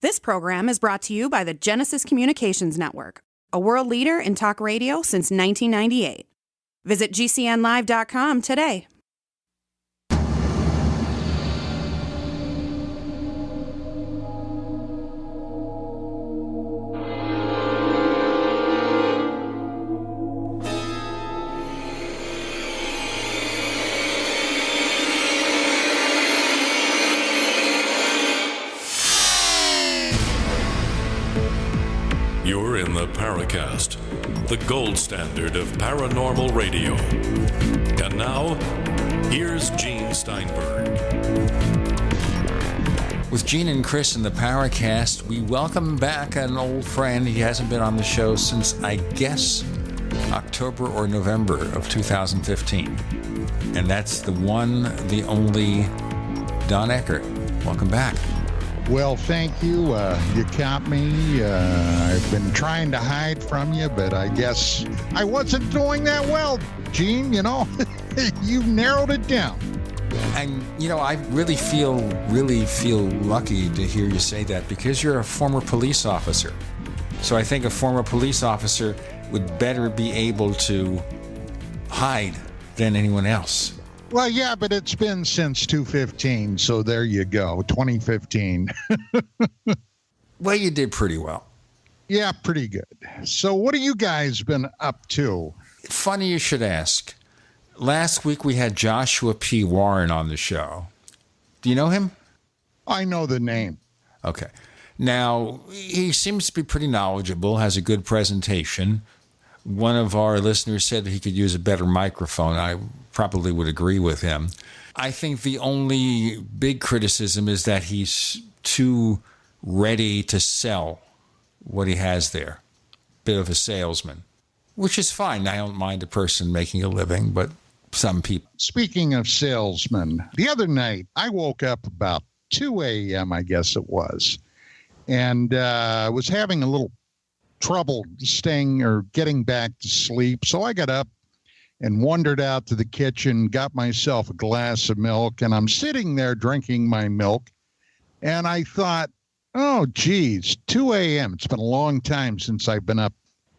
This program is brought to you by the Genesis Communications Network, a world leader in talk radio since 1998. Visit GCNlive.com today. You're in the Paracast, the gold standard of paranormal radio. And now, here's Gene Steinberg. With Gene and Chris in the Paracast, we welcome back an old friend. He hasn't been on the show since, I guess, October or November of 2015. And that's the one, the only Don Ecker. Welcome back. Well, thank you. You caught me. I've been trying to hide from you, but I guess I wasn't doing that well, Gene. You know, you narrowed it down. And, you know, I really feel lucky to hear you say that because you're a former police officer. So I think a former police officer would better be able to hide than anyone else. Well, yeah, but it's been since 2015, so there you go, 2015. Well, you did pretty well. Yeah, pretty good. So what have you guys been up to? Funny you should ask. Last week we had Joshua P. Warren on the show. Do you know him? I know the name. Okay. Now, he seems to be pretty knowledgeable, has a good presentation. One of our listeners said that he could use a better microphone. I probably would agree with him. I think the only big criticism is that he's too ready to sell what he has there. Bit of a salesman, which is fine. I don't mind a person making a living, but some people. Speaking of salesmen, the other night I woke up about 2 a.m., I guess it was, and was having a little trouble staying or getting back to sleep. So I got up and wandered out to the kitchen, got myself a glass of milk, and I'm sitting there drinking my milk. And I thought, oh, geez, 2 a.m. It's been a long time since I've been up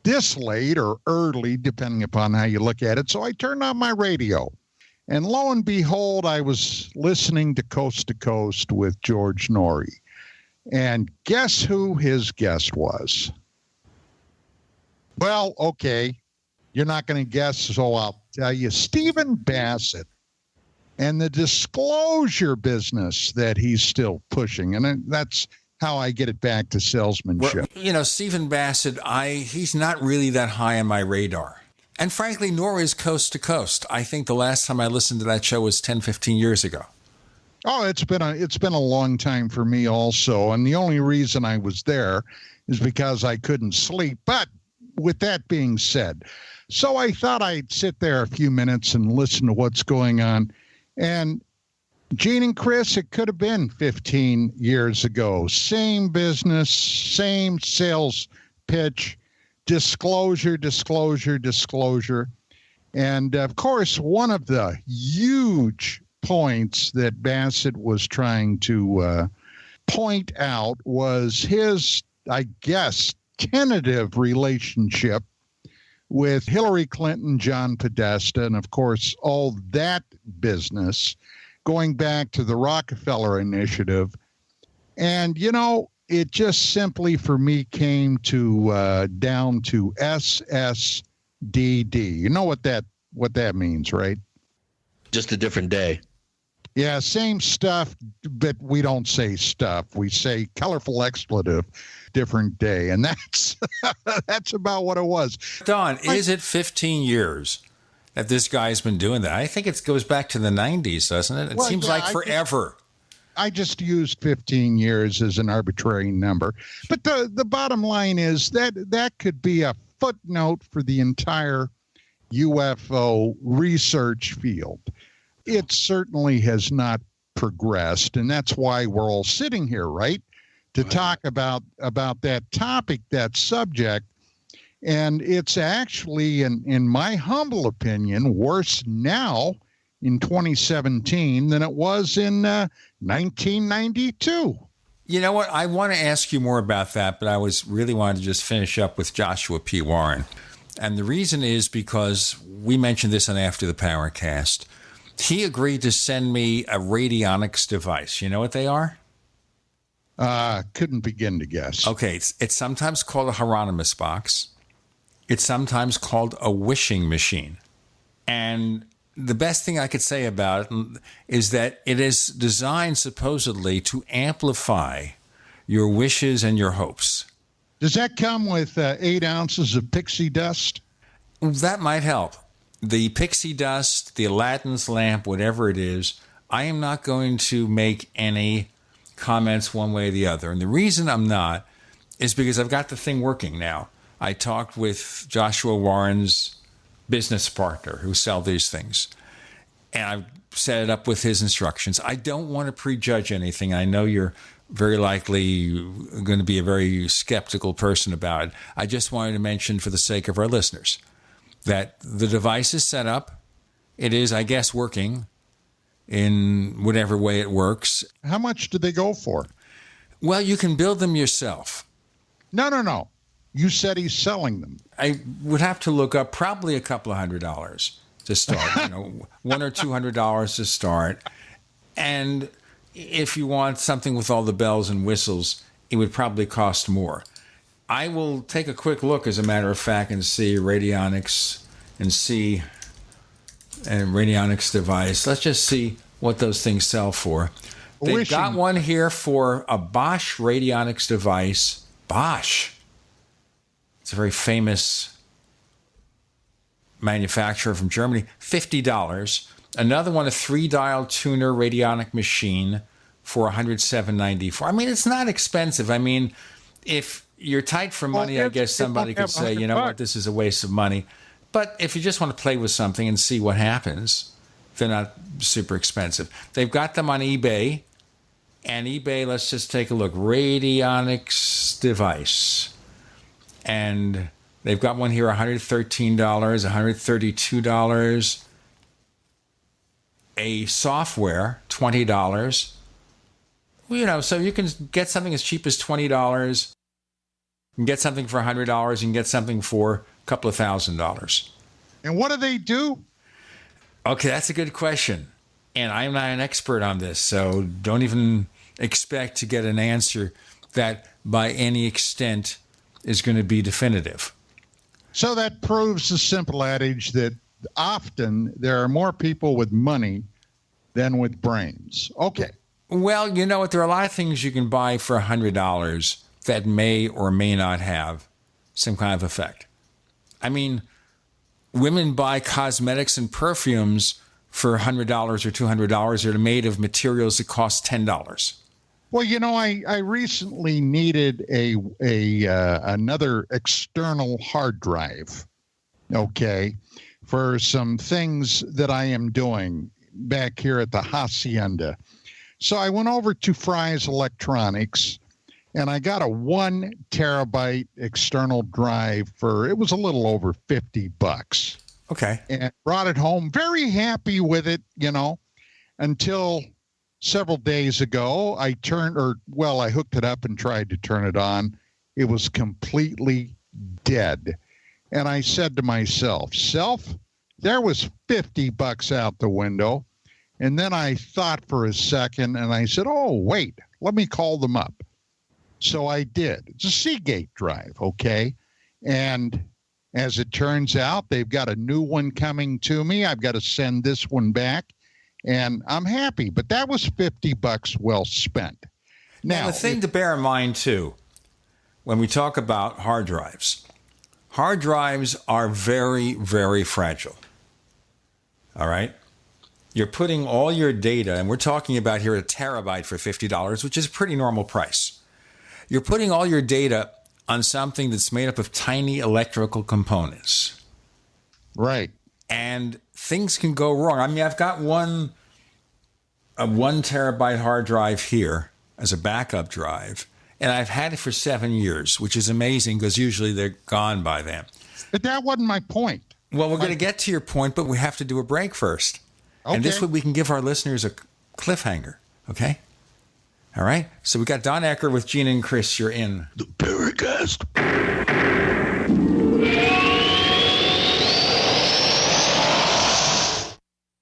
this late or early, depending upon how you look at it. So I turned on my radio. And lo and behold, I was listening to Coast with George Norrie. And guess who his guest was? Well, okay. You're not going to guess, so I'll tell you. Stephen Bassett and the disclosure business that he's still pushing. And that's how I get it back to salesmanship. Well, you know, Stephen Bassett, he's not really that high on my radar. And frankly, nor is Coast to Coast. I think the last time I listened to that show was 10, 15 years ago. Oh, it's been a long time for me also. And the only reason I was there is because I couldn't sleep. But with that being said, so I thought I'd sit there a few minutes and listen to what's going on. And Gene and Chris, it could have been 15 years ago. Same business, same sales pitch, disclosure. And of course, one of the huge points that Bassett was trying to point out was his, I guess, tentative relationship with Hillary Clinton, John Podesta, and of course, all that business going back to the Rockefeller Initiative. And, you know, it just simply for me came to down to SSDD. You know what that means, right? Just a different day. Yeah, same stuff, but we don't say stuff. We say colorful expletive, different day. And that's that's about what it was. Don, is it 15 years that this guy's been doing that? I think it goes back to the 90s, doesn't it? It seems like forever. I just used 15 years as an arbitrary number. But the bottom line is that could be a footnote for the entire UFO research field. It certainly has not progressed, and that's why we're all sitting here, right? To talk about that topic, that subject. And it's actually, in my humble opinion, worse now in 2017 than it was in 1992. You know what? I want to ask you more about that, but I really wanted to just finish up with Joshua P. Warren. And the reason is because we mentioned this on After the Paracast. He agreed to send me a Radionics device. You know what they are? Couldn't begin to guess. Okay, it's sometimes called a Hieronymus box. It's sometimes called a wishing machine. And the best thing I could say about it is that it is designed supposedly to amplify your wishes and your hopes. Does that come with 8 ounces of pixie dust? That might help. The pixie dust, the Aladdin's lamp, whatever it is, I am not going to make any comments one way or the other. And the reason I'm not is because I've got the thing working now. I talked with Joshua Warren's business partner who sell these things, and I set it up with his instructions. I don't want to prejudge anything. I know you're very likely going to be a very skeptical person about it. I just wanted to mention, for the sake of our listeners, that the device is set up. It is, I guess, working in whatever way it works. How much do they go for? Well, you can build them yourself. No. You said he's selling them. I would have to look up, probably a couple of $100 to start, $100 or $200 to start. And if you want something with all the bells and whistles, it would probably cost more. I will take a quick look, as a matter of fact, and see Radionics and see a Radionics device. Let's just see what those things sell for. They've got one here for a Bosch Radionics device. Bosch. It's a very famous manufacturer from Germany. $50. Another one, a 3-dial tuner radionic machine for $107.94. I mean, it's not expensive. I mean, if you're tight for money, I guess somebody could say, you know what, this is a waste of money. But if you just want to play with something and see what happens, they're not super expensive. They've got them on eBay. And eBay, let's just take a look. Radionics device. And they've got one here, $113, $132. A software, $20. Well, so you can get something as cheap as $20. You can get something for $100. You can get something for a couple of $1,000. And what do they do? Okay, that's a good question. And I'm not an expert on this, so don't even expect to get an answer that by any extent is going to be definitive. So that proves the simple adage that often there are more people with money than with brains. Okay. Well, you know what? There are a lot of things you can buy for $100 that may or may not have some kind of effect. I mean, women buy cosmetics and perfumes for $100 or $200 that are made of materials that cost $10. Well, you know, I recently needed another external hard drive, okay, for some things that I am doing back here at the Hacienda. So I went over to Fry's Electronics, and I got a 1 terabyte external drive it was a little over $50. Okay. And brought it home, very happy with it, until several days ago, I hooked it up and tried to turn it on. It was completely dead. And I said to myself, there was $50 out the window. And then I thought for a second and I said, oh, wait, let me call them up. So I did. It's a Seagate drive, okay? And as it turns out, they've got a new one coming to me. I've got to send this one back. And I'm happy, but that was $50 well spent. Now, the thing to bear in mind, too, when we talk about hard drives are very, very fragile. All right? You're putting all your data, and we're talking about here a terabyte for $50, which is a pretty normal price. You're putting all your data on something that's made up of tiny electrical components. Right. And things can go wrong. I mean, I've got a 1 terabyte hard drive here as a backup drive, and I've had it for 7 years, which is amazing because usually they're gone by then. But that wasn't my point. Well, we're going to get to your point, but we have to do a break first. Okay. And this way we can give our listeners a cliffhanger, okay? All right. So we got Don Ecker with Gene and Chris. You're in The Paracast.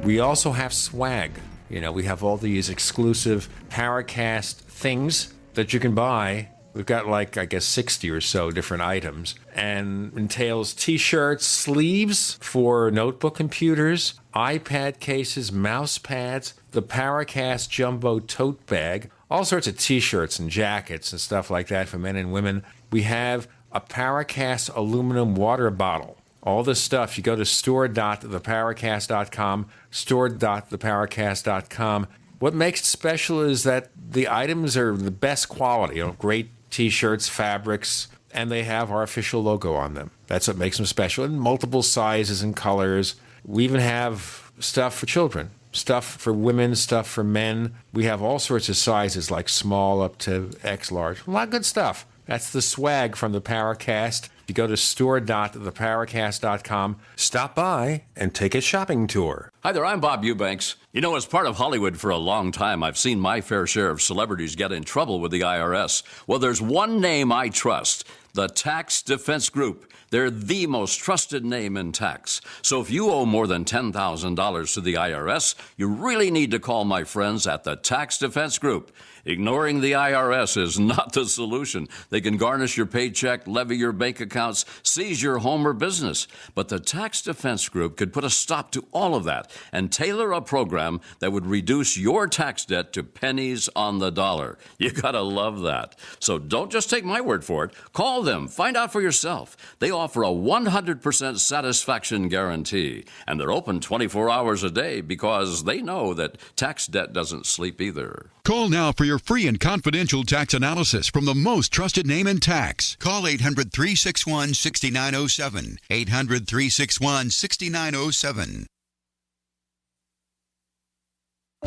We also have swag. We have all these exclusive Paracast things that you can buy. We've got 60 or so different items, and entails t-shirts, sleeves for notebook computers, iPad cases, mouse pads, the Paracast jumbo tote bag, all sorts of t-shirts and jackets and stuff like that for men and women. We have a Paracast aluminum water bottle. All this stuff, you go to store.theparacast.com, store.theparacast.com. What makes it special is that the items are the best quality, great t-shirts, fabrics, and they have our official logo on them. That's what makes them special, in multiple sizes and colors. We even have stuff for children, stuff for women, stuff for men. We have all sorts of sizes, like small up to X large. A lot of good stuff. That's the swag from the Paracast. You go to store.theparacast.com, stop by, and take a shopping tour. Hi there, I'm Bob Eubanks. As part of Hollywood for a long time, I've seen my fair share of celebrities get in trouble with the IRS. Well, there's one name I trust, the Tax Defense Group. They're the most trusted name in tax. So if you owe more than $10,000 to the IRS, you really need to call my friends at the Tax Defense Group. Ignoring the IRS is not the solution. They can garnish your paycheck, levy your bank accounts, seize your home or business. But the Tax Defense Group could put a stop to all of that and tailor a program that would reduce your tax debt to pennies on the dollar. You gotta love that. So don't just take my word for it. Call them. Find out for yourself. They offer a 100% satisfaction guarantee. And they're open 24 hours a day because they know that tax debt doesn't sleep either. Call now for your free and confidential tax analysis from the most trusted name in tax. Call 800-361-6907. 800-361-6907.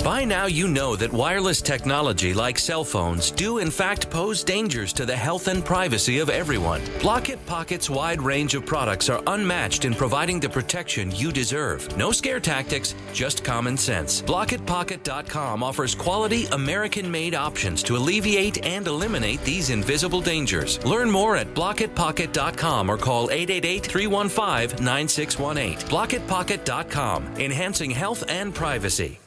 By now you know that wireless technology like cell phones do in fact pose dangers to the health and privacy of everyone. Block-It Pocket's wide range of products are unmatched in providing the protection you deserve. No scare tactics, just common sense. BlockItPocket.com offers quality American-made options to alleviate and eliminate these invisible dangers. Learn more at BlockItPocket.com or call 888-315-9618. BlockItPocket.com, enhancing health and privacy.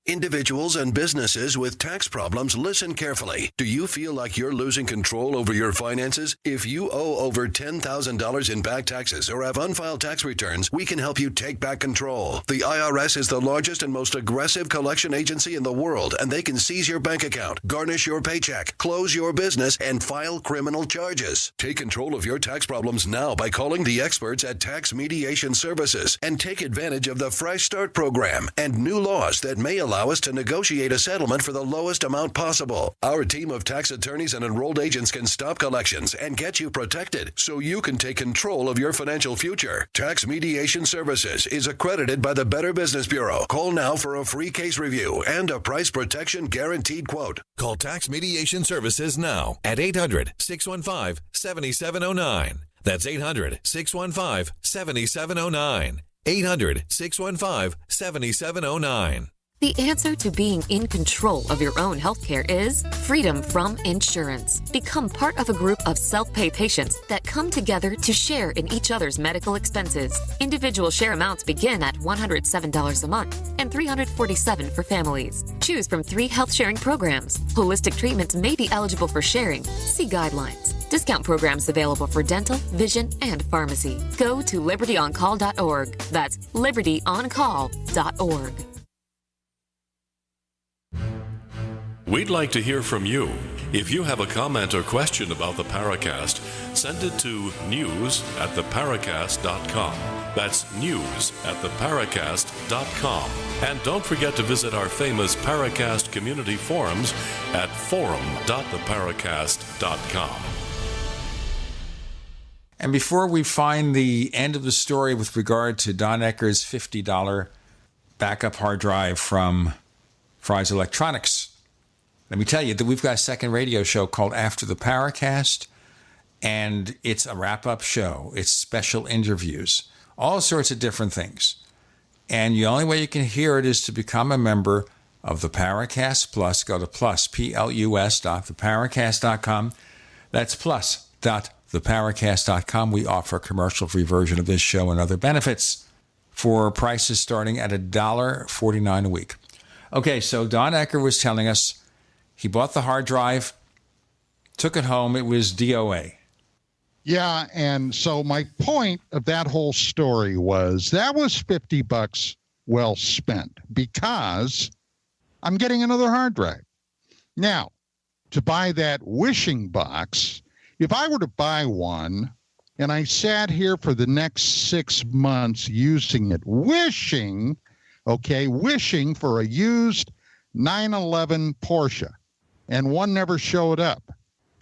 Individuals and businesses with tax problems, listen carefully. Do you feel like you're losing control over your finances? If you owe over $10,000 in back taxes or have unfiled tax returns, we can help you take back control. The IRS is the largest and most aggressive collection agency in the world, and they can seize your bank account, garnish your paycheck, close your business, and file criminal charges. Take control of your tax problems now by calling the experts at Tax Mediation Services and take advantage of the Fresh Start program and new laws that may allow us to negotiate a settlement for the lowest amount possible. Our team of tax attorneys and enrolled agents can stop collections and get you protected so you can take control of your financial future. Tax Mediation Services is accredited by the Better Business Bureau. Call now for a free case review and a price protection guaranteed quote. Call Tax Mediation Services now at 800-615-7709. That's 800-615-7709. 800-615-7709. The answer to being in control of your own healthcare is freedom from insurance. Become part of a group of self-pay patients that come together to share in each other's medical expenses. Individual share amounts begin at $107 a month and $347 for families. Choose from 3 health-sharing programs. Holistic treatments may be eligible for sharing. See guidelines. Discount programs available for dental, vision, and pharmacy. Go to libertyoncall.org. That's libertyoncall.org. We'd like to hear from you. If you have a comment or question about the Paracast, send it to news@theparacast.com. That's news@theparacast.com. And don't forget to visit our famous Paracast community forums at forum.theparacast.com. And before we find the end of the story with regard to Don Ecker's $50 backup hard drive from Fry's Electronics, let me tell you that we've got a second radio show called After the Paracast, and it's a wrap-up show. It's special interviews, all sorts of different things. And the only way you can hear it is to become a member of the Paracast Plus. Go to plus, plus.theparacast.com. That's plus.theparacast.com. We offer a commercial-free version of this show and other benefits for prices starting at $1.49 a week. Okay, so Don Ecker was telling us he bought the hard drive, took it home. It was DOA. Yeah, and so my point of that whole story was that was $50 well spent because I'm getting another hard drive. Now, to buy that wishing box, if I were to buy one and I sat here for the next 6 months using it, wishing for a used 911 Porsche, and one never showed up,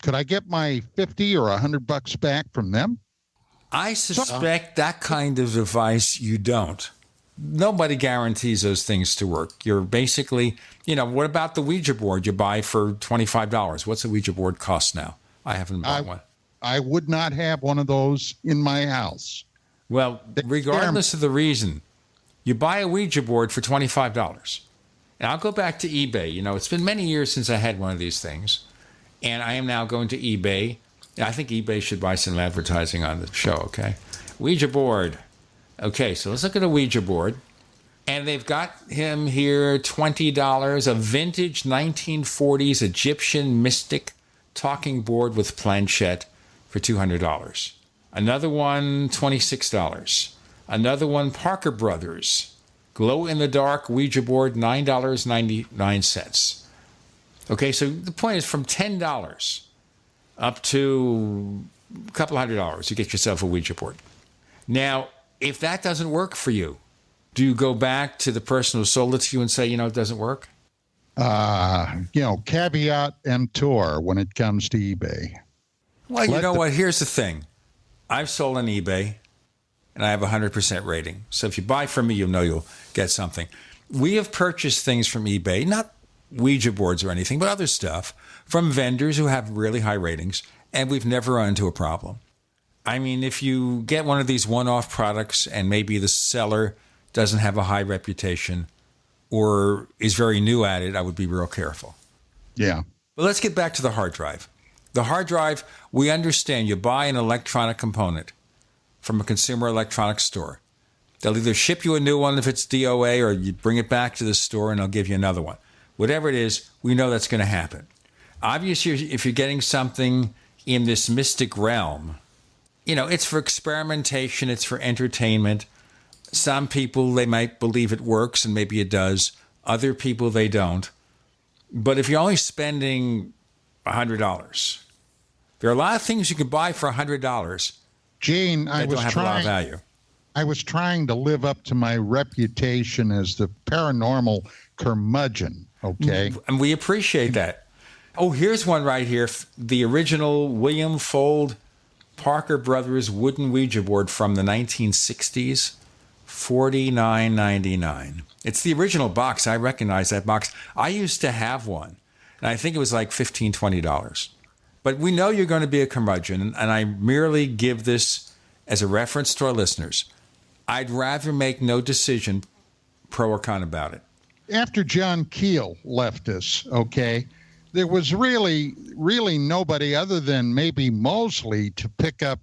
could I get my $50 or $100 back from them? I suspect that kind of device you don't. Nobody guarantees those things to work. You're basically, what about the Ouija board you buy for $25? What's a Ouija board cost now? I haven't bought one. I would not have one of those in my house. Well, regardless of the reason, you buy a Ouija board for $25. And I'll go back to eBay. It's been many years since I had one of these things. And I am now going to eBay. I think eBay should buy some advertising on the show, okay? Ouija board. Okay, so let's look at a Ouija board. And they've got him here, $20, a vintage 1940s Egyptian mystic talking board with planchette for $200. Another one, $26. Another one, Parker Brothers, glow-in-the-dark Ouija board, $9.99. Okay, so the point is from $10 up to a couple $100, you get yourself a Ouija board. Now, if that doesn't work for you, do you go back to the person who sold it to you and say, it doesn't work? Caveat emptor when it comes to eBay. Well, you know what? Here's the thing. I've sold on eBay, and I have a 100% rating. So if you buy from me, you'll get something. We have purchased things from eBay, not Ouija boards or anything, but other stuff, from vendors who have really high ratings, and we've never run into a problem. I mean, if you get one of these one-off products and maybe the seller doesn't have a high reputation or is very new at it, I would be real careful. Yeah. But let's get back to the hard drive. The hard drive, we understand you buy an electronic component from a consumer electronics store. They'll either ship you a new one if it's DOA or you bring it back to the store and they'll give you another one. Whatever it is, we know that's going to happen. Obviously, if you're getting something in this mystic realm, it's for experimentation, it's for entertainment. Some people, they might believe it works and maybe it does. Other people, they don't. But if you're only spending $100, there are a lot of things you can buy for $100. Gene, I was don't have a lot of value. I was trying to live up to my reputation as the paranormal curmudgeon, okay? And we appreciate that. Oh, here's one right here. The original William Fold Parker Brothers wooden Ouija board from the 1960s, $49.99. It's the original box. I recognize that box. I used to have one, and I think it was like $15, $20. But we know you're going to be a curmudgeon, and I merely give this as a reference to our listeners. I'd rather make no decision, pro or con, about it. After John Keel left us, okay, there was really nobody other than maybe Mosley to pick up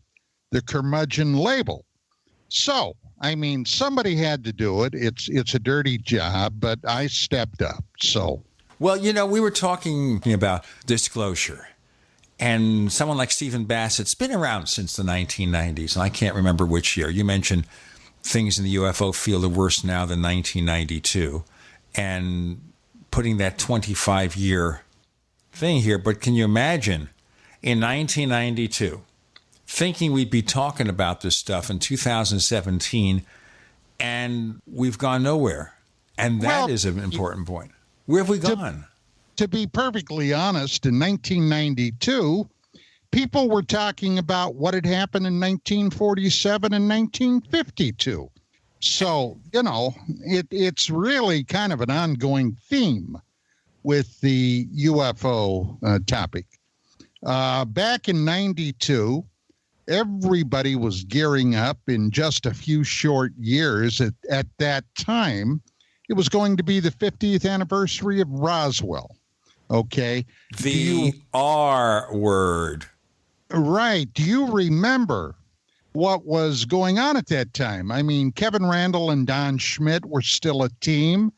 the curmudgeon label. So, I mean, somebody had to do it. It's a dirty job, but I stepped up. So, well, we were talking about disclosure, and someone like Stephen Bassett's been around since the 1990s, and I can't remember which year. You mentioned things in the UFO field are worse now than 1992, and putting that 25-year thing here. But can you imagine in 1992 thinking we'd be talking about this stuff in 2017 and we've gone nowhere? And that is an important point. Where have we gone? To be perfectly honest, in 1992, people were talking about what had happened in 1947 and 1952. So, it's really kind of an ongoing theme with the UFO topic. Back in 92, everybody was gearing up in just a few short years at that time. it was going to be the 50th anniversary of Roswell. Okay. The R word. Right. Do you remember what was going on at that time? I mean, Kevin Randle and Don Schmidt were still a team.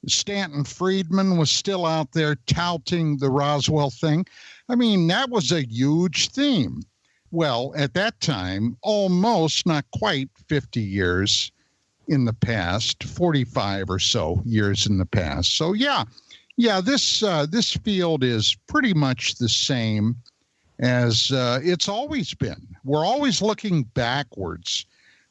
Stanton Friedman was still out there touting the Roswell thing. I mean, that was a huge theme. Well, at that time, almost, not quite 50 years in the past, 45 or so years in the past. So, yeah, this field is pretty much the same as it's always been. We're always looking backwards.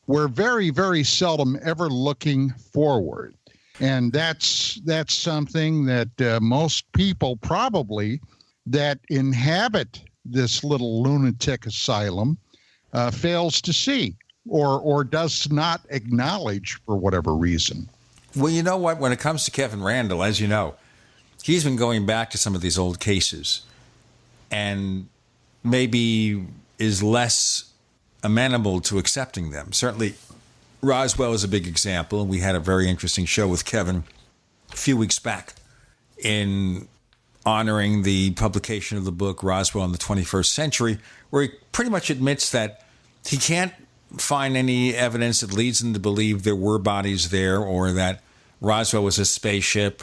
We're very, very seldom ever looking forward. And that's something that most people probably that inhabit this little lunatic asylum fails to see or does not acknowledge for whatever reason. Well, you know what? When it comes to Kevin Randle, as you know, he's been going back to some of these old cases and maybe is less amenable to accepting them. Certainly, Roswell is a big example, and we had a very interesting show with Kevin a few weeks back in honoring the publication of the book Roswell in the 21st Century, where he pretty much admits that he can't find any evidence that leads him to believe there were bodies there or that Roswell was a spaceship.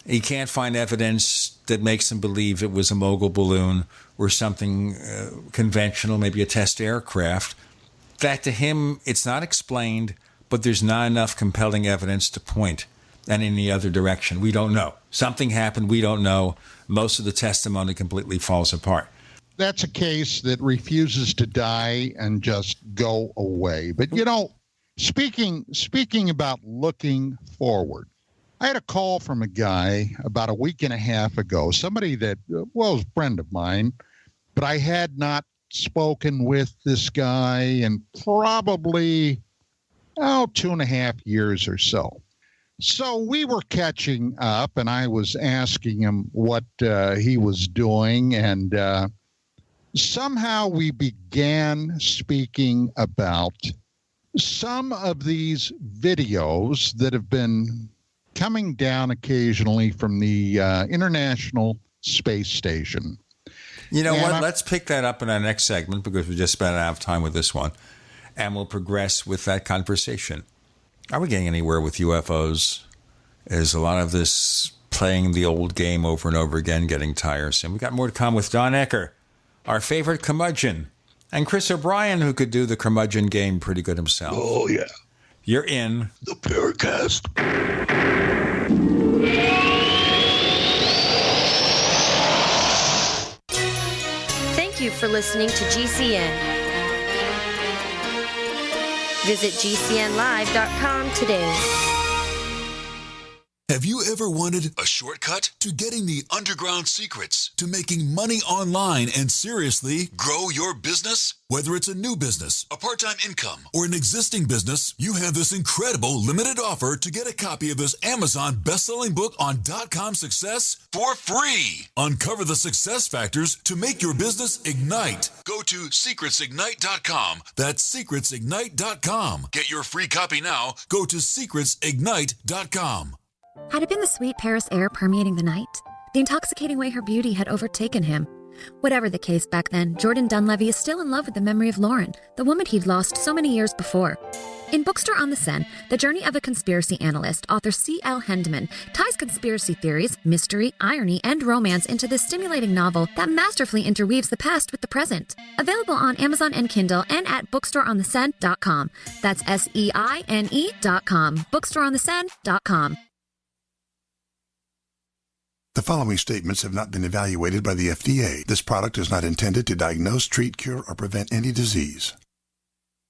He can't find evidence that makes him believe it was a mogul balloon or something conventional, maybe a test aircraft. That to him, it's not explained, but there's not enough compelling evidence to point in any other direction. We don't know. Something happened. We don't know. Most of the testimony completely falls apart. That's a case that refuses to die and just go away. But, you know, speaking about looking forward, I had a call from a guy about a week and a half ago, somebody that was a friend of mine, but I had not spoken with this guy in probably 2.5 years or so. So we were catching up, and I was asking him what he was doing, and somehow we began speaking about some of these videos that have been coming down occasionally from the International Space Station. You know what? Let's pick that up in our next segment because we just spent enough time with this one, and we'll progress with that conversation. Are we getting anywhere with UFOs? Is a lot of this playing the old game over and over again getting tiresome? We got more to come with Don Ecker, our favorite curmudgeon, and Chris O'Brien, who could do the curmudgeon game pretty good himself. Oh, yeah. You're in the Paracast. Thank you for listening to GCN. Visit GCNlive.com today. Have you ever wanted a shortcut to getting the underground secrets to making money online and seriously grow your business? Whether it's a new business, a part-time income, or an existing business, you have this incredible limited offer to get a copy of this Amazon best-selling book on .com success for free. Uncover the success factors to make your business ignite. Go to secretsignite.com. That's secretsignite.com. Get your free copy now. Go to secretsignite.com. Had it been the sweet Paris air permeating the night? The intoxicating way her beauty had overtaken him? Whatever the case back then, Jordan Dunleavy is still in love with the memory of Lauren, the woman he'd lost so many years before. In Bookstore on the Seine, the journey of a conspiracy analyst, author C.L. Hendeman ties conspiracy theories, mystery, irony, and romance into this stimulating novel that masterfully interweaves the past with the present. Available on Amazon and Kindle and at bookstoreontheseine.com. That's SEINE.com. Bookstoreontheseine.com. The following statements have not been evaluated by the FDA. This product is not intended to diagnose, treat, cure, or prevent any disease.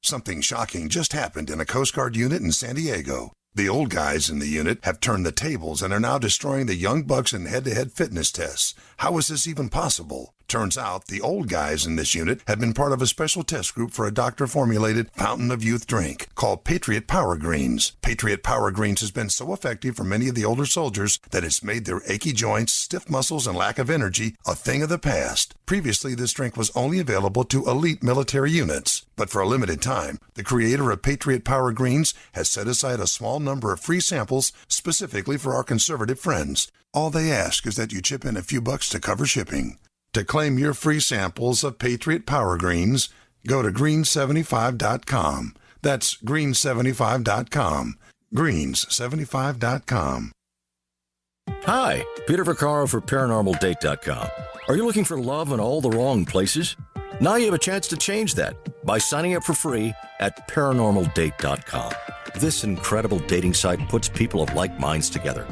Something shocking just happened in a Coast Guard unit in San Diego. The old guys in the unit have turned the tables and are now destroying the young bucks in head-to-head fitness tests. How is this even possible? Turns out the old guys in this unit had been part of a special test group for a doctor-formulated fountain of youth drink called Patriot Power Greens. Patriot Power Greens has been so effective for many of the older soldiers that it's made their achy joints, stiff muscles, and lack of energy a thing of the past. Previously, this drink was only available to elite military units. But for a limited time, the creator of Patriot Power Greens has set aside a small number of free samples specifically for our conservative friends. All they ask is that you chip in a few bucks to cover shipping. To claim your free samples of Patriot Power Greens, go to greens75.com. That's greens75.com. Greens75.com. Hi, Peter Vaccaro for ParanormalDate.com. Are you looking for love in all the wrong places? Now you have a chance to change that by signing up for free at ParanormalDate.com. This incredible dating site puts people of like minds together.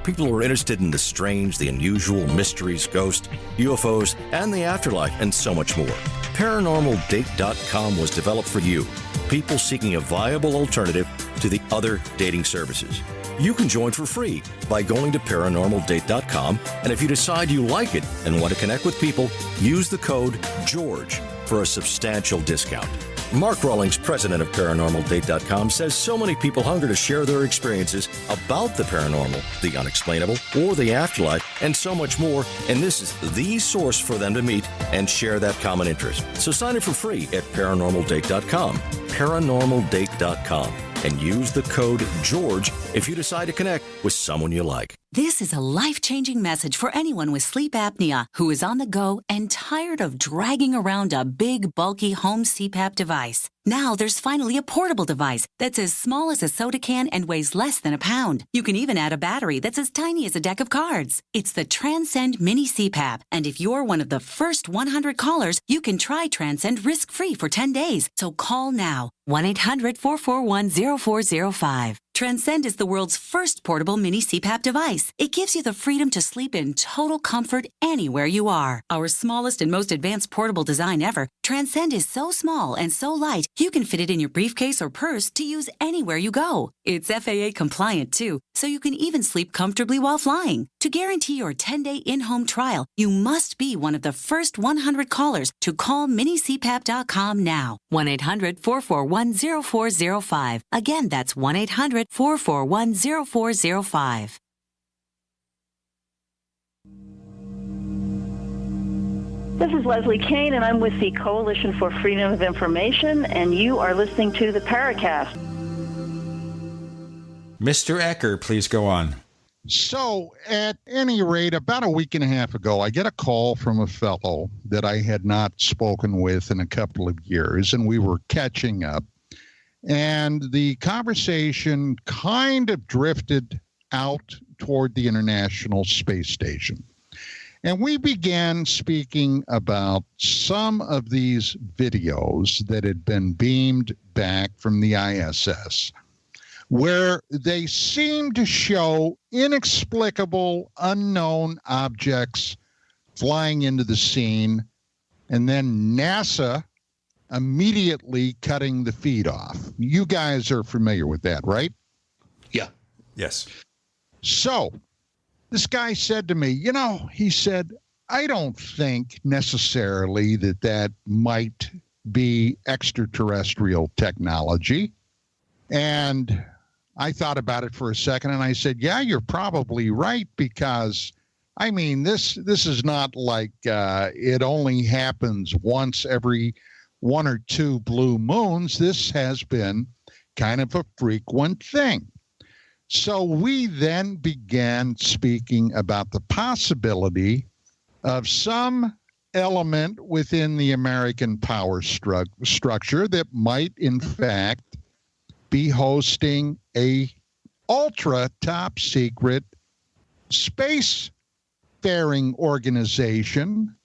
People who are interested in the strange, the unusual, mysteries, ghosts, UFOs, and the afterlife, and so much more. ParanormalDate.com was developed for you, people seeking a viable alternative to the other dating services. You can join for free by going to ParanormalDate.com, and if you decide you like it and want to connect with people, use the code GEORGE for a substantial discount. Mark Rawlings, president of ParanormalDate.com, says so many people hunger to share their experiences about the paranormal, the unexplainable, or the afterlife, and so much more, and this is the source for them to meet and share that common interest. So sign up for free at ParanormalDate.com, ParanormalDate.com, and use the code GEORGE if you decide to connect with someone you like. This is a life-changing message for anyone with sleep apnea who is on the go and tired of dragging around a big, bulky home CPAP device. Now there's finally a portable device that's as small as a soda can and weighs less than a pound. You can even add a battery that's as tiny as a deck of cards. It's the Transcend Mini CPAP, and if you're one of the first 100 callers, you can try Transcend risk-free for 10 days. So call now, 1-800-441-0405. Transcend is the world's first portable mini CPAP device. It gives you the freedom to sleep in total comfort anywhere you are. Our smallest and most advanced portable design ever, Transcend is so small and so light, you can fit it in your briefcase or purse to use anywhere you go. It's FAA compliant too, so you can even sleep comfortably while flying. To guarantee your 10-day in-home trial, you must be one of the first 100 callers to call minicpap.com now. 1-800-441-0405. Again, that's 1-800-441-0405. This is Leslie Kane, and I'm with the Coalition for Freedom of Information, and you are listening to the Paracast. Mr. Ecker, please go on. So, at any rate, about a week and a half ago, I get a call from a fellow that I had not spoken with in a couple of years, and we were catching up. And the conversation kind of drifted out toward the International Space Station. And we began speaking about some of these videos that had been beamed back from the ISS, where they seemed to show inexplicable, unknown objects flying into the scene, and then NASA immediately cutting the feed off. You guys are familiar with that, right? Yeah. Yes. So this guy said to me, he said, I don't think necessarily that might be extraterrestrial technology. And I thought about it for a second, and I said, yeah, you're probably right, because, I mean, this is not like it only happens once every 1 or 2 blue moons. This has been kind of a frequent thing. So we then began speaking about the possibility of some element within the American power structure that might, in fact, be hosting a ultra top secret spacefaring organization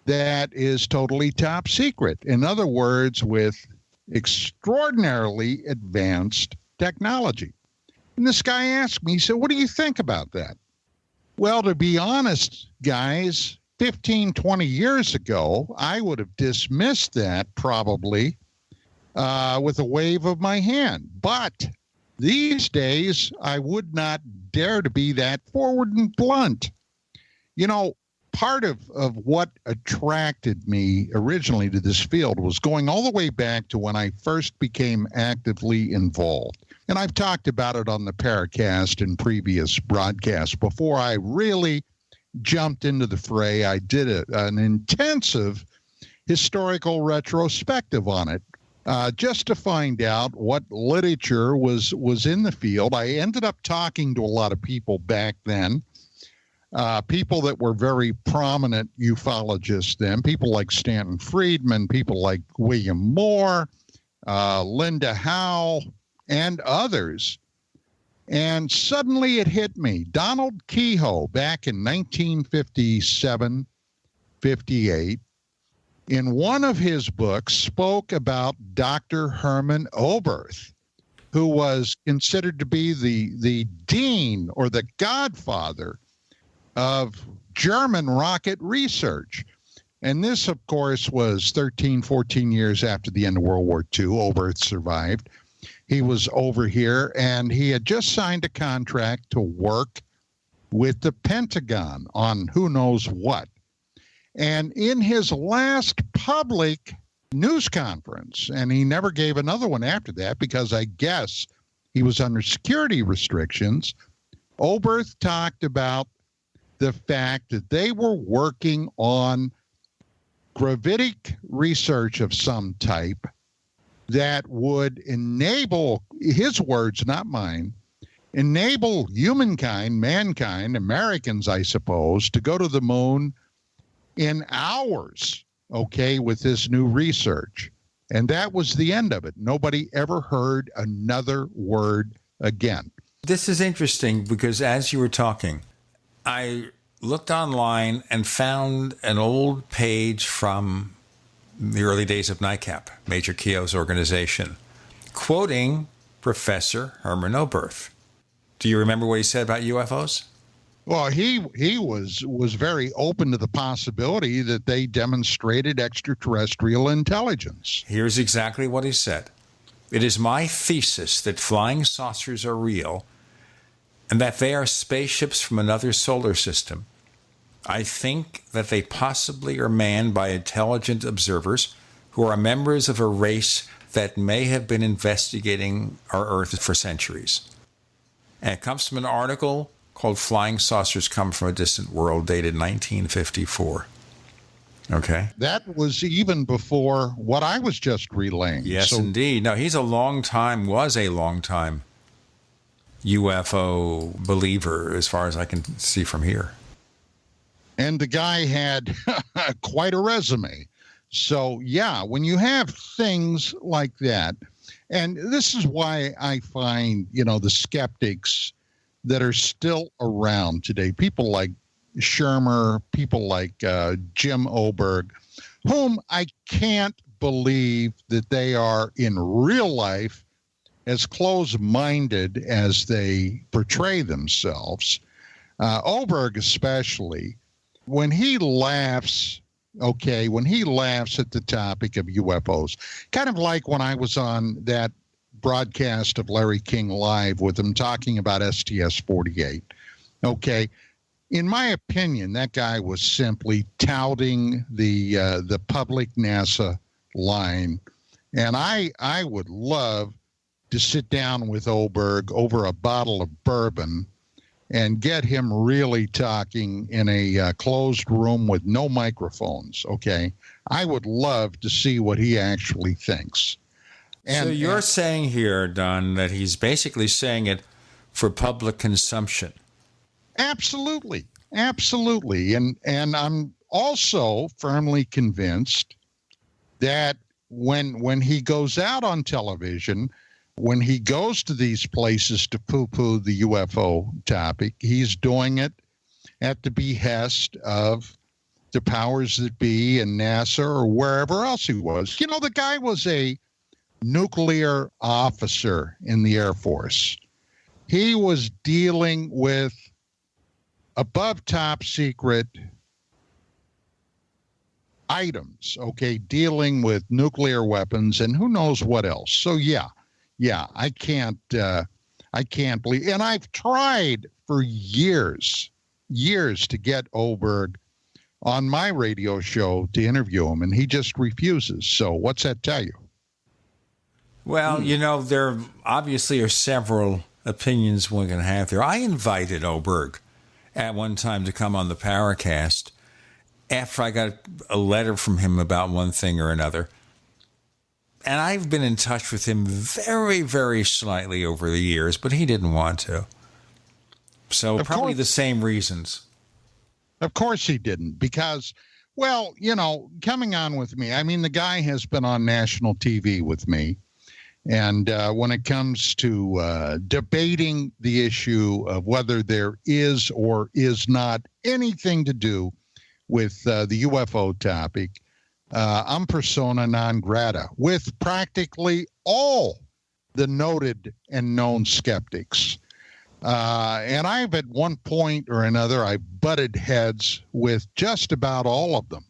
that is totally top secret. In other words, with extraordinarily advanced technology. And this guy asked me, he said, what do you think about that? Well, to be honest, guys, 15, 20 years ago, I would have dismissed that probably with a wave of my hand. But these days, I would not dare to be that forward and blunt. part of what attracted me originally to this field was going all the way back to when I first became actively involved. And I've talked about it on the Paracast in previous broadcasts. Before I really jumped into the fray, I did an intensive historical retrospective on it, just to find out what literature was in the field. I ended up talking to a lot of people back then, people that were very prominent ufologists then, people like Stanton Friedman, people like William Moore, Linda Howe, and others. And suddenly it hit me. Donald Kehoe, back in 1957, 58, in one of his books spoke about Dr. Herman Oberth, who was considered to be the dean or the godfather of German rocket research. And this, of course, was 13, 14 years after the end of World War II. Oberth survived. He was over here, and he had just signed a contract to work with the Pentagon on who knows what. And in his last public news conference, and he never gave another one after that because I guess he was under security restrictions, Oberth talked about the fact that they were working on gravitic research of some type that would enable, his words, not mine, enable mankind, Americans, I suppose, to go to the moon in hours, okay, with this new research. And that was the end of it. Nobody ever heard another word again. This is interesting because as you were talking, I looked online and found an old page from the early days of NICAP, Major Keogh's organization, quoting Professor Herman Oberth. Do you remember what he said about UFOs? Well, he was very open to the possibility that they demonstrated extraterrestrial intelligence. Here's exactly what he said. It is my thesis that flying saucers are real and that they are spaceships from another solar system. I think that they possibly are manned by intelligent observers who are members of a race that may have been investigating our Earth for centuries. And it comes from an article called Flying Saucers Come from a Distant World, dated 1954. Okay? That was even before what I was just relaying. Yes, indeed. No, he's was a long time UFO believer, as far as I can see from here. And the guy had quite a resume. So, yeah, when you have things like that, and this is why I find, the skeptics that are still around today, people like Shermer, people like Jim Oberg, whom I can't believe that they are in real life as close-minded as they portray themselves. Oberg especially, when he laughs at the topic of UFOs, kind of like when I was on that broadcast of Larry King Live with him talking about STS-48. Okay, in my opinion, that guy was simply touting the public NASA line, and I would love to sit down with Oberg over a bottle of bourbon and get him really talking in a closed room with no microphones, okay? I would love to see what he actually thinks. So you're saying here, Don, that he's basically saying it for public consumption. Absolutely. Absolutely. And I'm also firmly convinced that when he goes out on television, when he goes to these places to poo-poo the UFO topic, he's doing it at the behest of the powers that be in NASA or wherever else he was. The guy was a nuclear officer in the Air Force. He was dealing with above top secret items, okay, dealing with nuclear weapons and who knows what else. So yeah, I can't believe, and I've tried for years to get Oberg on my radio show to interview him, and he just refuses. So what's that tell you? Well, there obviously are several opinions one can have there. I invited Oberth at one time to come on the Paracast after I got a letter from him about one thing or another. And I've been in touch with him very, very slightly over the years, but he didn't want to. So probably the same reasons. Of course he didn't, because, well, coming on with me, I mean, the guy has been on national TV with me. And when it comes to debating the issue of whether there is or is not anything to do with the UFO topic, I'm persona non grata with practically all the noted and known skeptics. And I've at one point or another, I butted heads with just about all of them.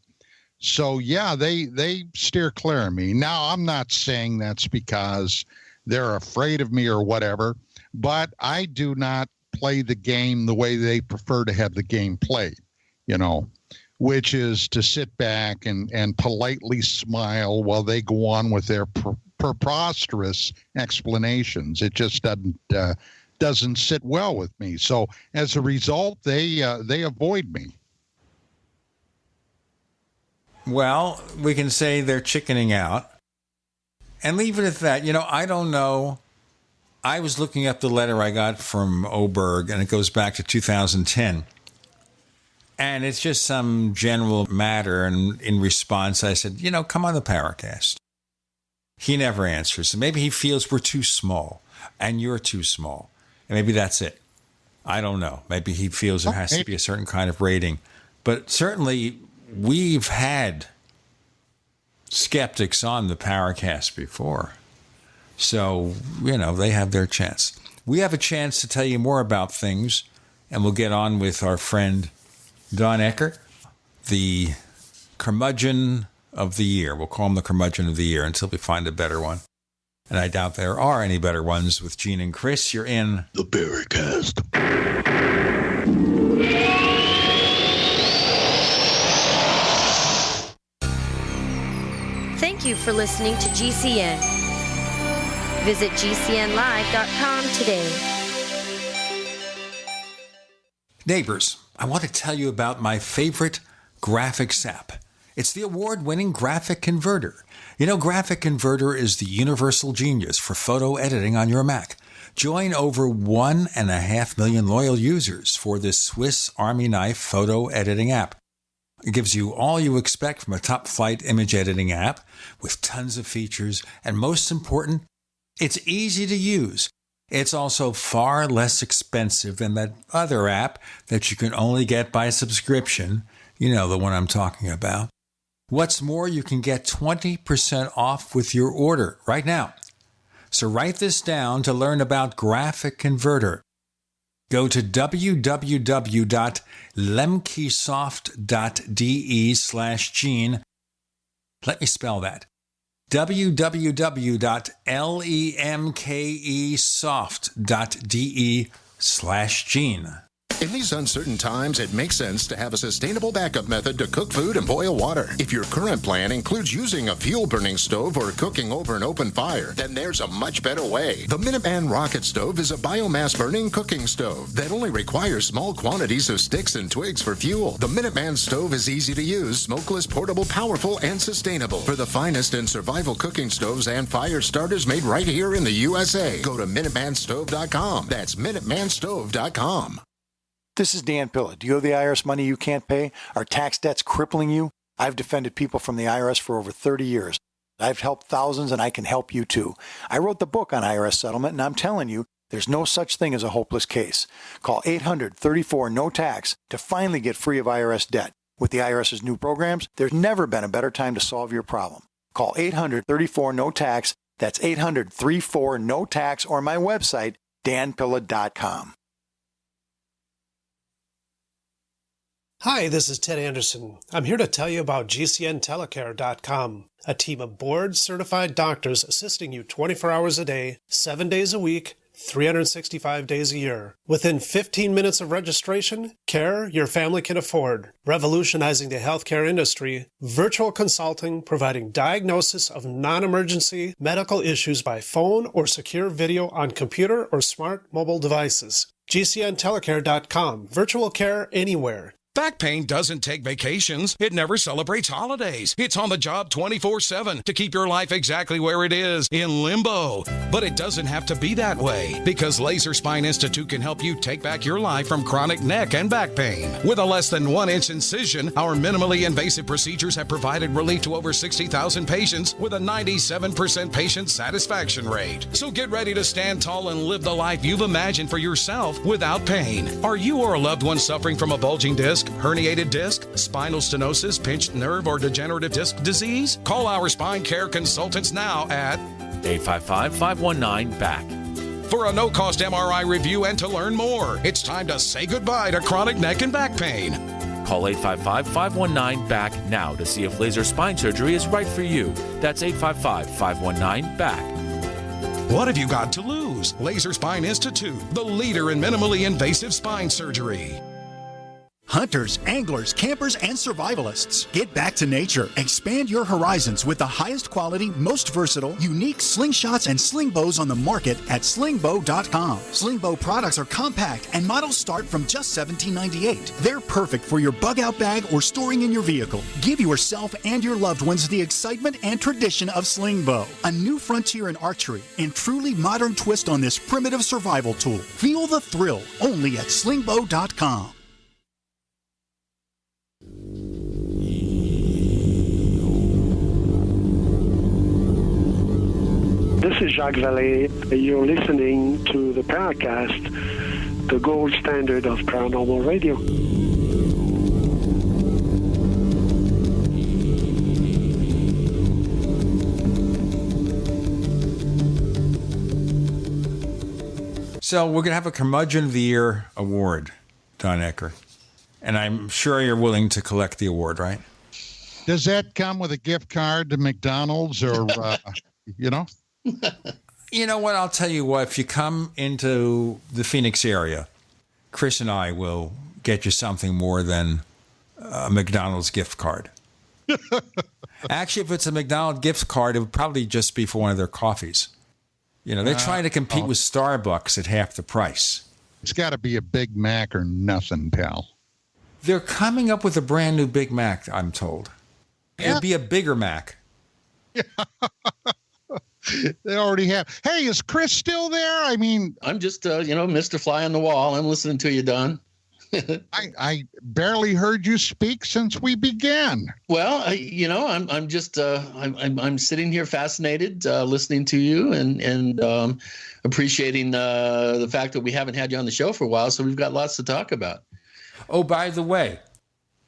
So, yeah, they steer clear of me. Now, I'm not saying that's because they're afraid of me or whatever, but I do not play the game the way they prefer to have the game played, which is to sit back and politely smile while they go on with their preposterous explanations. It just doesn't sit well with me. So, as a result, they avoid me. Well, we can say they're chickening out and leave it at that. I don't know. I was looking up the letter I got from Oberth, and it goes back to 2010. And it's just some general matter. And in response, I said, come on the Paracast. He never answers. Maybe he feels we're too small and you're too small. And maybe that's it. I don't know. Maybe he feels there has to be a certain kind of rating. But certainly, we've had skeptics on the Paracast before. So, they have their chance. We have a chance to tell you more about things, and we'll get on with our friend Don Ecker, the curmudgeon of the year. We'll call him the curmudgeon of the year until we find a better one. And I doubt there are any better ones with Gene and Chris. You're in the Paracast. Thank you for listening to GCN. Visit GCNlive.com today. Neighbors, I want to tell you about my favorite graphics app. It's the award-winning Graphic Converter. Graphic Converter is the universal genius for photo editing on your Mac. Join over 1.5 million loyal users for this Swiss Army knife photo editing app. It gives you all you expect from a top-flight image editing app with tons of features, and most important, it's easy to use. It's also far less expensive than that other app that you can only get by subscription. The one I'm talking about. What's more, you can get 20% off with your order right now. So write this down to learn about Graphic Converter. Go to www.lemkesoft.de/Gene. Let me spell that. www.lemkesoft.de/Gene. In these uncertain times, it makes sense to have a sustainable backup method to cook food and boil water. If your current plan includes using a fuel-burning stove or cooking over an open fire, then there's a much better way. The Minuteman Rocket Stove is a biomass-burning cooking stove that only requires small quantities of sticks and twigs for fuel. The Minuteman Stove is easy to use, smokeless, portable, powerful, and sustainable. For the finest in survival cooking stoves and fire starters made right here in the USA, go to MinutemanStove.com. That's MinutemanStove.com. This is Dan Pilla. Do you owe the IRS money you can't pay? Are tax debts crippling you? I've defended people from the IRS for over 30 years. I've helped thousands, and I can help you too. I wrote the book on IRS settlement, and I'm telling you, there's no such thing as a hopeless case. Call 800-34-NO-TAX to finally get free of IRS debt. With the IRS's new programs, there's never been a better time to solve your problem. Call 800-34-NO-TAX. That's 800-34-NO-TAX, or my website, danpilla.com. Hi, this is Ted Anderson. I'm here to tell you about GCNtelecare.com, a team of board-certified doctors assisting you 24 hours a day, 7 days a week, 365 days a year. Within 15 minutes of registration, care your family can afford. Revolutionizing the healthcare industry, virtual consulting providing diagnosis of non-emergency medical issues by phone or secure video on computer or smart mobile devices. GCNtelecare.com. Virtual care anywhere. Back pain doesn't take vacations. It never celebrates holidays. It's on the job 24/7 to keep your life exactly where it is, in limbo. But it doesn't have to be that way, because Laser Spine Institute can help you take back your life from chronic neck and back pain. With a less than 1-inch incision, our minimally invasive procedures have provided relief to over 60,000 patients with a 97% patient satisfaction rate. So get ready to stand tall and live the life you've imagined for yourself without pain. Are you or a loved one suffering from a bulging disc, herniated disc, spinal stenosis, pinched nerve, or degenerative disc disease? Call our spine care consultants now at 855-519-BACK. For a no-cost MRI review and to learn more. It's time to say goodbye to chronic neck and back pain. Call 855-519-BACK now to see if laser spine surgery is right for you. That's 855-519-BACK. What have you got to lose? Laser Spine Institute, the leader in minimally invasive spine surgery. Hunters, anglers, campers, and survivalists. Get back to nature. Expand your horizons with the highest quality, most versatile, unique slingshots and sling bows on the market at slingbow.com. Slingbow products are compact and models start from just $17.98. They're perfect for your bug out bag or storing in your vehicle. Give yourself and your loved ones the excitement and tradition of Slingbow, a new frontier in archery and truly modern twist on this primitive survival tool. Feel the thrill only at slingbow.com. This is Jacques Vallée. You're listening to the Paracast, the gold standard of paranormal radio. So we're going to have a Curmudgeon of the Year award, Don Ecker. And I'm sure you're willing to collect the award, right? Does that come with a gift card to McDonald's or, you know? You know what? I'll tell you what. If you come into the Phoenix area, Chris and I will get you something more than a McDonald's gift card. Actually, if it's a McDonald's gift card, it would probably just be for one of their coffees. You know, they're trying to compete with Starbucks at half the price. It's got to be a Big Mac or nothing, pal. They're coming up with a brand new Big Mac, I'm told. It'll be a bigger Mac. Yeah. They already have. Hey, is Chris still there? I mean, I'm just, Mr. Fly on the Wall. I'm listening to you, Don. I barely heard you speak since we began. Well, I'm just, I'm sitting here fascinated, listening to you and appreciating the fact that we haven't had you on the show for a while. So we've got lots to talk about. Oh, by the way,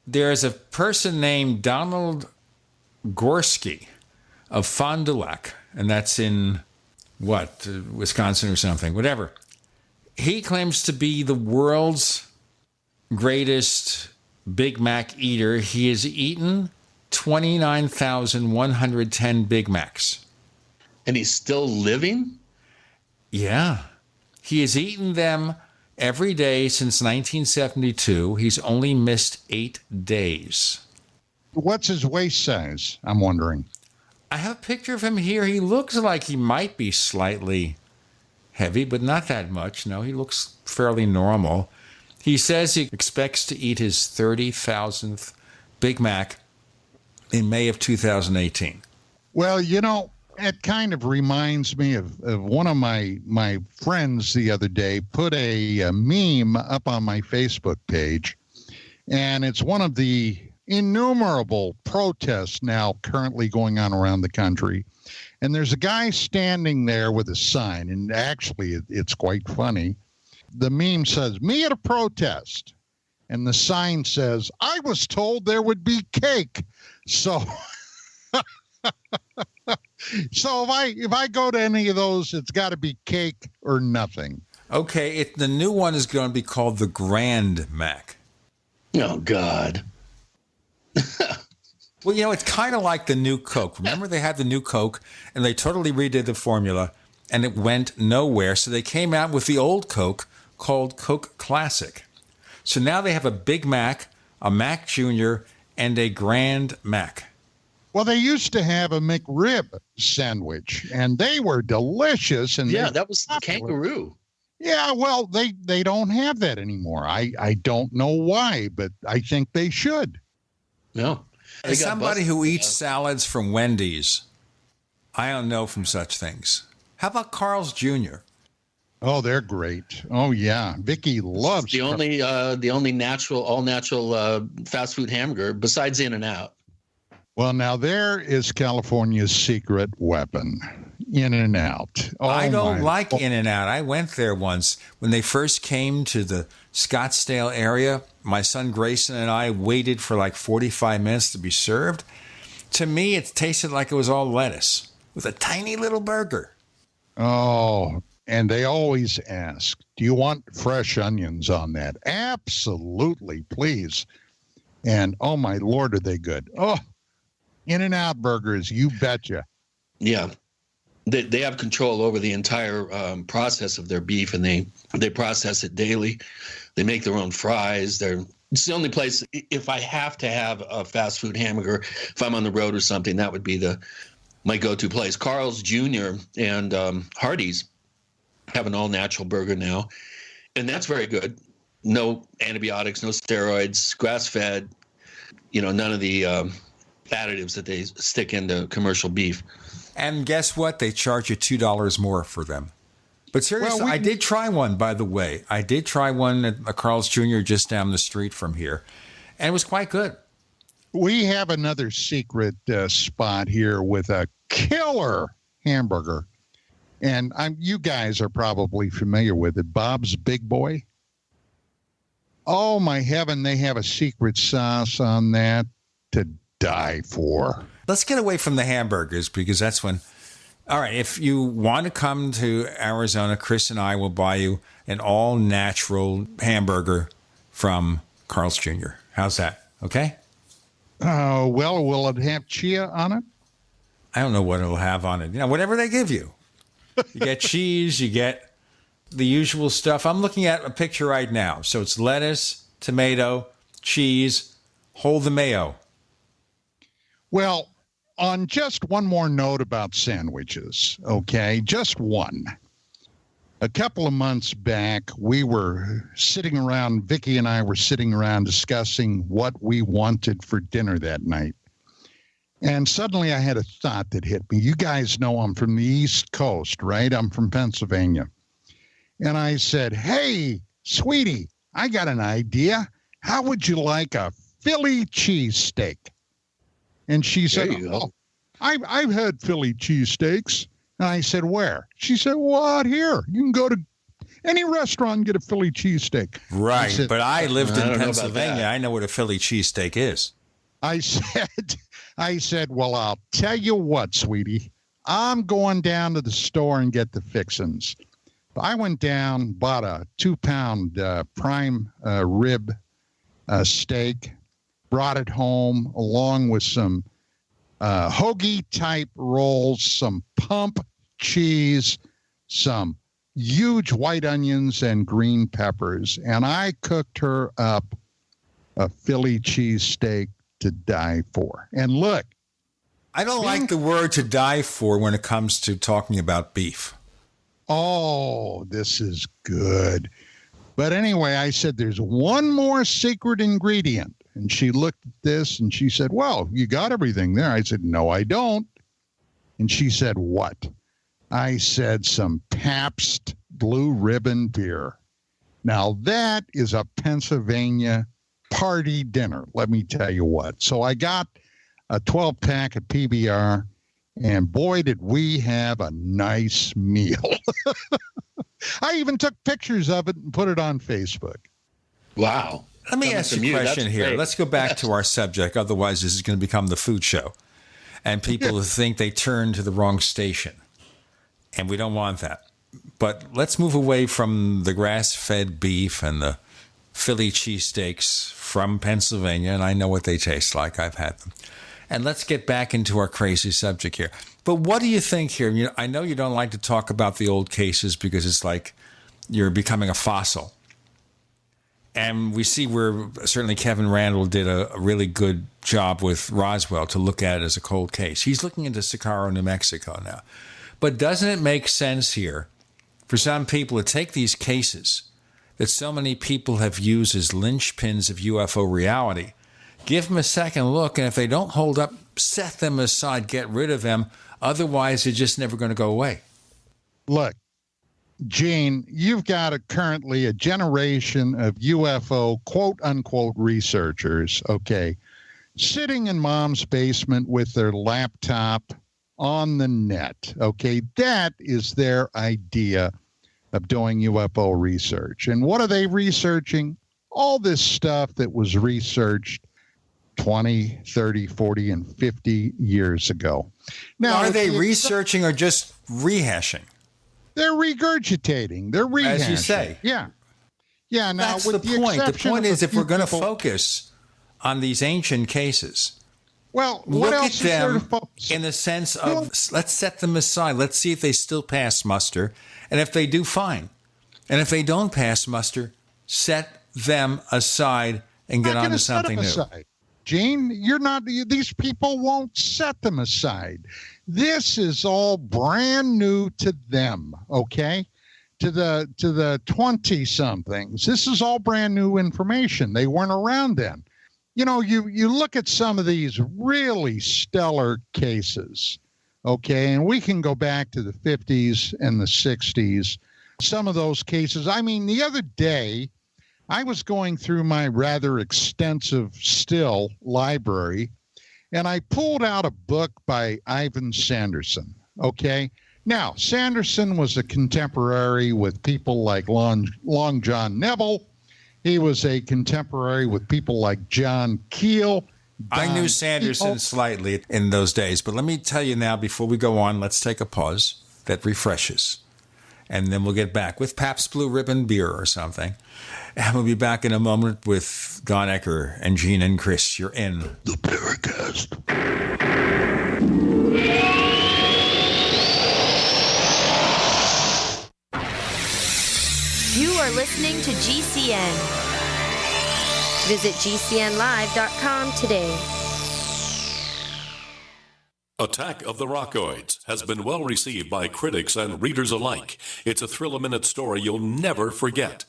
there's a person named Donald Gorski of Fond du Lac, and that's in, Wisconsin or something, whatever. He claims to be the world's greatest Big Mac eater. He has eaten 29,110 Big Macs. And he's still living? Yeah. He has eaten them every day since 1972. He's only missed 8 days. What's his waist size? I'm wondering. I have a picture of him here. He looks like he might be slightly heavy, but not that much. No, he looks fairly normal. He says he expects to eat his 30,000th Big Mac in May of 2018. Well, it kind of reminds me of one of my friends the other day put a meme up on my Facebook page, and it's one of the innumerable protests now currently going on around the country. And there's a guy standing there with a sign, and actually it's quite funny. The meme says, "Me at a protest." And the sign says, "I was told there would be cake." So so if I go to any of those, it's got to be cake or nothing. Okay, the new one is going to be called the Grand Mac. Oh, God. Well, it's kind of like the new Coke. Remember they had the new Coke, and they totally redid the formula. and it went nowhere. So they came out with the old Coke called Coke Classic. So now they have a Big Mac, a Mac Jr., and a Grand Mac. Well, they used to have a McRib sandwich, and they were delicious. And yeah, that was the kangaroo. Yeah, well, they don't have that anymore. I don't know why, but I think they should. No. As somebody who eats salads from Wendy's, I don't know from such things. How about Carl's Jr.? Oh, they're great. Oh, yeah. Vicki loves the only all natural fast food hamburger besides In-N-Out. Well, now there is California's secret weapon, In-N-Out. Oh, I don't like In-N-Out. I went there once when they first came to the Scottsdale area. My son Grayson and I waited for like 45 minutes to be served. To me, it tasted like it was all lettuce with a tiny little burger. Oh, and they always ask, do you want fresh onions on that? Absolutely, please. And, oh, my Lord, are they good. Oh, In-N-Out burgers, you betcha. Yeah. They have control over the entire process of their beef, and they process it daily. They make their own fries. It's the only place, if I have to have a fast food hamburger, if I'm on the road or something, that would be my go-to place. Carl's Jr. and Hardee's have an all-natural burger now, and that's very good. No antibiotics, no steroids, grass-fed, none of the additives that they stick into commercial beef. And guess what? They charge you $2 more for them. But seriously, I did try one, by the way. I did try one at a Carl's Jr. just down the street from here, and it was quite good. We have another secret spot here with a killer hamburger, and you guys are probably familiar with it, Bob's Big Boy. Oh, my heaven, they have a secret sauce on that to die for. Let's get away from the hamburgers because that's when... All right, if you want to come to Arizona, Chris and I will buy you an all-natural hamburger from Carl's Jr. How's that? Okay? Well, will it have chia on it? I don't know what it'll have on it. Whatever they give you. You get cheese, you get the usual stuff. I'm looking at a picture right now. So it's lettuce, tomato, cheese, hold the mayo. Well, on just one more note about sandwiches, okay, just one. A couple of months back, we were sitting around, Vicki and I were sitting around discussing what we wanted for dinner that night. And suddenly I had a thought that hit me. You guys know I'm from the East Coast, right? I'm from Pennsylvania. And I said, hey, sweetie, I got an idea. How would you like a Philly cheesesteak? And she said, oh, I've had Philly cheesesteaks. And I said, where? She said, well, out here. You can go to any restaurant and get a Philly cheesesteak. Right, said, but I lived in Pennsylvania. I know what a Philly cheesesteak is. I said, well, I'll tell you what, sweetie. I'm going down to the store and get the fixins. I went down, bought a 2-pound prime rib steak, brought it home along with some hoagie-type rolls, some pump cheese, some huge white onions and green peppers. And I cooked her up a Philly cheesesteak to die for. And look. I don't like the word to die for when it comes to talking about beef. Oh, this is good. But anyway, I said, there's one more secret ingredient. And she looked at this and she said, well, you got everything there. I said, no, I don't. And she said, what? I said, some Pabst Blue Ribbon beer. Now, that is a Pennsylvania party dinner, let me tell you what. So I got a 12-pack of PBR, and boy, did we have a nice meal. I even took pictures of it and put it on Facebook. Wow. Let me ask you a question here. Great. Let's go back to our subject. Otherwise, this is going to become the food show. And people think they turn to the wrong station. And we don't want that. But let's move away from the grass-fed beef and the Philly cheesesteaks from Pennsylvania. And I know what they taste like. I've had them. And let's get back into our crazy subject here. But what do you think here? I know you don't like to talk about the old cases because it's like you're becoming a fossil. And we see where certainly Kevin Randall did a really good job with Roswell to look at it as a cold case. He's looking into Socorro, New Mexico now. But doesn't it make sense here for some people to take these cases that so many people have used as linchpins of UFO reality, give them a second look, and if they don't hold up, set them aside, get rid of them. Otherwise, they're just never going to go away. Look, Gene, you've got currently a generation of UFO quote-unquote researchers, okay, sitting in mom's basement with their laptop on the net, okay? That is their idea of doing UFO research. And what are they researching? All this stuff that was researched 20, 30, 40, and 50 years ago. Now, are they researching or just rehashing? They're regurgitating. They're rehashing. As you say. Yeah. Yeah. Now, that's the point. The point is, if we're going to focus on these ancient cases, well, look at them in the sense of let's set them aside. Let's see if they still pass muster. And if they do, fine. And if they don't pass muster, set them aside and get on to something new. Gene, you're not, these people won't set them aside. This is all brand new to them, okay? To the 20-somethings. This is all brand new information. They weren't around then. You look at some of these really stellar cases, okay? And we can go back to the 50s and the 60s. Some of those cases, I mean, the other day, I was going through my rather extensive still library, and I pulled out a book by Ivan Sanderson, okay? Now, Sanderson was a contemporary with people like Long John Neville. He was a contemporary with people like John Keel. I knew Sanderson slightly in those days, but let me tell you now, before we go on, let's take a pause that refreshes. And then we'll get back with Pabst Blue Ribbon beer or something. And we'll be back in a moment with Don Ecker and Gene and Chris. You're in the Paracast. You are listening to GCN. Visit GCNlive.com today. Attack of the Rockoids has been well received by critics and readers alike. It's a thrill-a-minute story you'll never forget.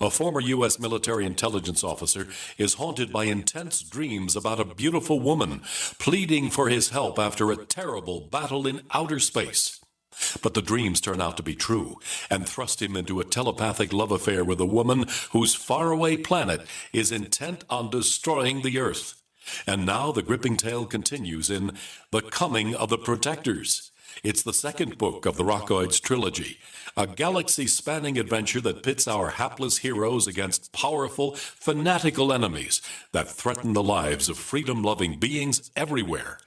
A former U.S. military intelligence officer is haunted by intense dreams about a beautiful woman pleading for his help after a terrible battle in outer space. But the dreams turn out to be true and thrust him into a telepathic love affair with a woman whose faraway planet is intent on destroying the Earth. And now the gripping tale continues in The Coming of the Protectors. It's the second book of the Rockoids trilogy, a galaxy-spanning adventure that pits our hapless heroes against powerful, fanatical enemies that threaten the lives of freedom-loving beings everywhere.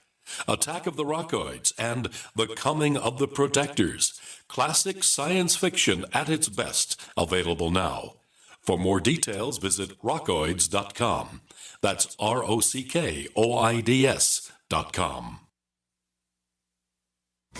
Attack of the Rockoids and The Coming of the Protectors, classic science fiction at its best, available now. For more details, visit rockoids.com. That's ROCKOIDS.com.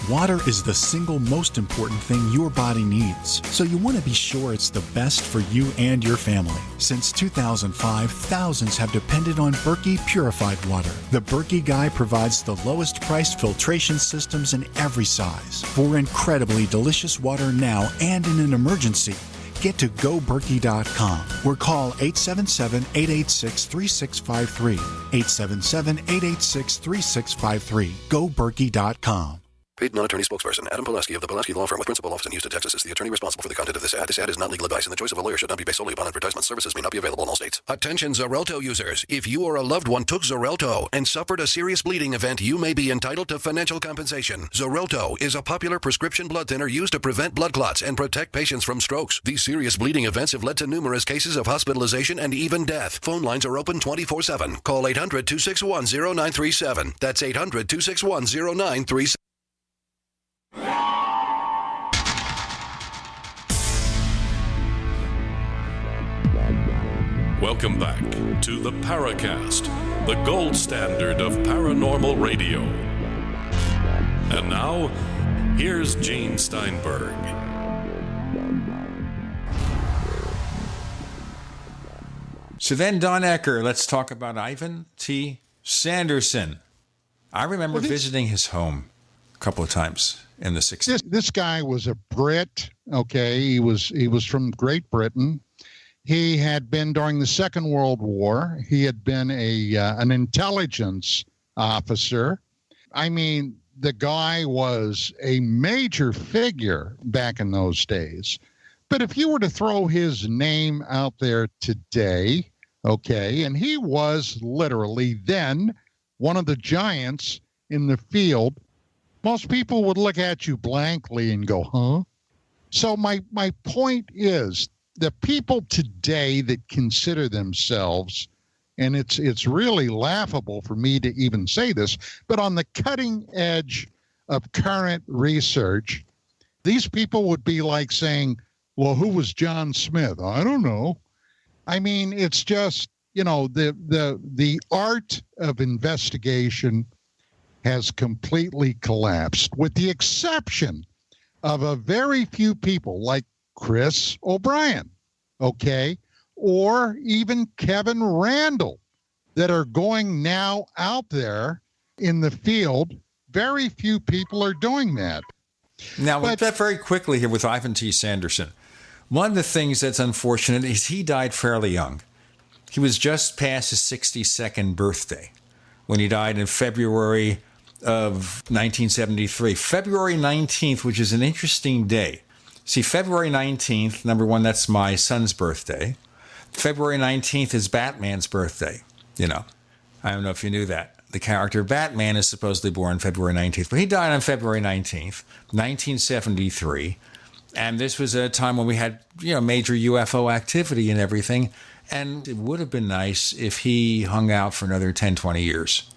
Water is the single most important thing your body needs, so you want to be sure it's the best for you and your family. Since 2005, thousands have depended on Berkey purified water. The Berkey Guy provides the lowest priced filtration systems in every size. For incredibly delicious water now and in an emergency, get to GoBerkey.com or call 877-886-3653. 877-886-3653. GoBerkey.com. Paid non-attorney spokesperson Adam Pulaski of the Pulaski Law Firm with principal office in Houston, Texas is the attorney responsible for the content of this ad. This ad is not legal advice, and the choice of a lawyer should not be based solely upon advertisement. Services may not be available in all states. Attention Xarelto users. If you or a loved one took Xarelto and suffered a serious bleeding event, you may be entitled to financial compensation. Xarelto is a popular prescription blood thinner used to prevent blood clots and protect patients from strokes. These serious bleeding events have led to numerous cases of hospitalization and even death. Phone lines are open 24/7. Call 800-261-0937. That's 800-261-0937. Welcome back to the Paracast, the gold standard of paranormal radio. And now, here's Gene Steinberg. So then, Don Ecker, let's talk about Ivan T. Sanderson. I remember visiting his home a couple of times in the 60s. This guy was a Brit, okay? He was from Great Britain. He had been, during the Second World War, he had been an intelligence officer. I mean, the guy was a major figure back in those days. But if you were to throw his name out there today, okay, and he was literally then one of the giants in the field, most people would look at you blankly and go, huh? So my point is, the people today that consider themselves, and it's really laughable for me to even say this, but on the cutting edge of current research, these people would be like saying, well, who was John Smith? I don't know. I mean, it's just, the art of investigation has completely collapsed, with the exception of a very few people like Chris O'Brien, okay, or even Kevin Randall, that are going now out there in the field. Very few people are doing that. Now, with that very quickly here with Ivan T. Sanderson, one of the things that's unfortunate is he died fairly young. He was just past his 62nd birthday when he died in February of 1973. February 19th, which is an interesting day. See, February 19th, number one, that's my son's birthday. February 19th is Batman's birthday. I don't know if you knew that. The character Batman is supposedly born February 19th, but he died on February 19th, 1973. And this was a time when we had, major UFO activity and everything. And it would have been nice if he hung out for another 10, 20 years.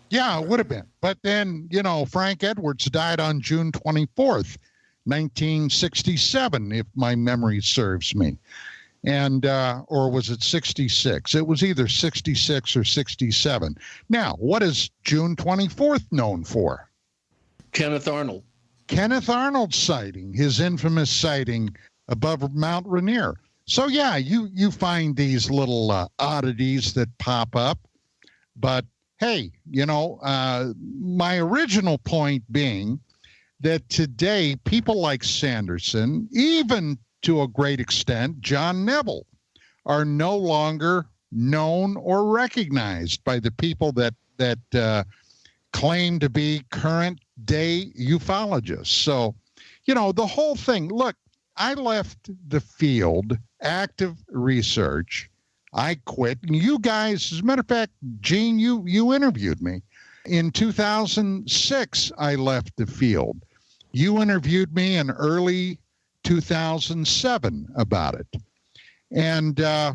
Yeah, it would have been. But then, Frank Edwards died on June 24th, 1967, if my memory serves me. And, or was it 66? It was either 66 or 67. Now, what is June 24th known for? Kenneth Arnold. Kenneth Arnold's sighting, his infamous sighting above Mount Rainier. So, yeah, you find these little oddities that pop up. But, hey, my original point being that today people like Sanderson, even to a great extent John Neville, are no longer known or recognized by the people that claim to be current-day ufologists. So, the whole thing, look, I left the field, active research. I quit. And you guys, as a matter of fact, Gene, you interviewed me. In 2006, I left the field. You interviewed me in early 2007 about it. And, I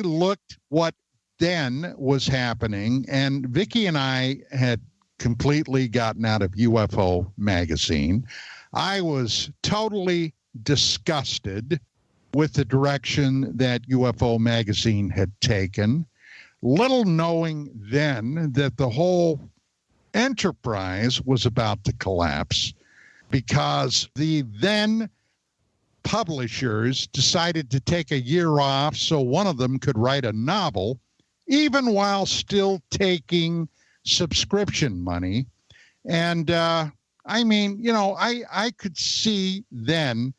looked what then was happening, and Vicki and I had completely gotten out of UFO magazine. I was totally disgusted with the direction that UFO magazine had taken, little knowing then that the whole enterprise was about to collapse because the then publishers decided to take a year off so one of them could write a novel, even while still taking subscription money. And, I could see then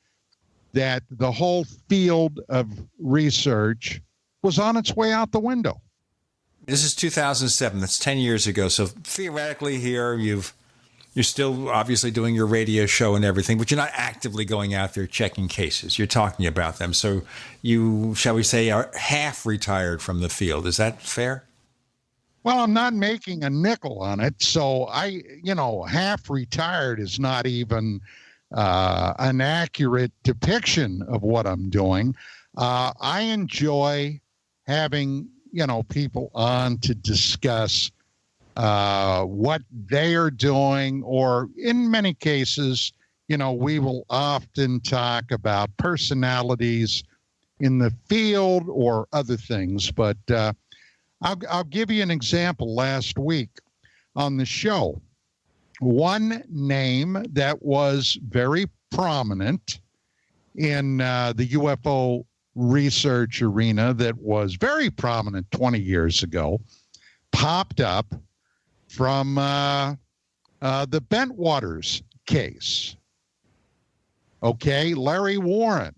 that the whole field of research was on its way out the window. This is 2007. That's 10 years ago. So theoretically here, you're still obviously doing your radio show and everything, but you're not actively going out there checking cases. You're talking about them. So you, shall we say, are half retired from the field. Is that fair? Well, I'm not making a nickel on it. So half retired is not even an accurate depiction of what I'm doing. I enjoy having, people on to discuss what they are doing, or in many cases, we will often talk about personalities in the field or other things. But I'll give you an example. Last week on the show, one name that was very prominent in the UFO research arena, that was very prominent 20 years ago, popped up from the Bentwaters case. Okay, Larry Warren.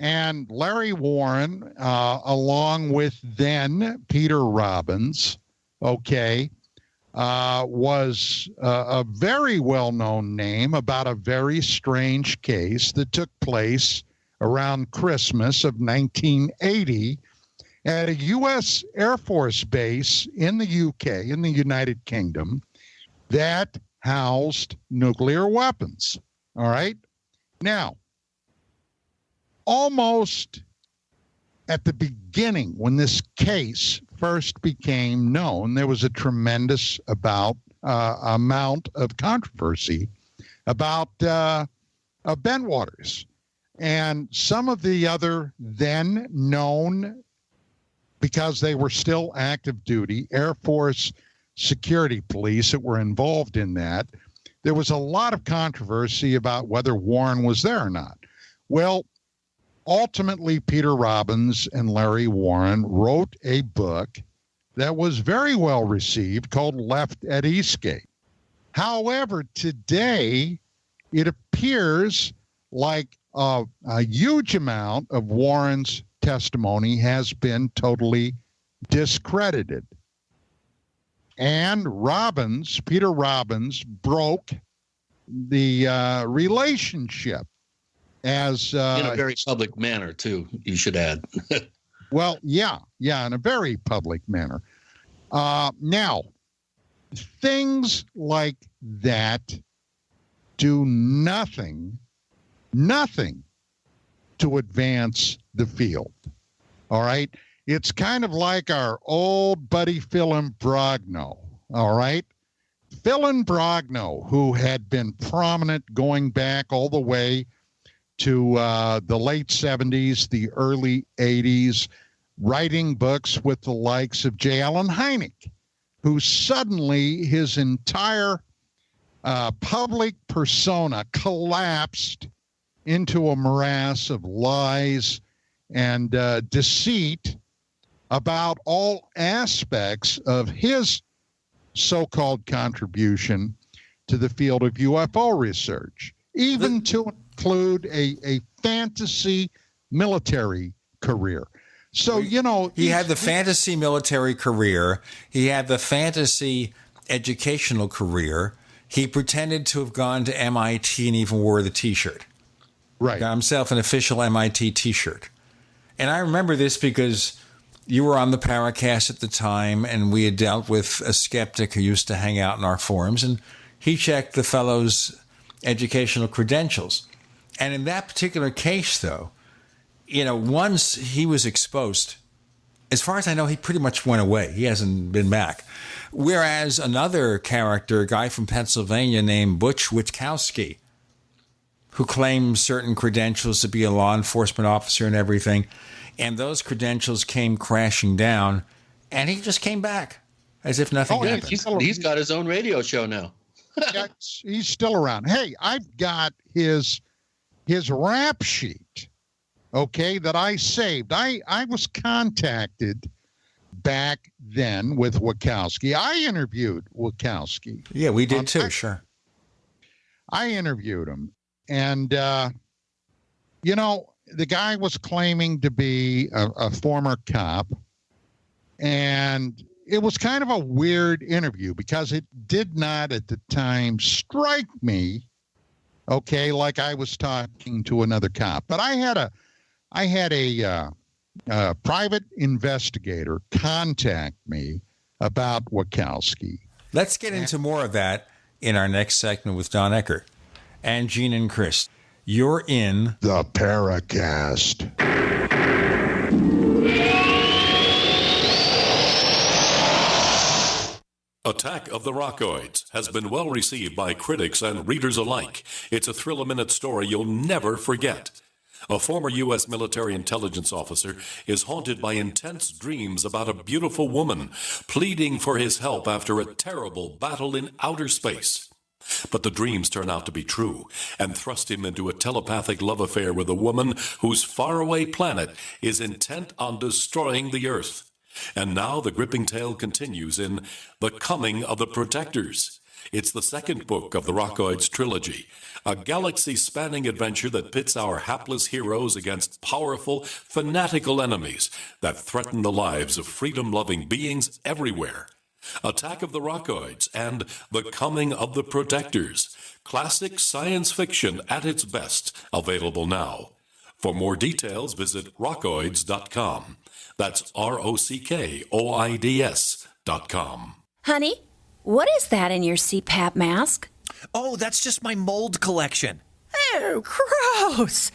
And Larry Warren, along with then Peter Robbins, okay, was a very well-known name about a very strange case that took place around Christmas of 1980 at a U.S. Air Force base in the UK, in the United Kingdom, that housed nuclear weapons. All right? Now, almost at the beginning, when this case first became known, there was a tremendous amount of controversy about Bentwaters. And some of the other then known, because they were still active duty, Air Force security police that were involved in that, there was a lot of controversy about whether Warren was there or not. Well, ultimately, Peter Robbins and Larry Warren wrote a book that was very well received called Left at Eastgate. However, today, it appears like a huge amount of Warren's testimony has been totally discredited. And Peter Robbins, broke the relationship as in a very public manner, too, you should add. Well, yeah, in a very public manner. Now, things like that do nothing to advance the field. All right? It's kind of like our old buddy Phil Imbrogno. All right? Phil Imbrogno, who had been prominent going back all the way to the late 70s, the early 80s, writing books with the likes of J. Allen Hynek, who suddenly his entire public persona collapsed into a morass of lies and deceit about all aspects of his so-called contribution to the field of UFO research, even to include a fantasy military career. So, you know, he had the fantasy military career. He had the fantasy educational career. He pretended to have gone to MIT and even wore the T-shirt. Right. Got himself an official MIT T-shirt. And I remember this because you were on the Paracast at the time, and we had dealt with a skeptic who used to hang out in our forums, and he checked the fellow's educational credentials. And in that particular case, though, you know, once he was exposed, as far as I know, he pretty much went away. He hasn't been back. Whereas another character, a guy from Pennsylvania named Butch Witkowski, who claims certain credentials to be a law enforcement officer and everything, and those credentials came crashing down, and he just came back as if nothing happened. He's got his own radio show now. Yeah, he's still around. Hey, I've got his rap sheet, okay, that I saved. I was contacted back then with Witkowski. I interviewed Witkowski. Yeah, we did too, sure. I interviewed him. And, you know, the guy was claiming to be a former cop. And it was kind of a weird interview because it did not at the time strike me, okay, like I was talking to another cop. But I had a private investigator contact me about Witkowski. Let's get into more of that in our next segment with Don Ecker. And Gene and Chris, you're in the Paracast. Attack of the Rockoids has been well received by critics and readers alike. It's a thrill-a-minute story you'll never forget. A former U.S. military intelligence officer is haunted by intense dreams about a beautiful woman pleading for his help after a terrible battle in outer space. But the dreams turn out to be true and thrust him into a telepathic love affair with a woman whose faraway planet is intent on destroying the Earth. And now the gripping tale continues in The Coming of the Protectors. It's the second book of the Rockoids trilogy, a galaxy-spanning adventure that pits our hapless heroes against powerful, fanatical enemies that threaten the lives of freedom-loving beings everywhere. Attack of the Rockoids and The Coming of the Protectors. Classic science fiction at its best, available now. For more details, visit rockoids.com. That's ROCKOIDS.com. Honey, what is that in your CPAP mask? Oh, that's just my mold collection. Oh, gross!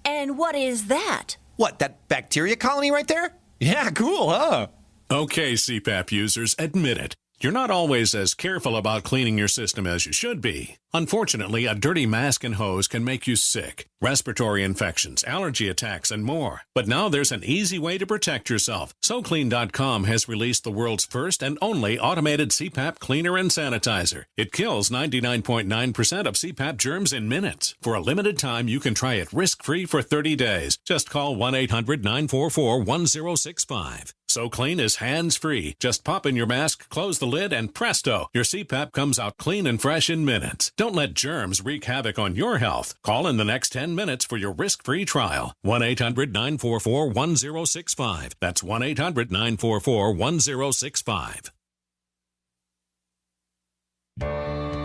And what is that? What, that bacteria colony right there? Yeah, cool, huh? Okay, CPAP users, admit it. You're not always as careful about cleaning your system as you should be. Unfortunately, a dirty mask and hose can make you sick, respiratory infections, allergy attacks, and more. But now there's an easy way to protect yourself. SoClean.com has released the world's first and only automated CPAP cleaner and sanitizer. It kills 99.9% of CPAP germs in minutes. For a limited time, you can try it risk-free for 30 days. Just call 1-800-944-1065. SoClean is hands-free. Just pop in your mask, close the lid, and presto, your CPAP comes out clean and fresh in minutes. Don't let germs wreak havoc on your health. Call in the next 10 minutes for your risk-free trial. 1-800-944-1065. That's 1-800-944-1065.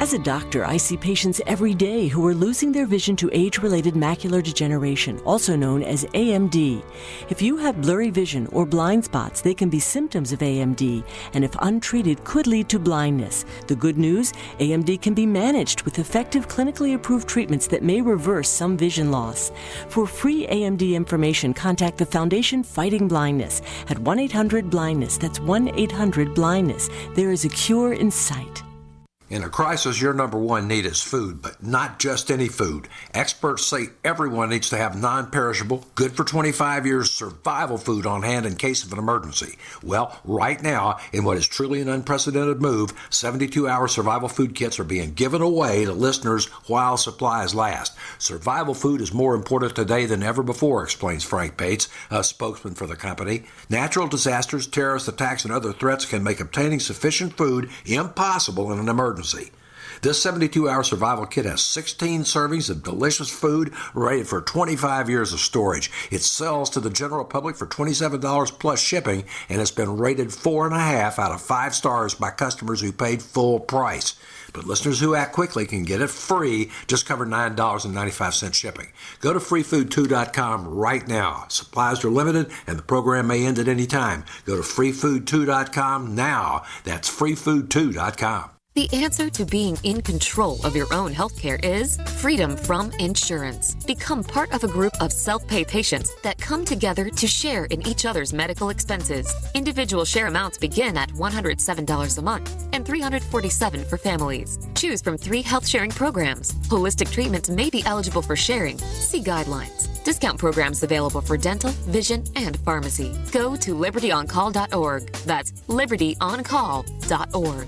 As a doctor, I see patients every day who are losing their vision to age-related macular degeneration, also known as AMD. If you have blurry vision or blind spots, they can be symptoms of AMD, and if untreated, could lead to blindness. The good news, AMD can be managed with effective clinically approved treatments that may reverse some vision loss. For free AMD information, contact the Foundation Fighting Blindness at 1-800-BLINDNESS. That's 1-800-BLINDNESS. There is a cure in sight. In a crisis, your number one need is food, but not just any food. Experts say everyone needs to have non-perishable, good for 25 years survival food on hand in case of an emergency. Well, right now, in what is truly an unprecedented move, 72-hour survival food kits are being given away to listeners while supplies last. Survival food is more important today than ever before, explains Frank Bates, a spokesman for the company. Natural disasters, terrorist attacks, and other threats can make obtaining sufficient food impossible in an emergency. This 72-hour survival kit has 16 servings of delicious food rated for 25 years of storage. It sells to the general public for $27 plus shipping and has been rated 4.5 out of 5 stars by customers who paid full price. But listeners who act quickly can get it free. Just cover $9.95 shipping. Go to freefood2.com right now. Supplies are limited and the program may end at any time. Go to freefood2.com now. That's freefood2.com. The answer to being in control of your own healthcare is freedom from insurance. Become part of a group of self-pay patients that come together to share in each other's medical expenses. Individual share amounts begin at $107 a month and $347 for families. Choose from 3 health-sharing programs. Holistic treatments may be eligible for sharing. See guidelines. Discount programs available for dental, vision, and pharmacy. Go to libertyoncall.org. That's libertyoncall.org.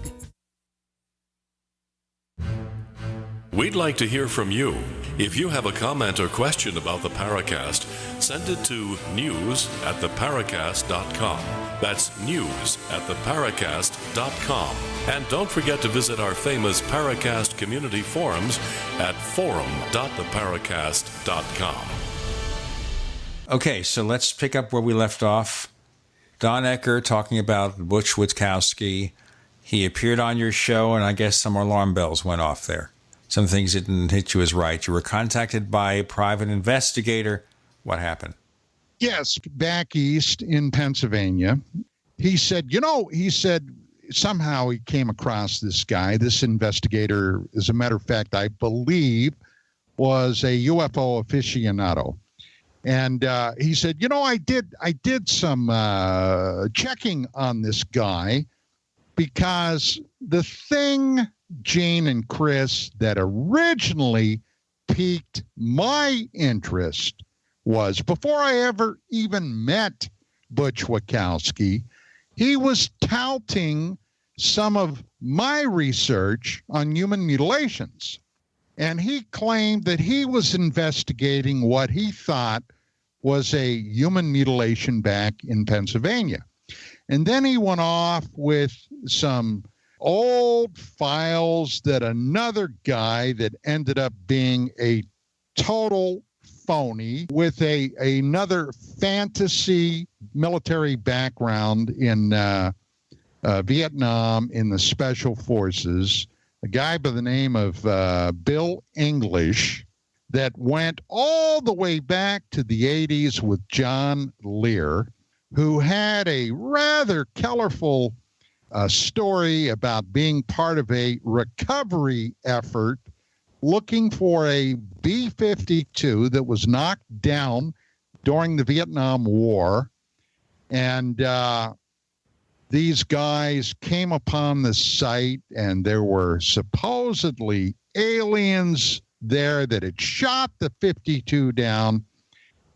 We'd like to hear from you. If you have a comment or question about the Paracast, send it to news@theparacast.com. That's news@theparacast.com. And don't forget to visit our famous Paracast community forums at forum.theparacast.com. Okay, so let's pick up where we left off. Don Ecker talking about Butch Witkowski. He appeared on your show, and I guess some alarm bells went off there. Some things didn't hit you as right. You were contacted by a private investigator. What happened? Yes, back east in Pennsylvania. He said, somehow he came across this guy, this investigator, as a matter of fact, I believe, was a UFO aficionado. And he said, I did some checking on this guy because the thing, Jane and Chris, that originally piqued my interest was, before I ever even met Butch Wachowski, he was touting some of my research on human mutilations. And he claimed that he was investigating what he thought was a human mutilation back in Pennsylvania. And then he went off with some old files that another guy that ended up being a total phony with another fantasy military background in Vietnam in the Special Forces, a guy by the name of Bill English, that went all the way back to the 80s with John Lear, who had a rather colorful story about being part of a recovery effort looking for a B-52 that was knocked down during the Vietnam War. And these guys came upon the site, and there were supposedly aliens there that had shot the 52 down,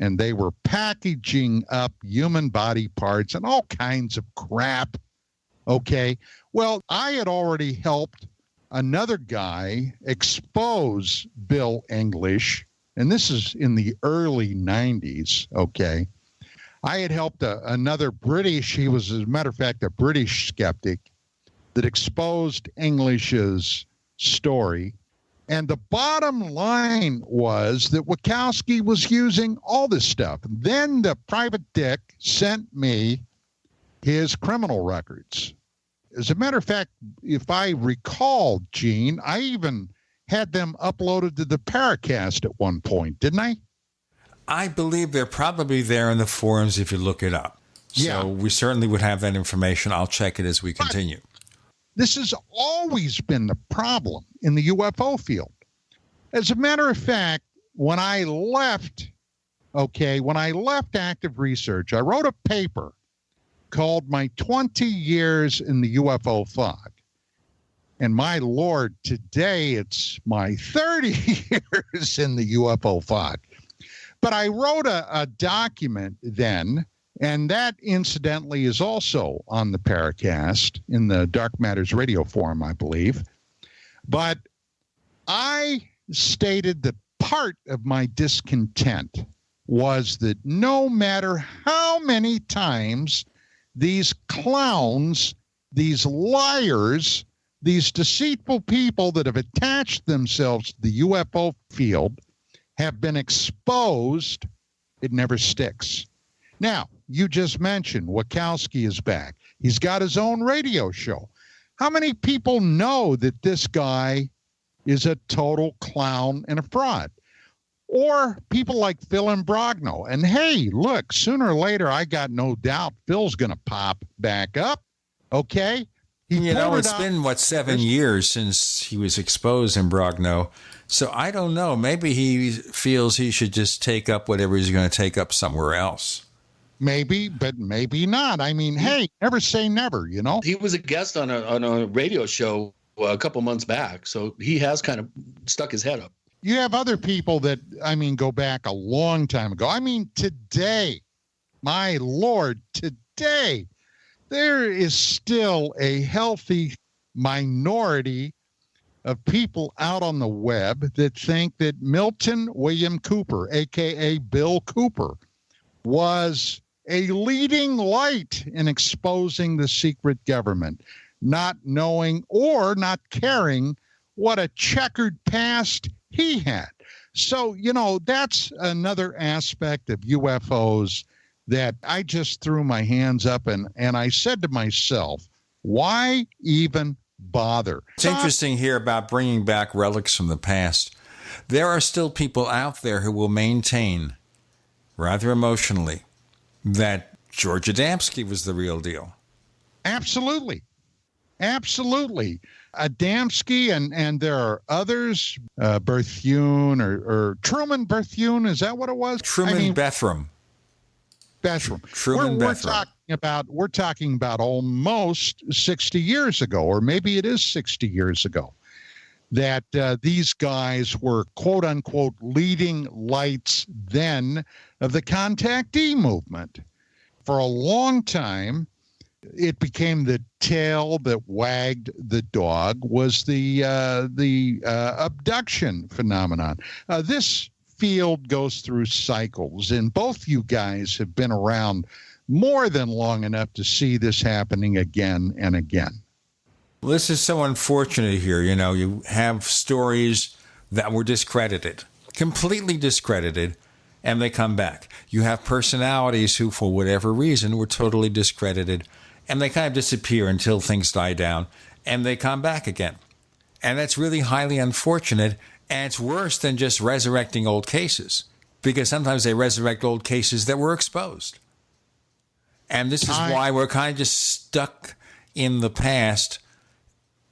and they were packaging up human body parts and all kinds of crap. Okay. Well, I had already helped another guy expose Bill English, and this is in the early 90s. Okay. I had helped another British, he was, as a matter of fact, a British skeptic that exposed English's story. And the bottom line was that Wachowski was using all this stuff. Then the private dick sent me his criminal records. As a matter of fact, if I recall, Gene, I even had them uploaded to the Paracast at one point, didn't I? I believe they're probably there in the forums if you look it up. Yeah. So we certainly would have that information. I'll check it as we continue. This has always been the problem in the UFO field. As a matter of fact, when I left active research, I wrote a paper called My 20 Years in the UFO Fog. And my Lord, today it's my 30 years in the UFO fog. But I wrote a document then, and that incidentally is also on the Paracast in the Dark Matters Radio Forum, I believe. But I stated that part of my discontent was that no matter how many times these clowns, these liars, these deceitful people that have attached themselves to the UFO field have been exposed, it never sticks. Now, you just mentioned Wachowski is back. He's got his own radio show. How many people know that this guy is a total clown and a fraud? Or people like Phil Imbrogno. And hey, look, sooner or later, I got no doubt Phil's going to pop back up. Okay? It's been, 7 years since he was exposed in Imbrogno. So I don't know. Maybe he feels he should just take up whatever he's going to take up somewhere else. Maybe, but maybe not. I mean, hey, never say never, you know? He was a guest on a radio show a couple months back, so he has kind of stuck his head up. You have other people that, go back a long time ago. Today, my Lord, today, there is still a healthy minority of people out on the web that think that Milton William Cooper, a.k.a. Bill Cooper, was a leading light in exposing the secret government, not knowing or not caring what a checkered past he had. So, that's another aspect of UFOs that I just threw my hands up and I said to myself, why even bother? It's interesting here about bringing back relics from the past. There are still people out there who will maintain, rather emotionally, that George Adamski was the real deal. Absolutely. Absolutely. Adamski, and there are others, Berthune or Truman Berthune, is that what it was? Bethram. We're talking about almost 60 years ago, or maybe it is 60 years ago. that these guys were, quote unquote, leading lights then of the contactee movement. For a long time, it became the tail that wagged the dog was the abduction phenomenon. This field goes through cycles, and both you guys have been around more than long enough to see this happening again and again. Well, this is so unfortunate here. You know, you have stories that were discredited, completely discredited, and they come back. You have personalities who, for whatever reason, were totally discredited, and they kind of disappear until things die down, and they come back again. And that's really highly unfortunate, and it's worse than just resurrecting old cases, because sometimes they resurrect old cases that were exposed. And this is why we're kind of just stuck in the past.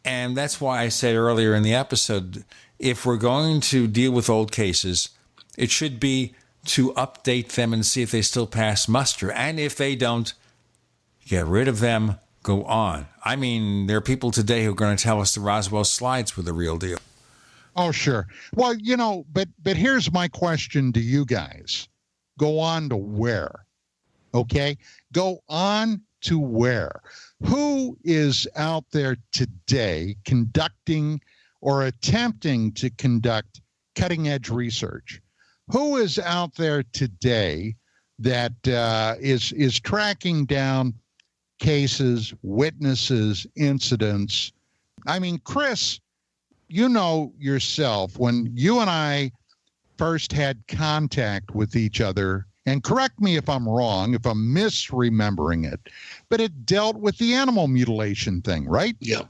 And that's why I said earlier in the episode, if we're going to deal with old cases, it should be to update them and see if they still pass muster. And if they don't, get rid of them, go on. I mean, there are people today who are going to tell us the Roswell slides were the real deal. Oh, sure. Well, you know, but here's my question to you guys. Go on to where? Okay? Go on to where? Who is out there today conducting or attempting to conduct cutting-edge research? Who is out there today that is tracking down cases, witnesses, incidents? I mean, Chris, you know yourself, when you and I first had contact with each other, and correct me if I'm wrong, if I'm misremembering it, but it dealt with the animal mutilation thing, right? Yeah.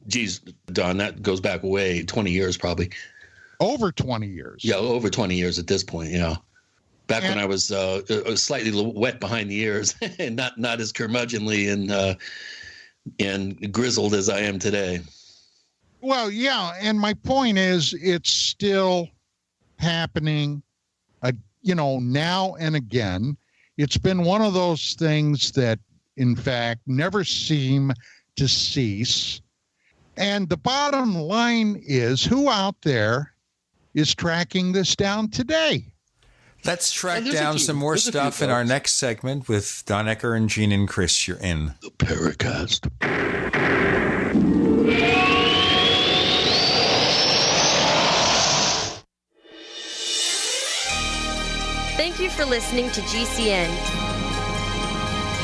Geez, Don, that goes back way 20 years probably. Over 20 years. Yeah, over 20 years at this point, yeah. Back when I was slightly wet behind the ears and not as curmudgeonly and grizzled as I am today. Well, yeah, and my point is it's still happening, now and again. It's been one of those things that, in fact, never seem to cease. And the bottom line is, who out there is tracking this down today? Let's track down some more stuff in our next segment with Don Ecker and Gene and Chris. You're in the Paracast. Thank you for listening to GCN.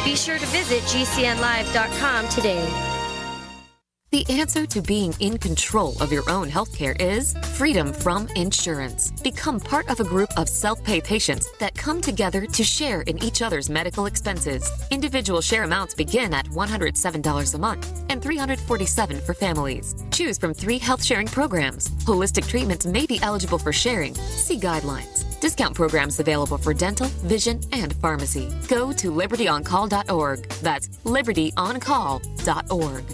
Be sure to visit GCNlive.com today. The answer to being in control of your own healthcare is freedom from insurance. Become part of a group of self-pay patients that come together to share in each other's medical expenses. Individual share amounts begin at $107 a month and $347 for families. Choose from 3 health-sharing programs. Holistic treatments may be eligible for sharing. See guidelines. Discount programs available for dental, vision, and pharmacy. Go to libertyoncall.org. That's libertyoncall.org.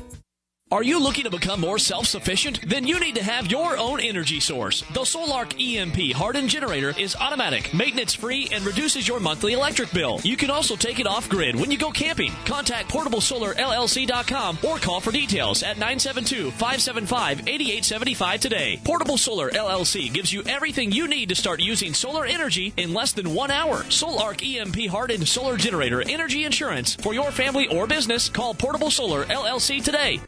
Are you looking to become more self-sufficient? Then you need to have your own energy source. The SolarC EMP hardened generator is automatic, maintenance-free, and reduces your monthly electric bill. You can also take it off-grid when you go camping. Contact PortableSolarLLC.com or call for details at 972-575-8875 today. Portable Solar LLC gives you everything you need to start using solar energy in less than 1 hour. SolarC EMP hardened solar generator energy insurance for your family or business. Call Portable Solar LLC today.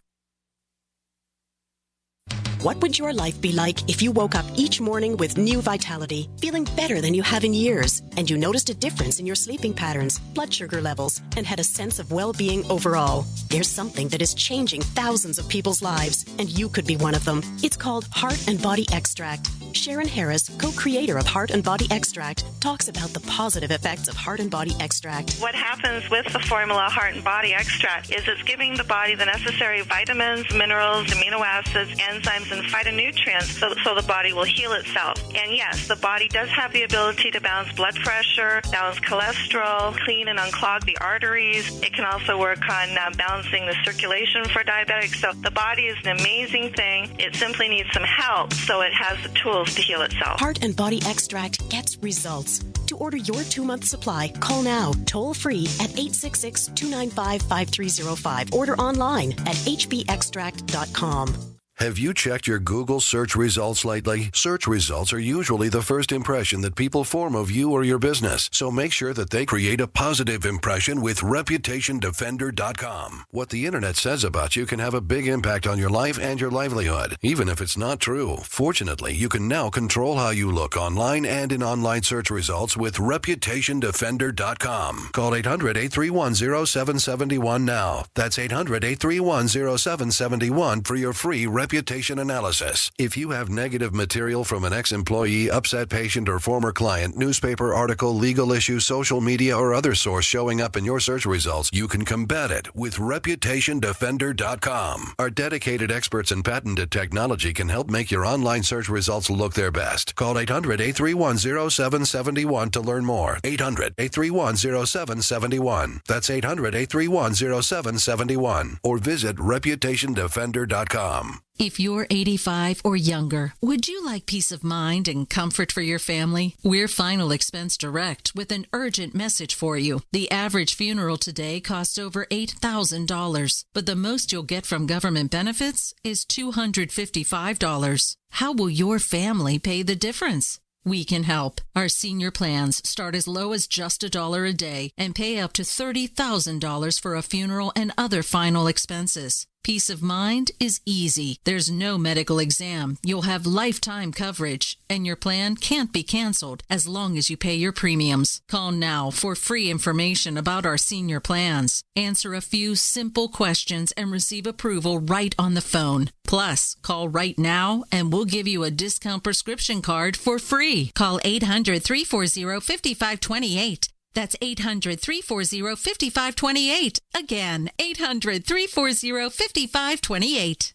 What would your life be like if you woke up each morning with new vitality, feeling better than you have in years, and you noticed a difference in your sleeping patterns, blood sugar levels, and had a sense of well-being overall? There's something that is changing thousands of people's lives, and you could be one of them. It's called Heart and Body Extract. Sharon Harris, co-creator of Heart and Body Extract, talks about the positive effects of Heart and Body Extract. What happens with the formula Heart and Body Extract is it's giving the body the necessary vitamins, minerals, amino acids, enzymes, and phytonutrients so the body will heal itself. And yes, the body does have the ability to balance blood pressure, balance cholesterol, clean and unclog the arteries. It can also work on balancing the circulation for diabetics. So the body is an amazing thing. It simply needs some help so it has the tools to heal itself. Heart and Body Extract gets results. To order your 2-month supply, call now, toll-free at 866-295-5305. Order online at hbextract.com. Have you checked your Google search results lately? Search results are usually the first impression that people form of you or your business, so make sure that they create a positive impression with ReputationDefender.com. What the internet says about you can have a big impact on your life and your livelihood, even if it's not true. Fortunately, you can now control how you look online and in online search results with ReputationDefender.com. Call 800-831-0771 now. That's 800-831-0771 for your free reputation analysis. If you have negative material from an ex-employee, upset patient, or former client, newspaper article, legal issue, social media, or other source showing up in your search results, you can combat it with ReputationDefender.com. Our dedicated experts in patented technology can help make your online search results look their best. Call 800-831-0771 to learn more. 800-831-0771. That's 800-831-0771. Or visit ReputationDefender.com. If you're 85 or younger, would you like peace of mind and comfort for your family? We're Final Expense Direct with an urgent message for you. The average funeral today costs over $8,000, but the most you'll get from government benefits is $255. How will your family pay the difference? We can help. Our senior plans start as low as just $1 a day and pay up to $30,000 for a funeral and other final expenses. Peace of mind is easy. There's no medical exam. You'll have lifetime coverage, and your plan can't be canceled as long as you pay your premiums. Call now for free information about our senior plans. Answer a few simple questions and receive approval right on the phone. Plus, call right now and we'll give you a discount prescription card for free. Call 800-340-5528. That's 800-340-5528. Again, 800-340-5528.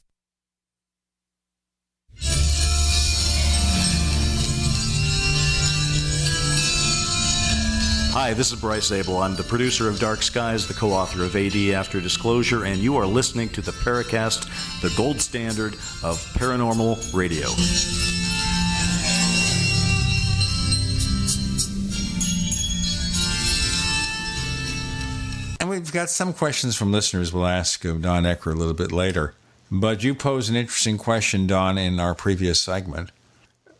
Hi, this is Bryce Abel. I'm the producer of Dark Skies, the co-author of AD After Disclosure, and you are listening to the Paracast, the gold standard of paranormal radio. And we've got some questions from listeners we'll ask of Don Ecker a little bit later. But you posed an interesting question, Don, in our previous segment.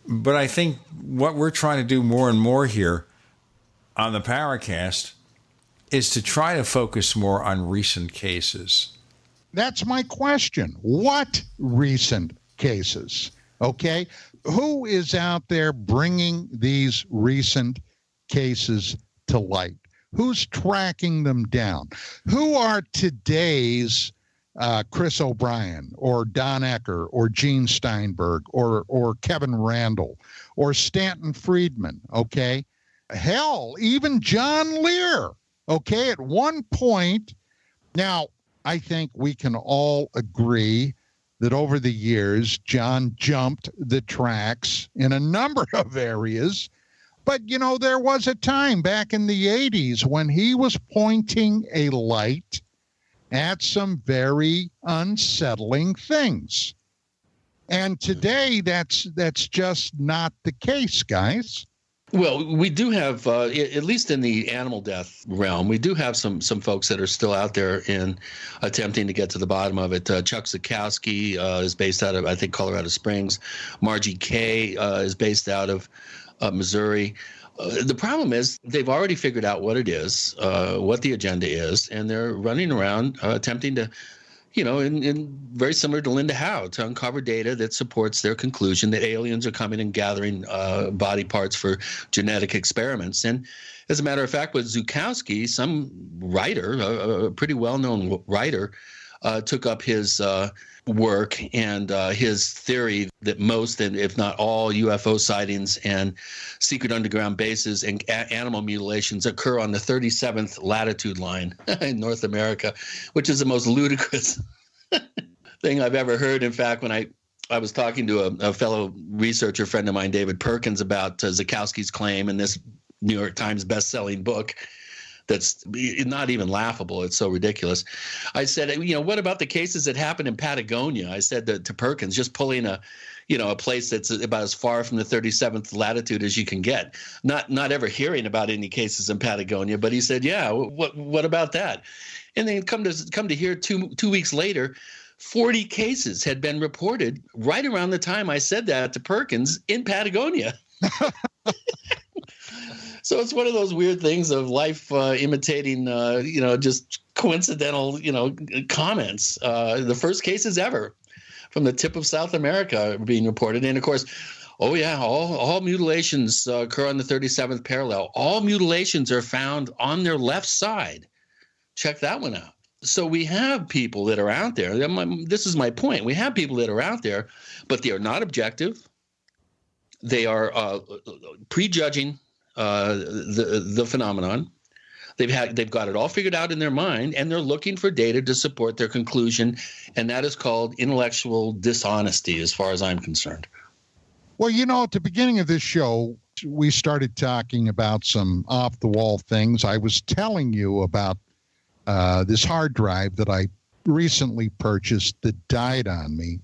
But I think what we're trying to do more and more here on the Paracast is to try to focus more on recent cases. That's my question. What recent cases? Okay? Who is out there bringing these recent cases to light? Who's tracking them down? Who are today's Chris O'Brien or Don Ecker or Gene Steinberg or Kevin Randall or Stanton Friedman? Okay. Hell, even John Lear. Okay. At one point, now I think we can all agree that over the years, John jumped the tracks in a number of areas. But, you know, there was a time back in the 80s when he was pointing a light at some very unsettling things. And today, that's just not the case, guys. Well, we do have, at least in the animal death realm, we do have some folks that are still out there in attempting to get to the bottom of it. Chuck Zukowski is based out of, I think, Colorado Springs. Margie Kay is based out of Missouri. The problem is they've already figured out what it is, what the agenda is, and they're running around attempting to, you know, in very similar to Linda Howe, to uncover data that supports their conclusion that aliens are coming and gathering body parts for genetic experiments. And as a matter of fact, with Zukowski, some writer, a pretty well-known writer, took up his work and his theory that most, and if not all, UFO sightings and secret underground bases and animal mutilations occur on the 37th latitude line in North America, which is the most ludicrous thing I've ever heard. In fact, when I was talking to a fellow researcher friend of mine, David Perkins, about Zukowski's claim in this New York Times best-selling book, that's not even laughable. It's so ridiculous. I said, you know, what about the cases that happened in Patagonia? I said to Perkins, just pulling a place that's about as far from the 37th latitude as you can get. Not ever hearing about any cases in Patagonia, but he said, yeah, what about that? And then come to hear two weeks later, 40 cases had been reported right around the time I said that to Perkins in Patagonia. So it's one of those weird things of life imitating, just coincidental, comments. The first cases ever from the tip of South America are being reported. And of course, all mutilations occur on the 37th parallel. All mutilations are found on their left side. Check that one out. So we have people that are out there. This is my point. We have people that are out there, but they are not objective. They are prejudging the phenomenon. They've got it all figured out in their mind, and they're looking for data to support their conclusion, and that is called intellectual dishonesty, as far as I'm concerned. Well, at the beginning of this show, we started talking about some off-the-wall things. I was telling you about this hard drive that I recently purchased that died on me.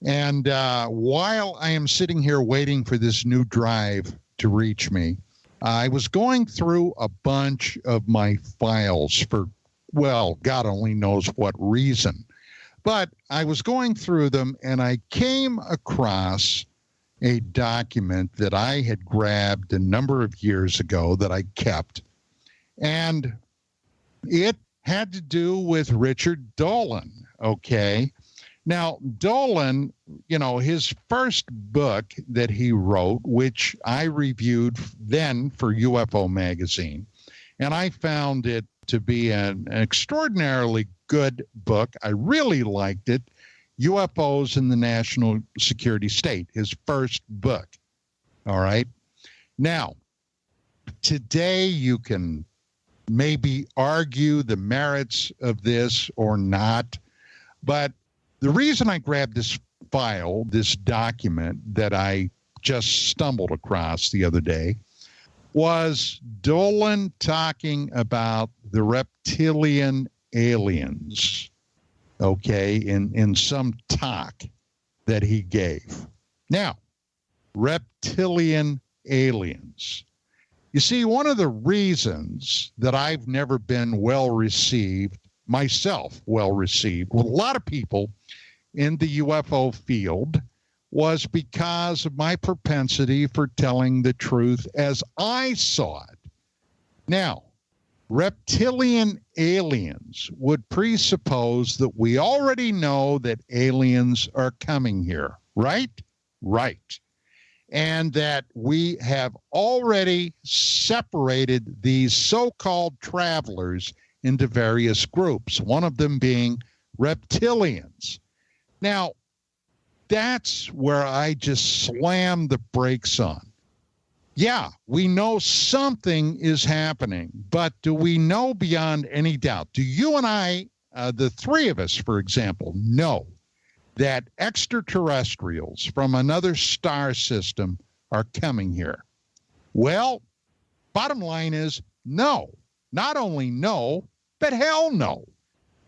And while I am sitting here waiting for this new drive to reach me, I was going through a bunch of my files for, well, God only knows what reason. But I was going through them, and I came across a document that I had grabbed a number of years ago that I kept. And it had to do with Richard Dolan, okay? Now, Dolan, his first book that he wrote, which I reviewed then for UFO Magazine, and I found it to be an extraordinarily good book. I really liked it. UFOs in the National Security State, his first book. All right. Now, today you can maybe argue the merits of this or not, but the reason I grabbed this file, this document that I just stumbled across the other day, was Dolan talking about the reptilian aliens, okay, in some talk that he gave. Now, reptilian aliens. You see, one of the reasons that I've never been well-received, myself well-received, with a lot of people in the UFO field, was because of my propensity for telling the truth as I saw it. Now, reptilian aliens would presuppose that we already know that aliens are coming here, right? Right. And that we have already separated these so-called travelers into various groups, one of them being reptilians. Now, that's where I just slammed the brakes on. Yeah, we know something is happening, but do we know beyond any doubt? Do you and I, the three of us, for example, know that extraterrestrials from another star system are coming here? Well, bottom line is no. Not only no, but hell no.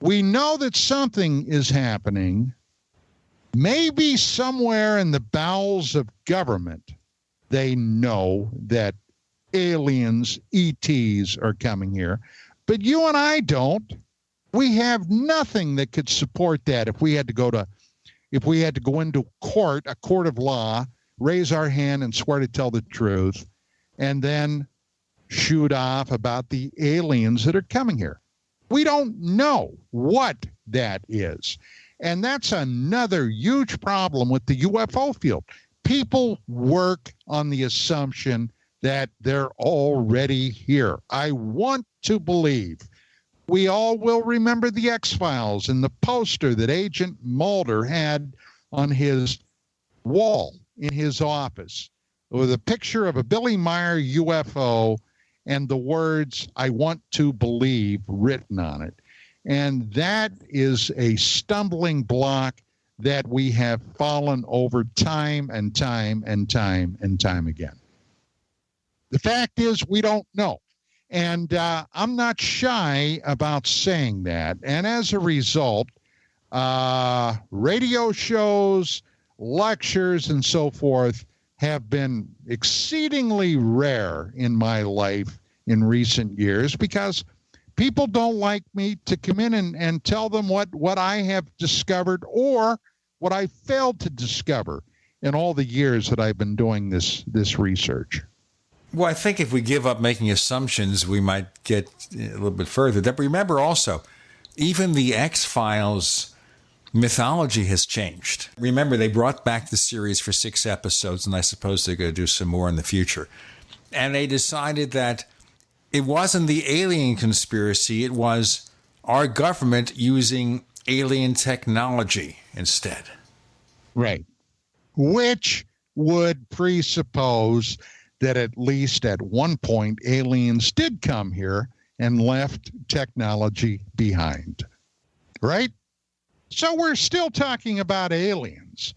We know that something is happening. Maybe somewhere in the bowels of government, they know that aliens, ETs, are coming here. But you and I don't. We have nothing that could support that if we had to go into court, a court of law, raise our hand and swear to tell the truth, and then shoot off about the aliens that are coming here. We don't know what that is. And that's another huge problem with the UFO field. People work on the assumption that they're already here. I want to believe. We all will remember the X-Files and the poster that Agent Mulder had on his wall in his office with a picture of a Billy Meyer UFO and the words, "I want to believe," written on it. And that is a stumbling block that we have fallen over time and time and time and time again. The fact is, we don't know. And I'm not shy about saying that. And as a result, radio shows, lectures, and so forth have been exceedingly rare in my life in recent years because People don't like me to come in and tell them what I have discovered or what I failed to discover in all the years that I've been doing this research. Well, I think if we give up making assumptions, we might get a little bit further. But remember also, even the X-Files mythology has changed. Remember, they brought back the series for 6 episodes, and I suppose they're going to do some more in the future. And they decided that it wasn't the alien conspiracy, it was our government using alien technology instead. Right. Which would presuppose that at least at one point aliens did come here and left technology behind. Right? So we're still talking about aliens.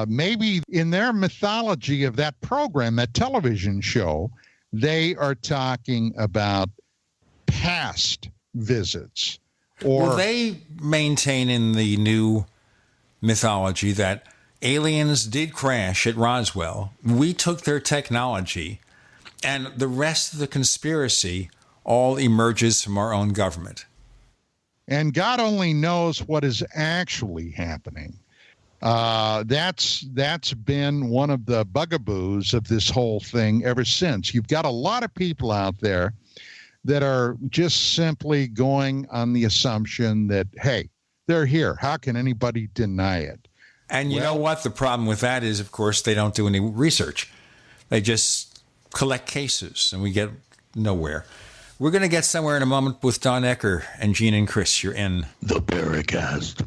Maybe in their mythology of that program, that television show, they are talking about past visits. Or well, they maintain in the new mythology that aliens did crash at Roswell. We took their technology, and the rest of the conspiracy all emerges from our own government. And God only knows what is actually happening. That's been one of the bugaboos of this whole thing ever since. You've got a lot of people out there that are just simply going on the assumption that, hey, they're here. How can anybody deny it? And you know what? The problem with that is, of course, they don't do any research. They just collect cases, and we get nowhere. We're going to get somewhere in a moment with Don Ecker and Gene and Chris. You're in the Paracast.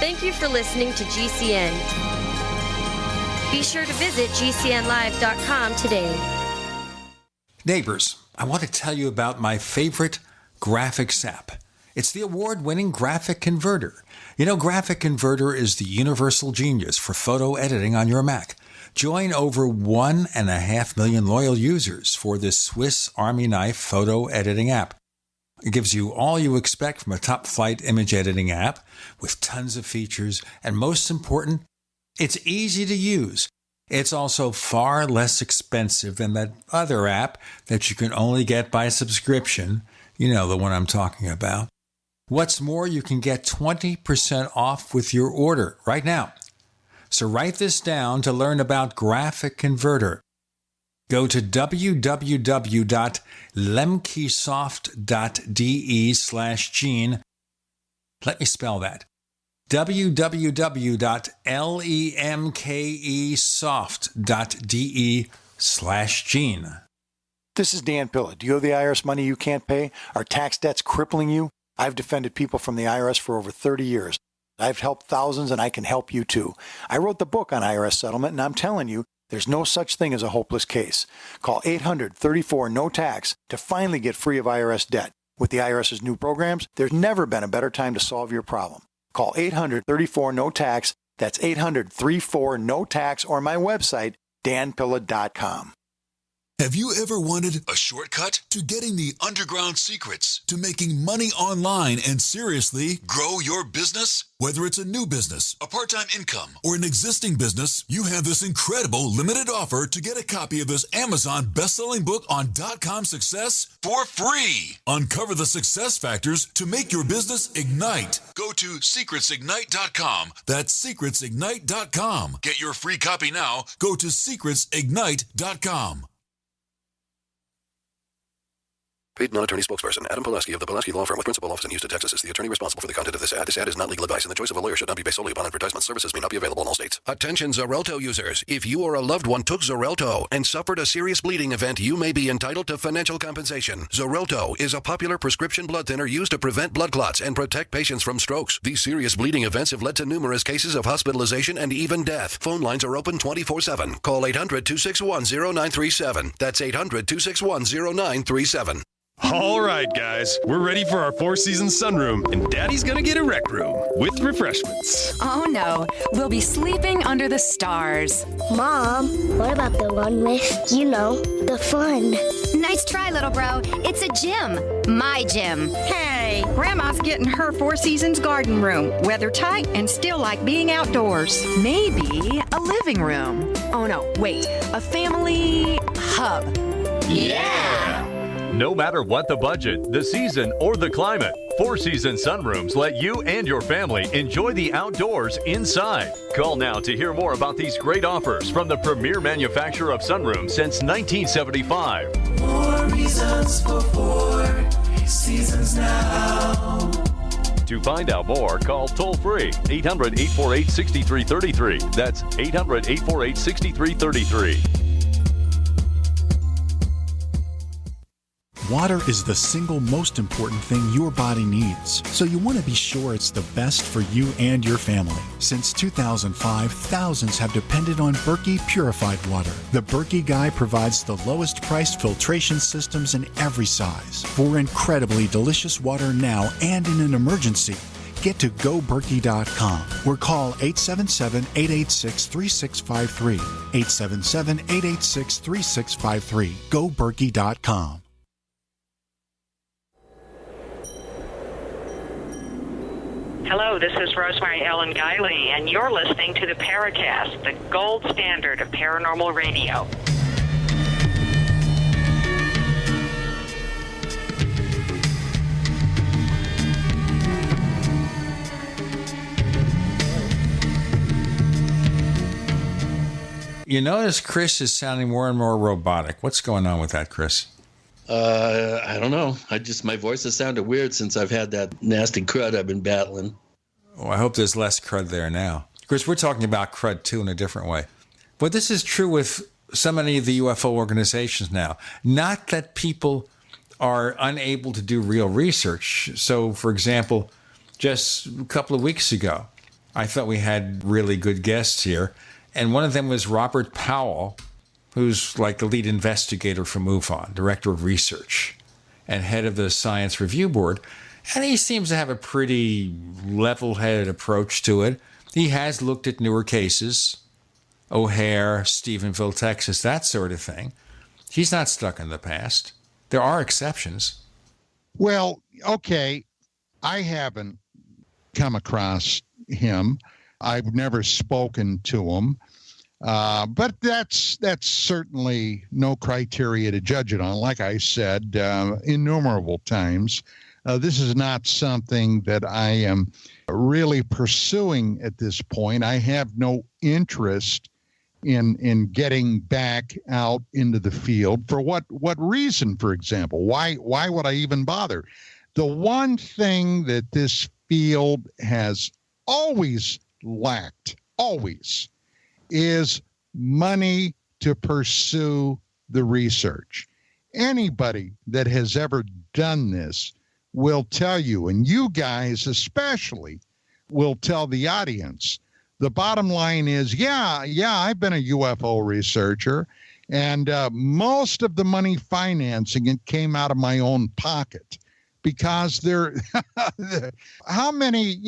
Thank you for listening to GCN. Be sure to visit GCNlive.com today. Neighbors, I want to tell you about my favorite graphics app. It's the award-winning Graphic Converter. You know, Graphic Converter is the universal genius for photo editing on your Mac. Join over 1.5 million loyal users for this Swiss Army knife photo editing app. It gives you all you expect from a top-flight image editing app with tons of features, and most important, it's easy to use. It's also far less expensive than that other app that you can only get by subscription. You know, the one I'm talking about. What's more, you can get 20% off with your order right now. So write this down to learn about Graphic Converter. Go to www.lemkesoft.de/Gene. Let me spell that. www.lemkesoft.de/Gene. This is Dan Pilla. Do you owe the IRS money you can't pay? Are tax debts crippling you? I've defended people from the IRS for over 30 years. I've helped thousands, and I can help you too. I wrote the book on IRS settlement, and I'm telling you, there's no such thing as a hopeless case. Call 800-34-NO-TAX to finally get free of IRS debt. With the IRS's new programs, there's never been a better time to solve your problem. Call 800-34-NO-TAX. That's 800-34-NO-TAX, or my website, danpilla.com. Have you ever wanted a shortcut to getting the underground secrets to making money online and seriously grow your business? Whether it's a new business, a part-time income, or an existing business, you have this incredible limited offer to get a copy of this Amazon best-selling book on .com success for free. Uncover the success factors to make your business ignite. Go to secretsignite.com. That's secretsignite.com. Get your free copy now. Go to secretsignite.com. Paid non-attorney spokesperson Adam Pulaski of the Pulaski Law Firm with principal office in Houston, Texas is the attorney responsible for the content of this ad. This ad is not legal advice, and the choice of a lawyer should not be based solely upon advertisement. Services may not be available in all states. Attention Xarelto users. If you or a loved one took Xarelto and suffered a serious bleeding event, you may be entitled to financial compensation. Xarelto is a popular prescription blood thinner used to prevent blood clots and protect patients from strokes. These serious bleeding events have led to numerous cases of hospitalization and even death. Phone lines are open 24/7. Call 800-261-0937. That's 800-261-0937. All right, guys, we're ready for our Four Seasons sunroom, and Daddy's gonna get a rec room with refreshments. Oh no, we'll be sleeping under the stars. Mom, what about the one with, the fun? Nice try, little bro. It's a gym. My gym. Hey, Grandma's getting her Four Seasons garden room, weather tight and still like being outdoors. Maybe a living room. Oh no, wait, a family hub. Yeah! No matter what the budget, the season, or the climate, Four Seasons sunrooms let you and your family enjoy the outdoors inside. Call now to hear more about these great offers from the premier manufacturer of sunrooms since 1975. More reasons for Four Seasons now. To find out more, call toll-free 800-848-6333. That's 800-848-6333. Water is the single most important thing your body needs, so you want to be sure it's the best for you and your family. Since 2005, thousands have depended on Berkey purified water. The Berkey Guy provides the lowest priced filtration systems in every size for incredibly delicious water now and in an emergency. Get to goberkey.com or call 877-886-3653. 877-886-3653. goberkey.com. Hello, this is Rosemary Ellen Guiley, and you're listening to the Paracast, the gold standard of paranormal radio. You notice Chris is sounding more and more robotic. What's going on with that, Chris? I don't know. My voice has sounded weird since I've had that nasty crud I've been battling. Oh, I hope there's less crud there now. Of course, we're talking about crud, too, in a different way. But this is true with so many of the UFO organizations now. Not that people are unable to do real research. So, for example, just a couple of weeks ago, I thought we had really good guests here. And one of them was Robert Powell, who's like the lead investigator for MUFON, director of research, and head of the Science Review Board. And he seems to have a pretty level-headed approach to it. He has looked at newer cases, O'Hare, Stephenville, Texas, that sort of thing. He's not stuck in the past. There are exceptions. Well, okay, I haven't come across him. I've never spoken to him. But that's certainly no criteria to judge it on. Like I said, innumerable times, this is not something that I am really pursuing at this point. I have no interest in getting back out into the field. For what reason, for example? Why would I even bother? The one thing that this field has always lacked, is money to pursue the research. Anybody that has ever done this will tell you, and you guys especially will tell the audience, the bottom line is, yeah, I've been a UFO researcher, and most of the money financing it came out of my own pocket, because how many,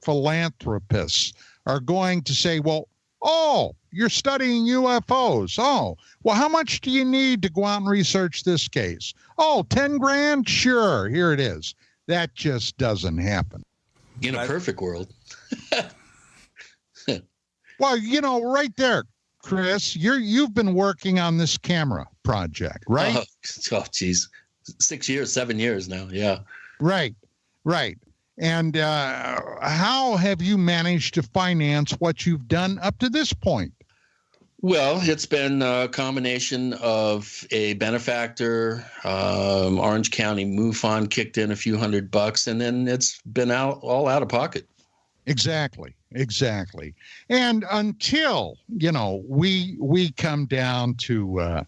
philanthropists are going to say, well, oh, you're studying UFOs. Oh, well, how much do you need to go out and research this case? Oh, 10 grand? Sure, here it is. That just doesn't happen. In a perfect world. Well, right there, Chris, you've been working on this camera project, right? Oh, geez. 7 years now, yeah. Right. And how have you managed to finance what you've done up to this point? Well, it's been a combination of a benefactor, Orange County MUFON kicked in a few $100, and then it's been all out of pocket. Exactly. And until, we come down to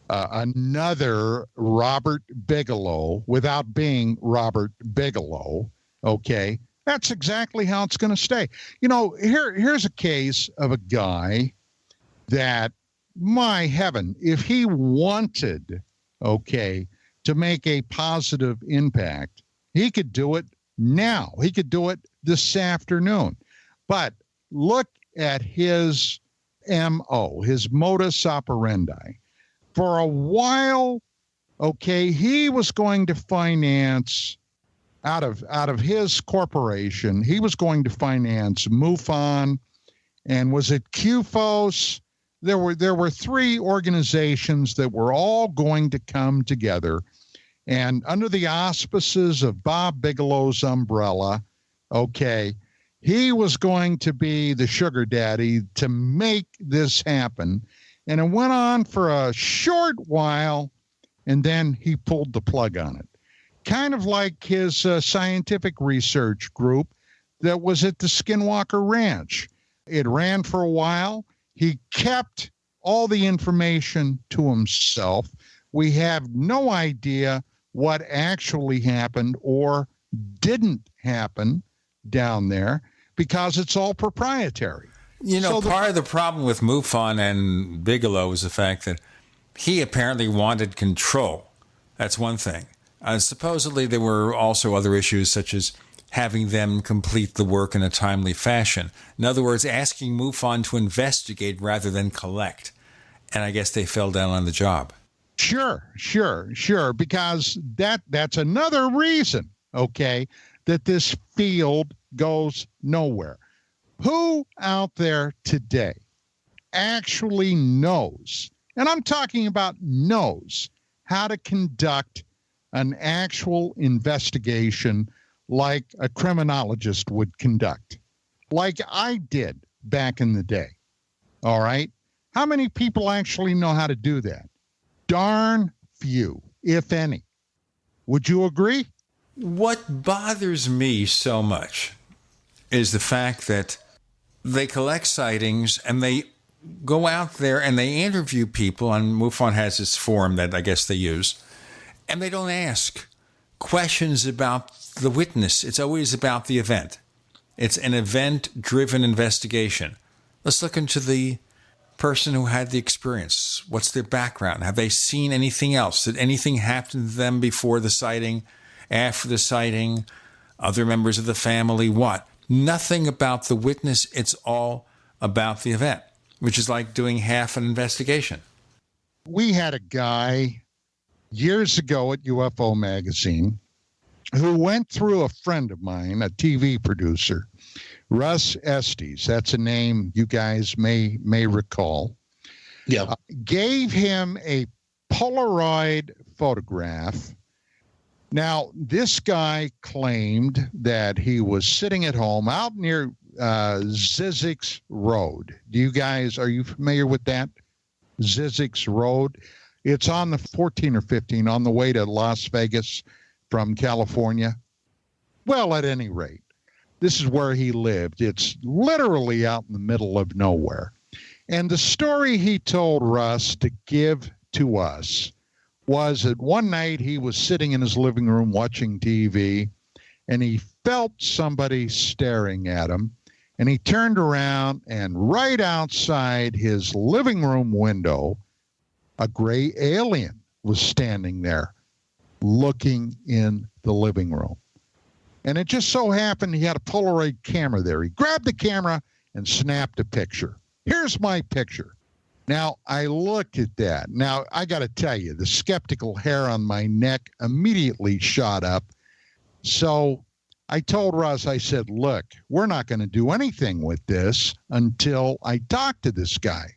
another Robert Bigelow without being Robert Bigelow, okay, that's exactly how it's going to stay. Here's a case of a guy that, my heaven, if he wanted, okay, to make a positive impact, he could do it now. He could do it this afternoon. But look at his MO, his modus operandi. For a while, okay, he was going to finance out of his corporation, he was going to finance MUFON, and was it QFOS? There were three organizations that were all going to come together, and under the auspices of Bob Bigelow's umbrella, okay, he was going to be the sugar daddy to make this happen. And it went on for a short while, and then he pulled the plug on it. Kind of like his scientific research group that was at the Skinwalker Ranch. It ran for a while. He kept all the information to himself. We have no idea what actually happened or didn't happen down there because it's all proprietary. You know, part of the problem with MUFON and Bigelow is the fact that he apparently wanted control. That's one thing. Supposedly there were also other issues such as having them complete the work in a timely fashion. In other words, asking MUFON to investigate rather than collect. And I guess they fell down on the job. Sure. Because that's another reason, okay, that this field goes nowhere. Who out there today actually knows, and I'm talking about knows, how to conduct an actual investigation like a criminologist would conduct, like I did back in the day? All right? How many people actually know how to do that? Darn few, if any. Would you agree? What bothers me so much is the fact that they collect sightings and they go out there and they interview people, and MUFON has this forum that I guess they use, and they don't ask questions about the witness. It's always about the event. It's an event-driven investigation. Let's look into the person who had the experience. What's their background? Have they seen anything else? Did anything happen to them before the sighting, after the sighting, other members of the family? What? Nothing about the witness. It's all about the event, which is like doing half an investigation. We had a guy years ago at UFO Magazine who went through a friend of mine, a TV producer, Russ Estes. That's a name you guys may recall. Yeah. Gave him a Polaroid photograph. Now, this guy claimed that he was sitting at home out near Zizek's Road. Are you familiar with that? Zizek's Road. It's on the 14 or 15 on the way to Las Vegas from California. Well, at any rate, this is where he lived. It's literally out in the middle of nowhere. And the story he told Russ to give to us was that one night he was sitting in his living room watching TV, and he felt somebody staring at him. And he turned around, and right outside his living room window, a gray alien was standing there looking in the living room. And it just so happened he had a Polaroid camera there. He grabbed the camera and snapped a picture. Here's my picture. Now, I looked at that. Now, I got to tell you, the skeptical hair on my neck immediately shot up. So I told Russ, I said, look, we're not going to do anything with this until I talk to this guy.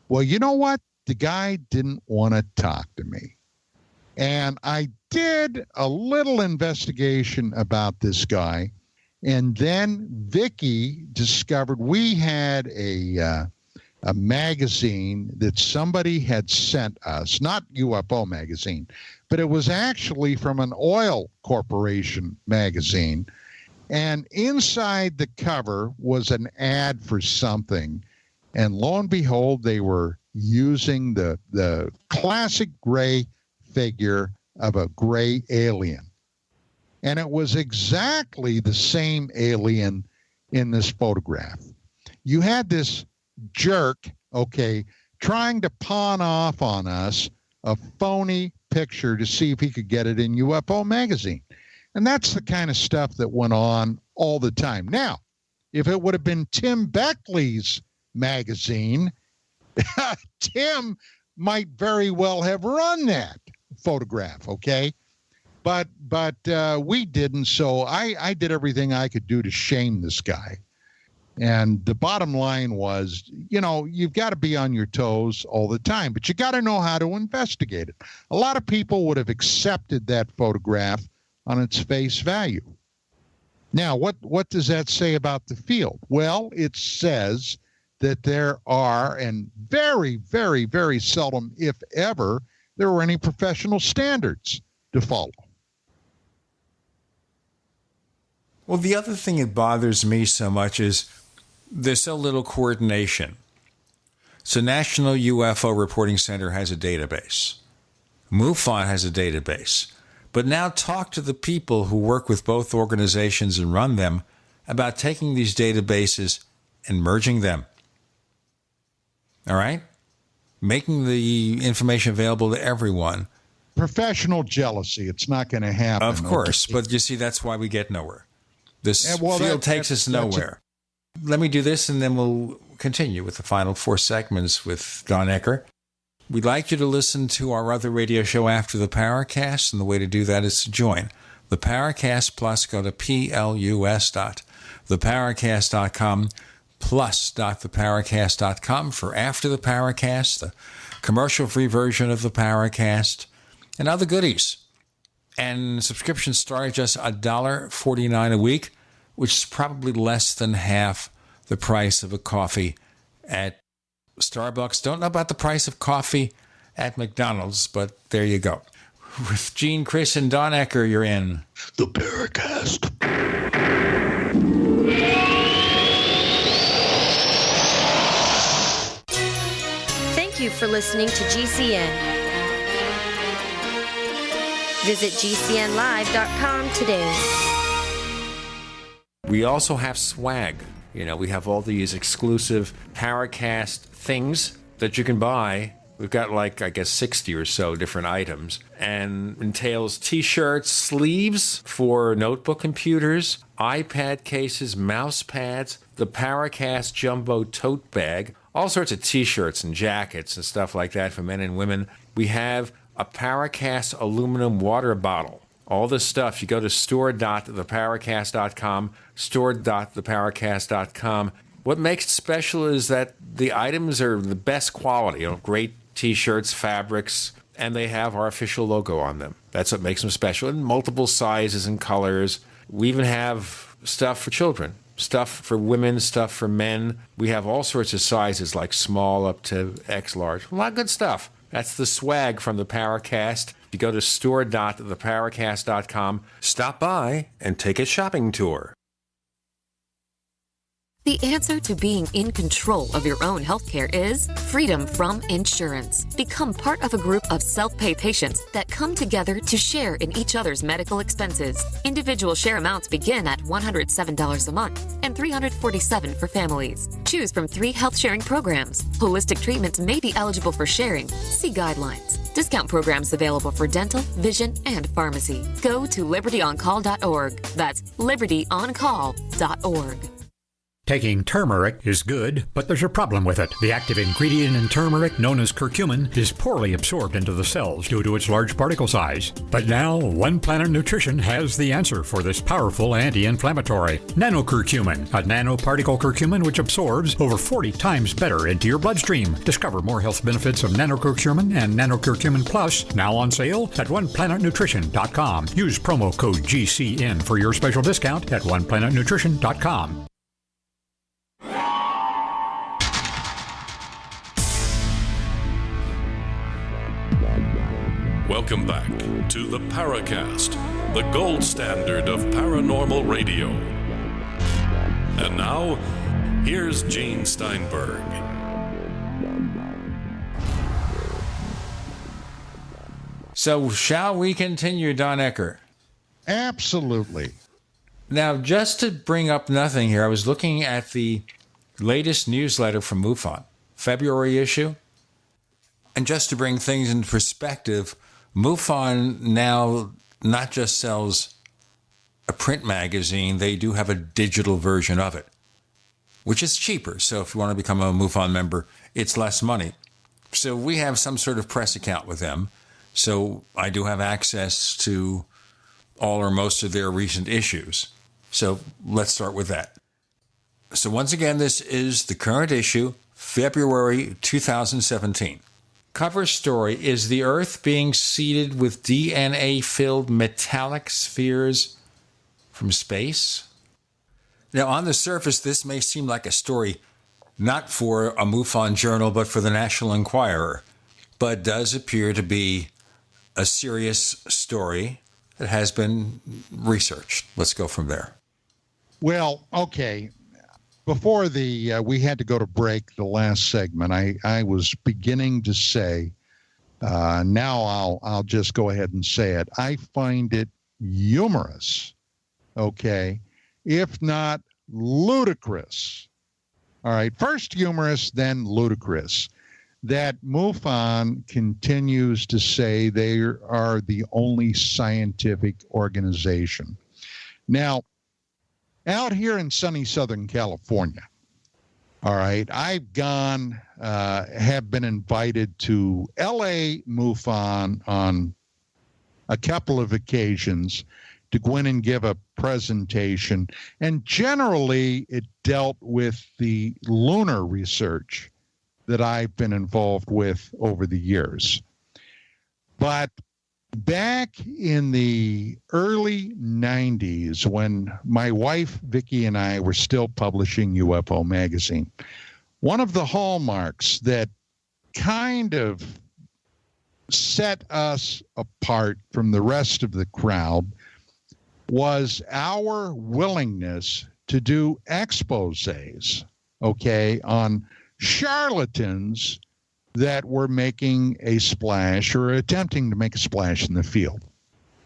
Well, you know what? The guy didn't want to talk to me. And I did a little investigation about this guy. And then Vicki discovered we had a magazine that somebody had sent us, not UFO magazine, but it was actually from an oil corporation magazine. And inside the cover was an ad for something. And lo and behold, they were using the classic gray figure of a gray alien. And it was exactly the same alien in this photograph. You had this jerk, okay, trying to pawn off on us a phony picture to see if he could get it in UFO magazine. And that's the kind of stuff that went on all the time. Now, if it would have been Tim Beckley's magazine, Tim might very well have run that photograph, okay? But we didn't, so I did everything I could do to shame this guy. And the bottom line was, you've got to be on your toes all the time, but you got to know how to investigate it. A lot of people would have accepted that photograph on its face value. Now, what does that say about the field? Well, it says that there are, and very, very, very seldom, if ever, there were any professional standards to follow. Well, the other thing that bothers me so much is there's so little coordination. So National UFO Reporting Center has a database. MUFON has a database. But now talk to the people who work with both organizations and run them about taking these databases and merging them. All right? Making the information available to everyone. Professional jealousy. It's not going to happen. Of course. Okay. But you see, that's why we get nowhere. This field takes us nowhere. Let me do this, and then we'll continue with the final 4 segments with Don Ecker. We'd like you to listen to our other radio show after the Paracast, and the way to do that is to join the Paracast Plus. Go to plus.theparacast.com plus.theparacast.com for After the Paracast, the commercial-free version of the Paracast, and other goodies. And subscriptions start at just $1.49 a week, which is probably less than half the price of a coffee at Starbucks. Don't know about the price of coffee at McDonald's, but there you go. With Gene, Chris, and Don Ecker, you're in the Paracast. Thank you for listening to GCN. Visit GCNlive.com today. We also have swag. We have all these exclusive Paracast things that you can buy. We've got 60 or so different items, and entails t-shirts, sleeves for notebook computers, iPad cases, mouse pads, the Paracast Jumbo tote bag, all sorts of t-shirts and jackets and stuff like that for men and women. We have a Paracast aluminum water bottle. All this stuff, you go to store.theparacast.com, store.theparacast.com. What makes it special is that the items are the best quality, great t-shirts, fabrics, and they have our official logo on them. That's what makes them special, in multiple sizes and colors. We even have stuff for children, stuff for women, stuff for men. We have all sorts of sizes, like small up to X large. A lot of good stuff. That's the swag from the Paracast. You go to store.theparacast.com, stop by, and take a shopping tour. The answer to being in control of your own healthcare is freedom from insurance. Become part of a group of self-pay patients that come together to share in each other's medical expenses. Individual share amounts begin at $107 a month and $347 for families. Choose from 3 health-sharing programs. Holistic treatments may be eligible for sharing. See guidelines. Discount programs available for dental, vision, and pharmacy. Go to libertyoncall.org. That's libertyoncall.org. Taking turmeric is good, but there's a problem with it. The active ingredient in turmeric, known as curcumin, is poorly absorbed into the cells due to its large particle size. But now, One Planet Nutrition has the answer for this powerful anti-inflammatory. Nanocurcumin, a nanoparticle curcumin which absorbs over 40 times better into your bloodstream. Discover more health benefits of nanocurcumin and nanocurcumin plus, now on sale at oneplanetnutrition.com. Use promo code GCN for your special discount at oneplanetnutrition.com. Welcome back to the Paracast, the gold standard of paranormal radio. And now, here's Gene Steinberg. So, shall we continue, Don Ecker? Absolutely. Now, just to bring up nothing here, I was looking at the latest newsletter from MUFON, February issue. And just to bring things into perspective, MUFON now not just sells a print magazine, they do have a digital version of it, which is cheaper. So if you want to become a MUFON member, it's less money. So we have some sort of press account with them. So I do have access to all or most of their recent issues. So let's start with that. So once again, this is the current issue, February 2017. Cover story, is the Earth being seeded with DNA-filled metallic spheres from space? Now, on the surface, this may seem like a story not for a MUFON journal, but for the National Enquirer, but does appear to be a serious story that has been researched. Let's go from there. Well, okay. Before we had to go to break the last segment, I was beginning to say, now I'll just go ahead and say it. I find it humorous, okay, if not ludicrous. All right, first humorous, then ludicrous, that MUFON continues to say they are the only scientific organization. Now, out here in sunny Southern California, all right, I've gone, have been invited to LA MUFON on a couple of occasions to go in and give a presentation. And generally, it dealt with the lunar research that I've been involved with over the years. But back in the early 90s, when my wife, Vicki, and I were still publishing UFO magazine, one of the hallmarks that kind of set us apart from the rest of the crowd was our willingness to do exposés, okay, on charlatans that were making a splash or attempting to make a splash in the field.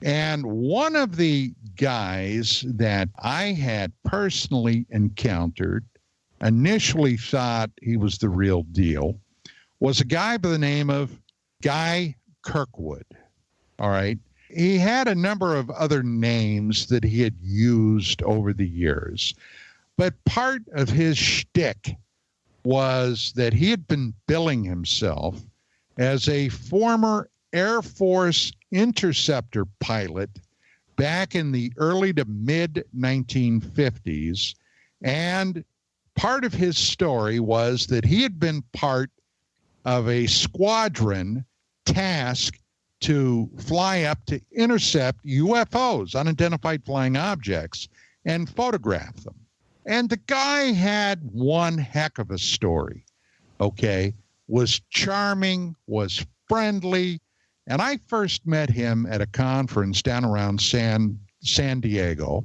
And one of the guys that I had personally encountered, initially thought he was the real deal, was a guy by the name of Guy Kirkwood, all right? He had a number of other names that he had used over the years, but part of his shtick was that he had been billing himself as a former Air Force interceptor pilot back in the early to mid 1950s. And part of his story was that he had been part of a squadron tasked to fly up to intercept UFOs, unidentified flying objects, and photograph them. And the guy had one heck of a story, okay? Was charming, was friendly. And I first met him at a conference down around San Diego.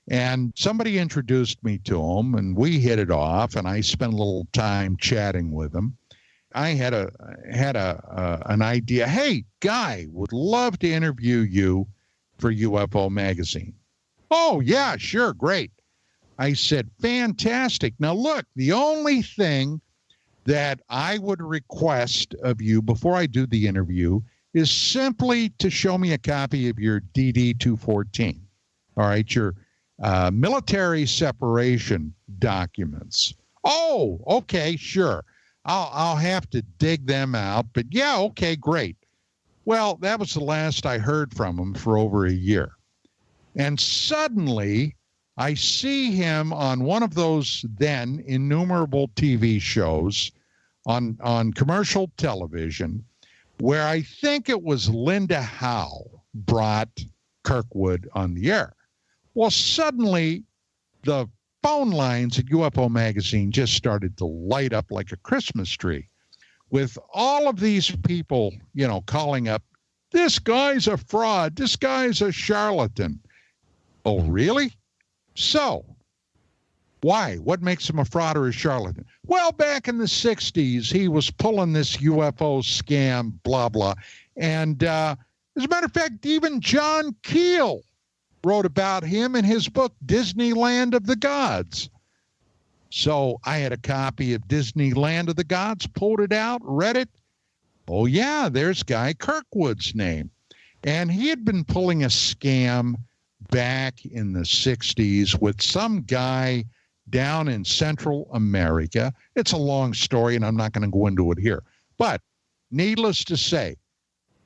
And somebody introduced me to him, and we hit it off, and I spent a little time chatting with him. I had an idea. Hey, Guy, would love to interview you for UFO magazine. Oh, yeah, sure, great. I said, fantastic. Now, look, the only thing that I would request of you before I do the interview is simply to show me a copy of your DD-214, all right, your military separation documents. Oh, okay, sure. I'll have to dig them out, but yeah, okay, great. Well, that was the last I heard from him for over a year. And suddenly, I see him on one of those then innumerable TV shows on commercial television, where I think it was Linda Howe brought Kirkwood on the air. Well, suddenly, the phone lines at UFO Magazine just started to light up like a Christmas tree with all of these people, you know, calling up, this guy's a fraud, this guy's a charlatan. Oh, really? So, why? What makes him a fraud or a charlatan? Well, back in the 60s, he was pulling this UFO scam, blah, blah. And as a matter of fact, even John Keel wrote about him in his book, Disneyland of the Gods. So I had a copy of Disneyland of the Gods, pulled it out, read it. Oh, yeah, there's Guy Kirkwood's name. And he had been pulling a scam back in the 60s with some guy down in Central America. It's a long story, and I'm not going to go into it here. But needless to say,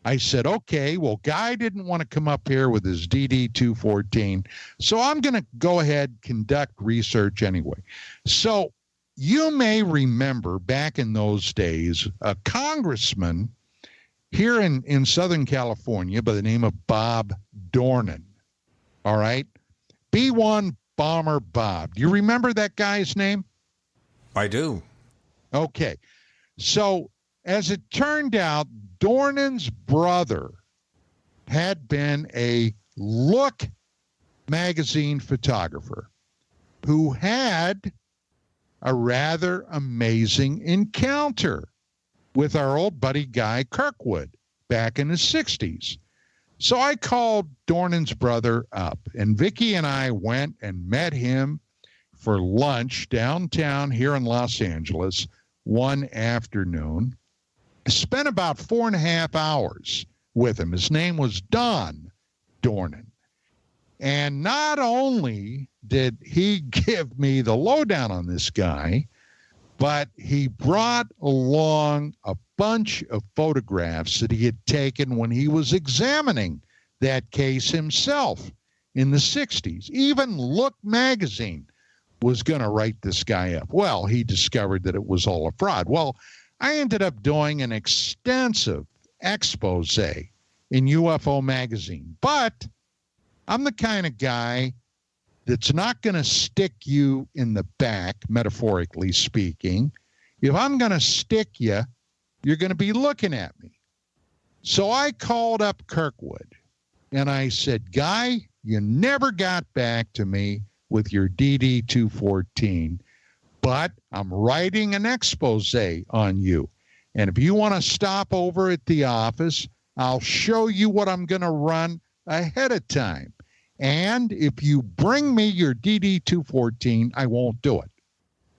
I said, okay, well, Guy didn't want to come up here with his DD-214, so I'm going to go ahead, conduct research anyway. So you may remember back in those days, a congressman here in Southern California by the name of Bob Dornan, all right? B-1 Bomber Bob. Do you remember that guy's name? I do. Okay. So as it turned out, Dornan's brother had been a Look magazine photographer who had a rather amazing encounter with our old buddy Guy Kirkwood back in the 60s. So I called Dornan's brother up, and Vicki and I went and met him for lunch downtown here in Los Angeles one afternoon. Spent about 4.5 hours with him. His name was Don Dornan. And not only did he give me the lowdown on this guy, but he brought along a bunch of photographs that he had taken when he was examining that case himself in the 60s. Even Look magazine was going to write this guy up. Well, he discovered that it was all a fraud. Well, I ended up doing an extensive expose in UFO magazine, but I'm the kind of guy that's not going to stick you in the back, metaphorically speaking. If I'm going to stick you, you're going to be looking at me. So I called up Kirkwood, and I said, Guy, you never got back to me with your DD-214, but I'm writing an expose on you. And if you want to stop over at the office, I'll show you what I'm going to run ahead of time. And if you bring me your DD-214, I won't do it.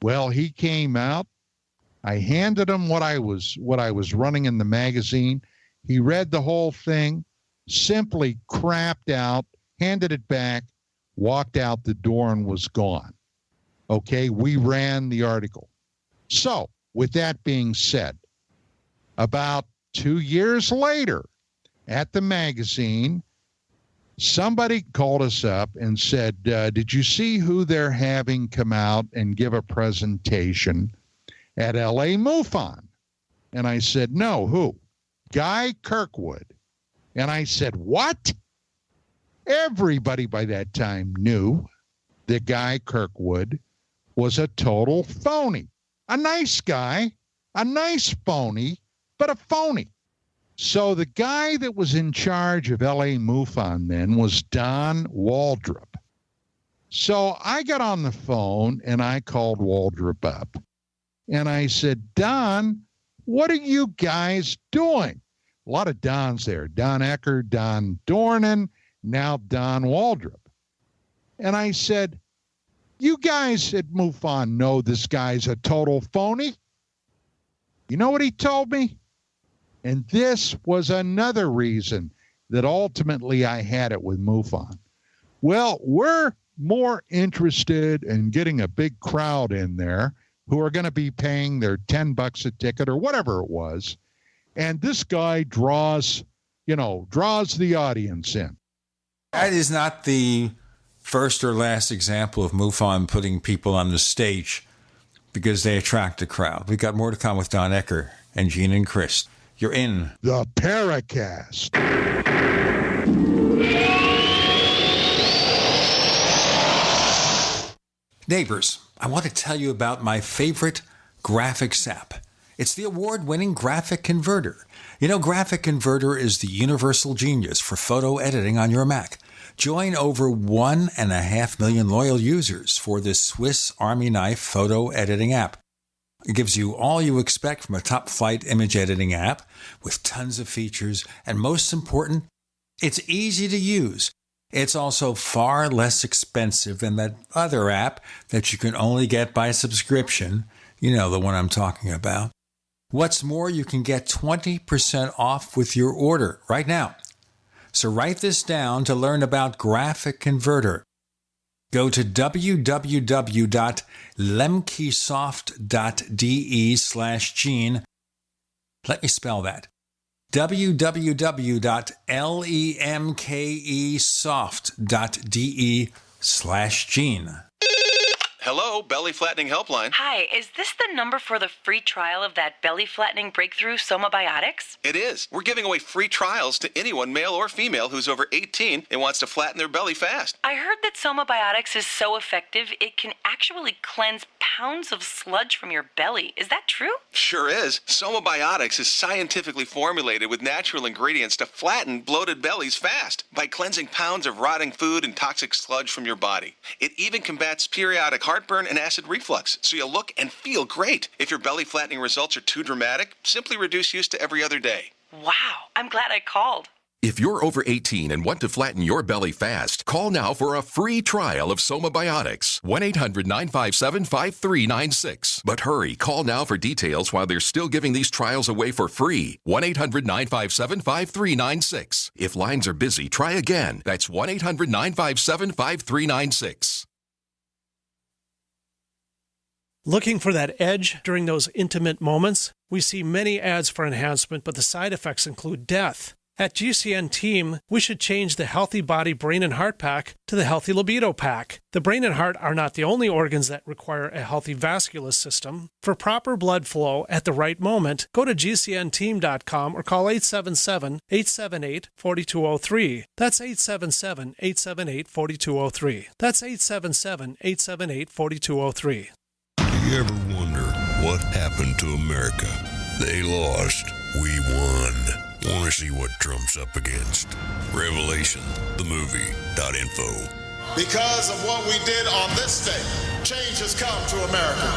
Well, he came out. I handed him what I was running in the magazine. He read the whole thing, simply crapped out, handed it back, walked out the door, and was gone. Okay, we ran the article. So, with that being said, about 2 years later at the magazine, somebody called us up and said, did you see who they're having come out and give a presentation at LA MUFON? And I said, no, who? Guy Kirkwood. And I said, what? Everybody by that time knew that Guy Kirkwood was a total phony. A nice guy, a nice phony, but a phony. So the guy that was in charge of LA MUFON then was Don Waldrop. So I got on the phone and I called Waldrop up. And I said, Don, what are you guys doing? A lot of Dons there. Don Ecker, Don Dornan, now Don Waldrop. And I said, you guys at MUFON know this guy's a total phony? You know what he told me? And this was another reason that ultimately I had it with MUFON. Well, we're more interested in getting a big crowd in there who are going to be paying their $10 a ticket or whatever it was. And this guy draws the audience in. That is not the first or last example of MUFON putting people on the stage because they attract a crowd. We've got more to come with Don Ecker and Gene and Chris. You're in the Paracast. Neighbors, I want to tell you about my favorite graphics app. It's the award-winning Graphic Converter. You know, Graphic Converter is the universal genius for photo editing on your Mac. Join over 1.5 million loyal users for this Swiss Army knife photo editing app. It gives you all you expect from a top-flight image editing app with tons of features, and most important, it's easy to use. It's also far less expensive than that other app that you can only get by subscription. You know the one I'm talking about. What's more, you can get 20% off with your order right now. So write this down to learn about Graphic Converter. Go to www.lemkesoft.de/Gene. Let me spell that. www.lemkesoft.de/Gene. Hello, Belly Flattening Helpline. Hi, is this the number for the free trial of that belly flattening breakthrough Somabiotics? It is. We're giving away free trials to anyone, male or female, who's over 18 and wants to flatten their belly fast. I heard that Somabiotics is so effective it can actually cleanse pounds of sludge from your belly. Is that true? Sure is. Somabiotics is scientifically formulated with natural ingredients to flatten bloated bellies fast by cleansing pounds of rotting food and toxic sludge from your body. It even combats periodic heartburn and acid reflux, so you'll look and feel great. If your belly flattening results are too dramatic, simply reduce use to every other day. Wow, I'm glad I called. If you're over 18 and want to flatten your belly fast, call now for a free trial of Somabiotics. 1-800-957-5396. But hurry, call now for details while they're still giving these trials away for free. 1-800-957-5396. If lines are busy, try again. That's 1-800-957-5396. Looking for that edge during those intimate moments? We see many ads for enhancement, but the side effects include death. At GCN Team, we should change the Healthy Body, Brain, and Heart Pack to the Healthy Libido Pack. The brain and heart are not the only organs that require a healthy vascular system. For proper blood flow at the right moment, go to GCNteam.com or call 877-878-4203. That's 877-878-4203. That's 877-878-4203. You ever wonder what happened to America? They lost. We won. Want to see what Trump's up against? Revelation, the movie.info. Because of what we did on this day, change has come to America.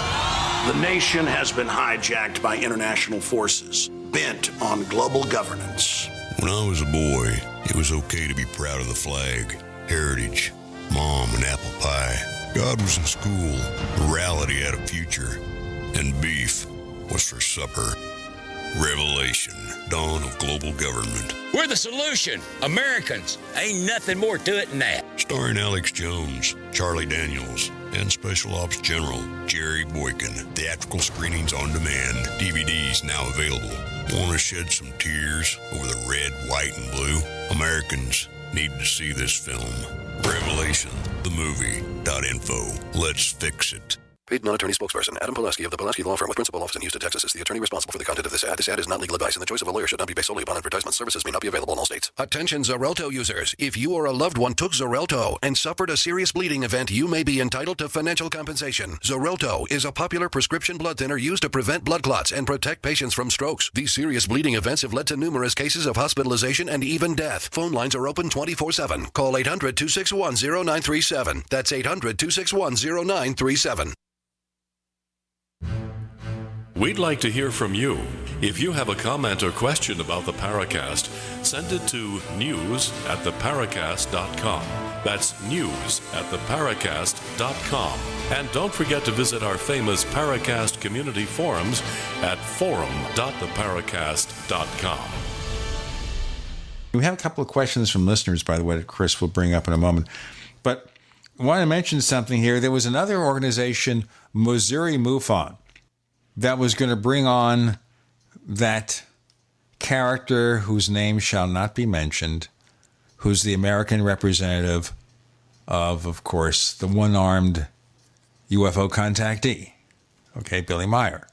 The nation has been hijacked by international forces bent on global governance. When I was a boy, it was okay to be proud of the flag, heritage, mom and apple pie. God was in school, morality had a future, and beef was for supper. Revelation, dawn of global government. We're the solution. Americans. Ain't nothing more to it than that. Starring Alex Jones, Charlie Daniels, and Special Ops General Jerry Boykin. Theatrical screenings on demand. DVDs now available. Want to shed some tears over the red, white, and blue? Americans need to see this film. Revelation, the movie.info. Let's fix it. Paid non-attorney spokesperson Adam Pulaski of the Pulaski Law Firm with principal office in Houston, Texas is the attorney responsible for the content of this ad. This ad is not legal advice, and the choice of a lawyer should not be based solely upon advertisement. Services may not be available in all states. Attention Xarelto users. If you or a loved one took Xarelto and suffered a serious bleeding event, you may be entitled to financial compensation. Xarelto is a popular prescription blood thinner used to prevent blood clots and protect patients from strokes. These serious bleeding events have led to numerous cases of hospitalization and even death. Phone lines are open 24/7. Call 800-261-0937. That's 800-261-0937. We'd like to hear from you. If you have a comment or question about the Paracast, send it to news@theparacast.com. That's news@theparacast.com. And don't forget to visit our famous Paracast community forums at forum.theparacast.com. We have a couple of questions from listeners, by the way, that Chris will bring up in a moment. But I want to mention something here. There was another organization, Missouri MUFON, that was going to bring on that character whose name shall not be mentioned, who's the American representative of course, the one-armed UFO contactee, okay, Billy Meyer.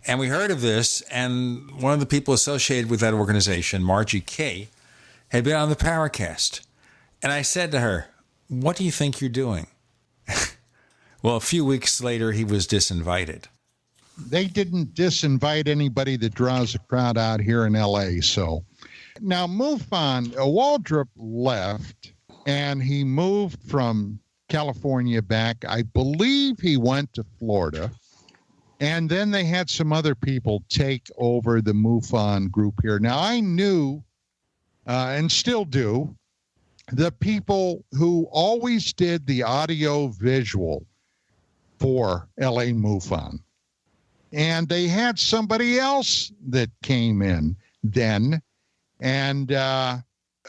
And we heard of this, and one of the people associated with that organization, Margie Kay, had been on the Paracast. And I said to her, what do you think you're doing? Well, a few weeks later, he was disinvited. They didn't disinvite anybody that draws a crowd out here in L.A. So now MUFON, Waldrop left, and he moved from California back. I believe he went to Florida. And then they had some other people take over the MUFON group here. Now, I knew, and still do, the people who always did the audio visual for L.A. MUFON. And they had somebody else that came in then. And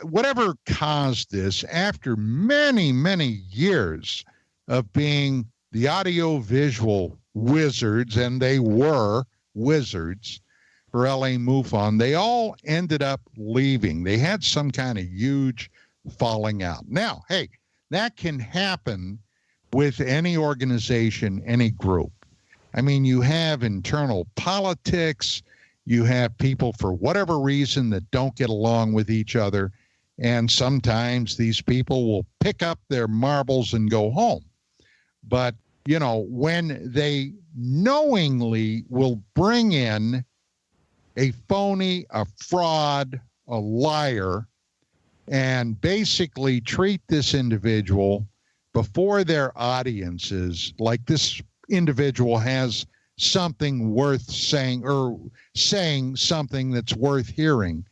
whatever caused this, after many, many years of being the audio-visual wizards, and they were wizards for LA MUFON, they all ended up leaving. They had some kind of huge falling out. Now, hey, that can happen with any organization, any group. I mean, you have internal politics, you have people for whatever reason that don't get along with each other, and sometimes these people will pick up their marbles and go home. But, you know, when they knowingly will bring in a phony, a fraud, a liar, and basically treat this individual before their audiences like this individual has something worth saying, or saying something that's worth hearing,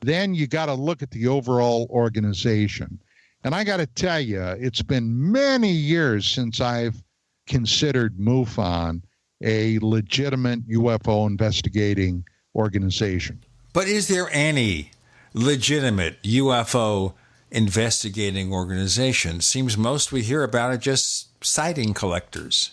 then you got to look at the overall organization. And I got to tell you, it's been many years since I've considered MUFON a legitimate UFO investigating organization. But is there any legitimate UFO investigating organization? Seems most we hear about are just sighting collectors.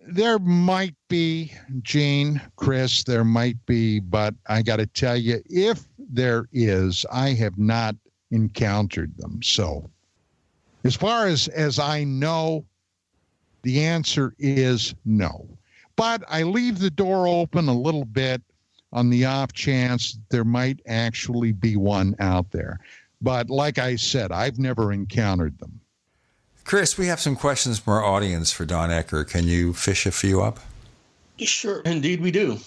There might be, Gene, Chris, there might be, but I got to tell you, if there is, I have not encountered them. So as far as I know, the answer is no. But I leave the door open a little bit on the off chance that there might actually be one out there. But like I said, I've never encountered them. Chris, we have some questions from our audience for Don Ecker. Can you fish a few up? Sure, indeed we do.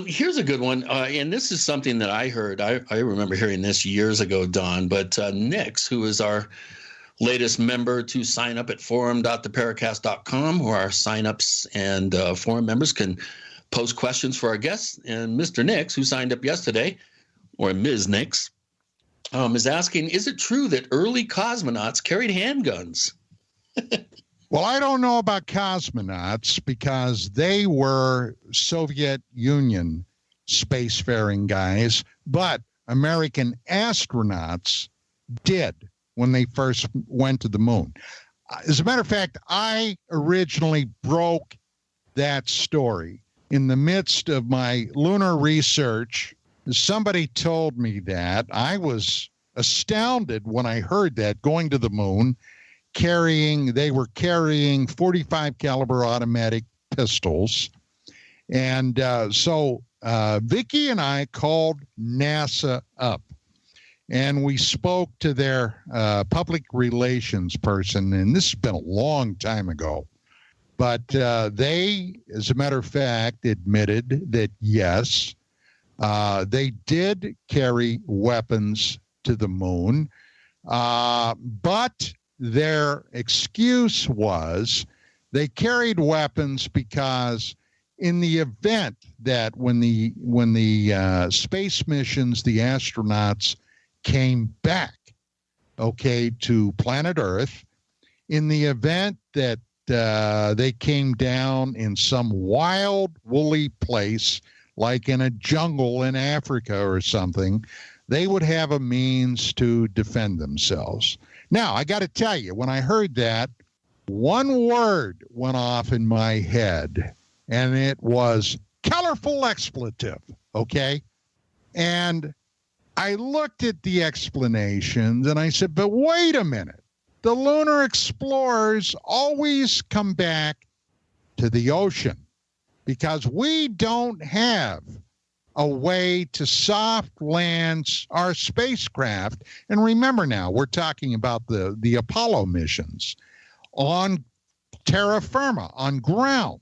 Here's a good one, and this is something that I heard. I remember hearing this years ago, Don, but Nix, who is our latest member to sign up at forum.theparacast.com, where our signups and forum members can post questions for our guests. And Mr. Nix, who signed up yesterday, or Ms. Nix, is asking, is it true that early cosmonauts carried handguns? Well, I don't know about cosmonauts because they were Soviet Union spacefaring guys, but American astronauts did when they first went to the moon. As a matter of fact, I originally broke that story in the midst of my lunar research. Somebody told me that. I was astounded when I heard that, going to the moon, they were carrying 45 caliber automatic pistols. And so Vicki and I called NASA up, and we spoke to their public relations person, and this has been a long time ago. But they, as a matter of fact, admitted that, yes, they did carry weapons to the moon, but their excuse was they carried weapons because in the event that when the space missions, the astronauts came back, to planet Earth, in the event that they came down in some wild, woolly place, like in a jungle in Africa or something, they would have a means to defend themselves. Now, I got to tell you, when I heard that, one word went off in my head, and it was colorful expletive, okay? And I looked at the explanations, and I said, but wait a minute. The lunar explorers always come back to the ocean because we don't have a way to soft land our spacecraft. And remember now, we're talking about the Apollo missions on terra firma, on ground.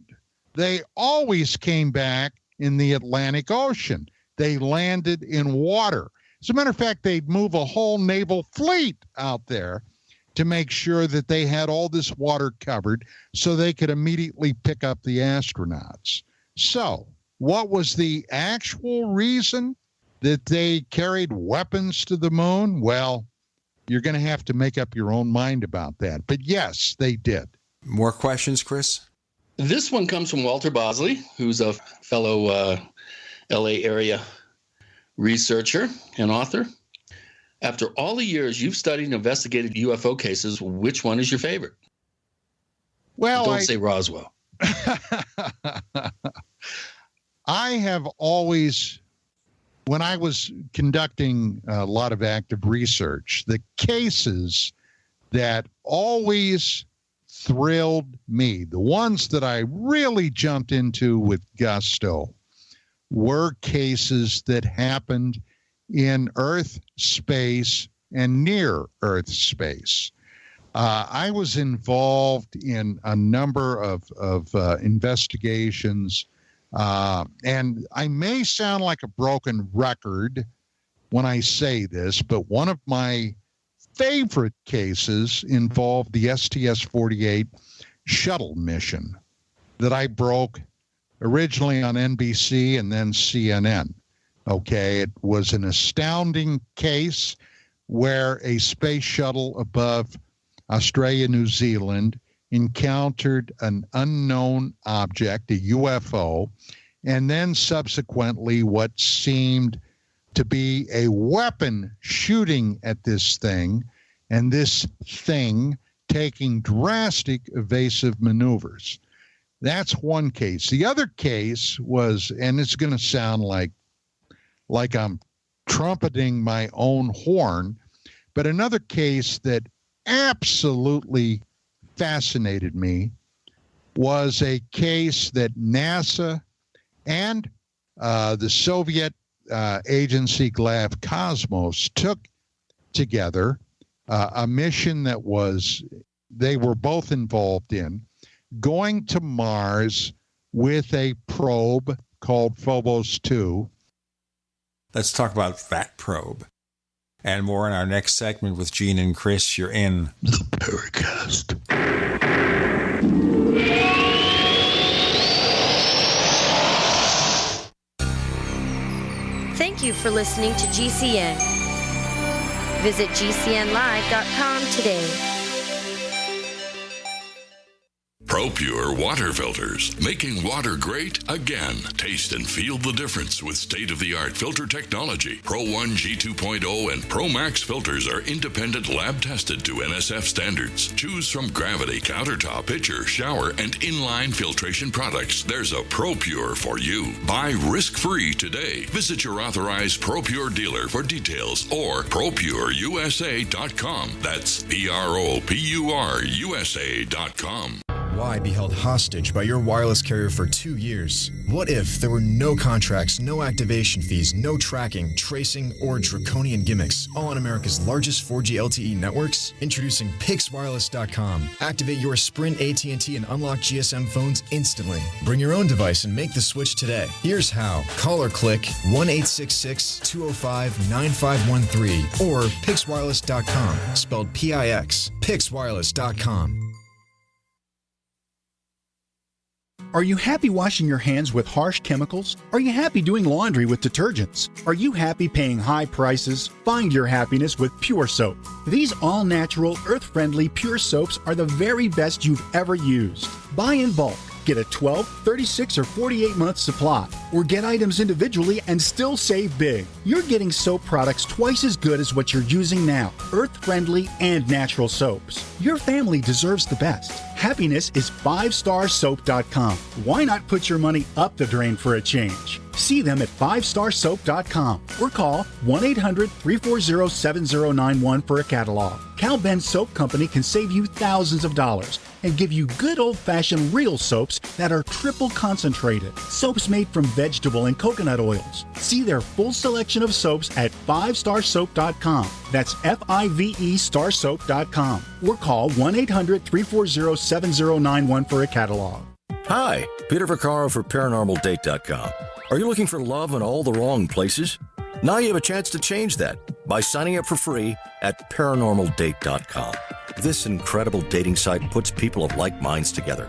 They always came back in the Atlantic Ocean. They landed in water. As a matter of fact, they'd move a whole naval fleet out there to make sure that they had all this water covered so they could immediately pick up the astronauts. So, what was the actual reason that they carried weapons to the moon? Well, you're going to have to make up your own mind about that. But yes, they did. More questions, Chris? This one comes from Walter Bosley, who's a fellow LA area researcher and author. After all the years you've studied and investigated UFO cases, which one is your favorite? Well, don't say Roswell. I have always, when I was conducting a lot of active research, the cases that always thrilled me, the ones that I really jumped into with gusto, were cases that happened in Earth space and near Earth space. I was involved in a number of investigations, and I may sound like a broken record when I say this, but one of my favorite cases involved the STS-48 shuttle mission that I broke originally on NBC and then CNN. Okay, it was an astounding case where a space shuttle above Australia, New Zealand encountered an unknown object, a UFO, and then subsequently what seemed to be a weapon shooting at this thing, and this thing taking drastic evasive maneuvers. That's one case. The other case was, and it's going to sound like I'm trumpeting my own horn, but another case that absolutely fascinated me was a case that NASA and the Soviet agency Glav Cosmos took together, a mission that they were both involved in, going to Mars with a probe called Phobos 2. Let's talk about that probe and more in our next segment with Gene and Chris. You're in the Paracast. Thank you for listening to GCN. Visit GCNlive.com today. ProPure water filters, making water great again. Taste and feel the difference with state-of-the-art filter technology. Pro 1 G2.0 and Pro Max filters are independent lab-tested to NSF standards. Choose from Gravity, Countertop, Pitcher, Shower, and Inline filtration products. There's a ProPure for you. Buy risk-free today. Visit your authorized ProPure dealer for details or ProPureUSA.com. That's ProPureUSA.com. Why be held hostage by your wireless carrier for 2 years? What if there were no contracts, no activation fees, no tracking, tracing, or draconian gimmicks, all on America's largest 4G LTE networks? Introducing PixWireless.com. Activate your Sprint, AT&T, and unlock GSM phones instantly. Bring your own device and make the switch today. Here's how. Call or click 1-866-205-9513 or PixWireless.com, spelled P-I-X. PixWireless.com. Are you happy washing your hands with harsh chemicals? Are you happy doing laundry with detergents? Are you happy paying high prices? Find your happiness with Pure Soap. These all-natural, earth-friendly Pure Soaps are the very best you've ever used. Buy in bulk. Get a 12, 36, or 48-month supply, or get items individually and still save big. You're getting soap products twice as good as what you're using now, earth-friendly and natural soaps. Your family deserves the best. Happiness is 5starsoap.com. Why not put your money up the drain for a change? See them at 5starsoap.com or call 1-800-340-7091 for a catalog. Cal Ben Soap Company can save you thousands of dollars and give you good old-fashioned real soaps that are triple concentrated. Soaps made from vegetable and coconut oils. See their full selection of soaps at 5starsoap.com. That's F-I-V-E starsoap.com. Or call 1-800-340-7091 for a catalog. Hi, Peter Vaccaro for ParanormalDate.com. Are you looking for love in all the wrong places? Now you have a chance to change that by signing up for free at ParanormalDate.com. This incredible dating site puts people of like minds together.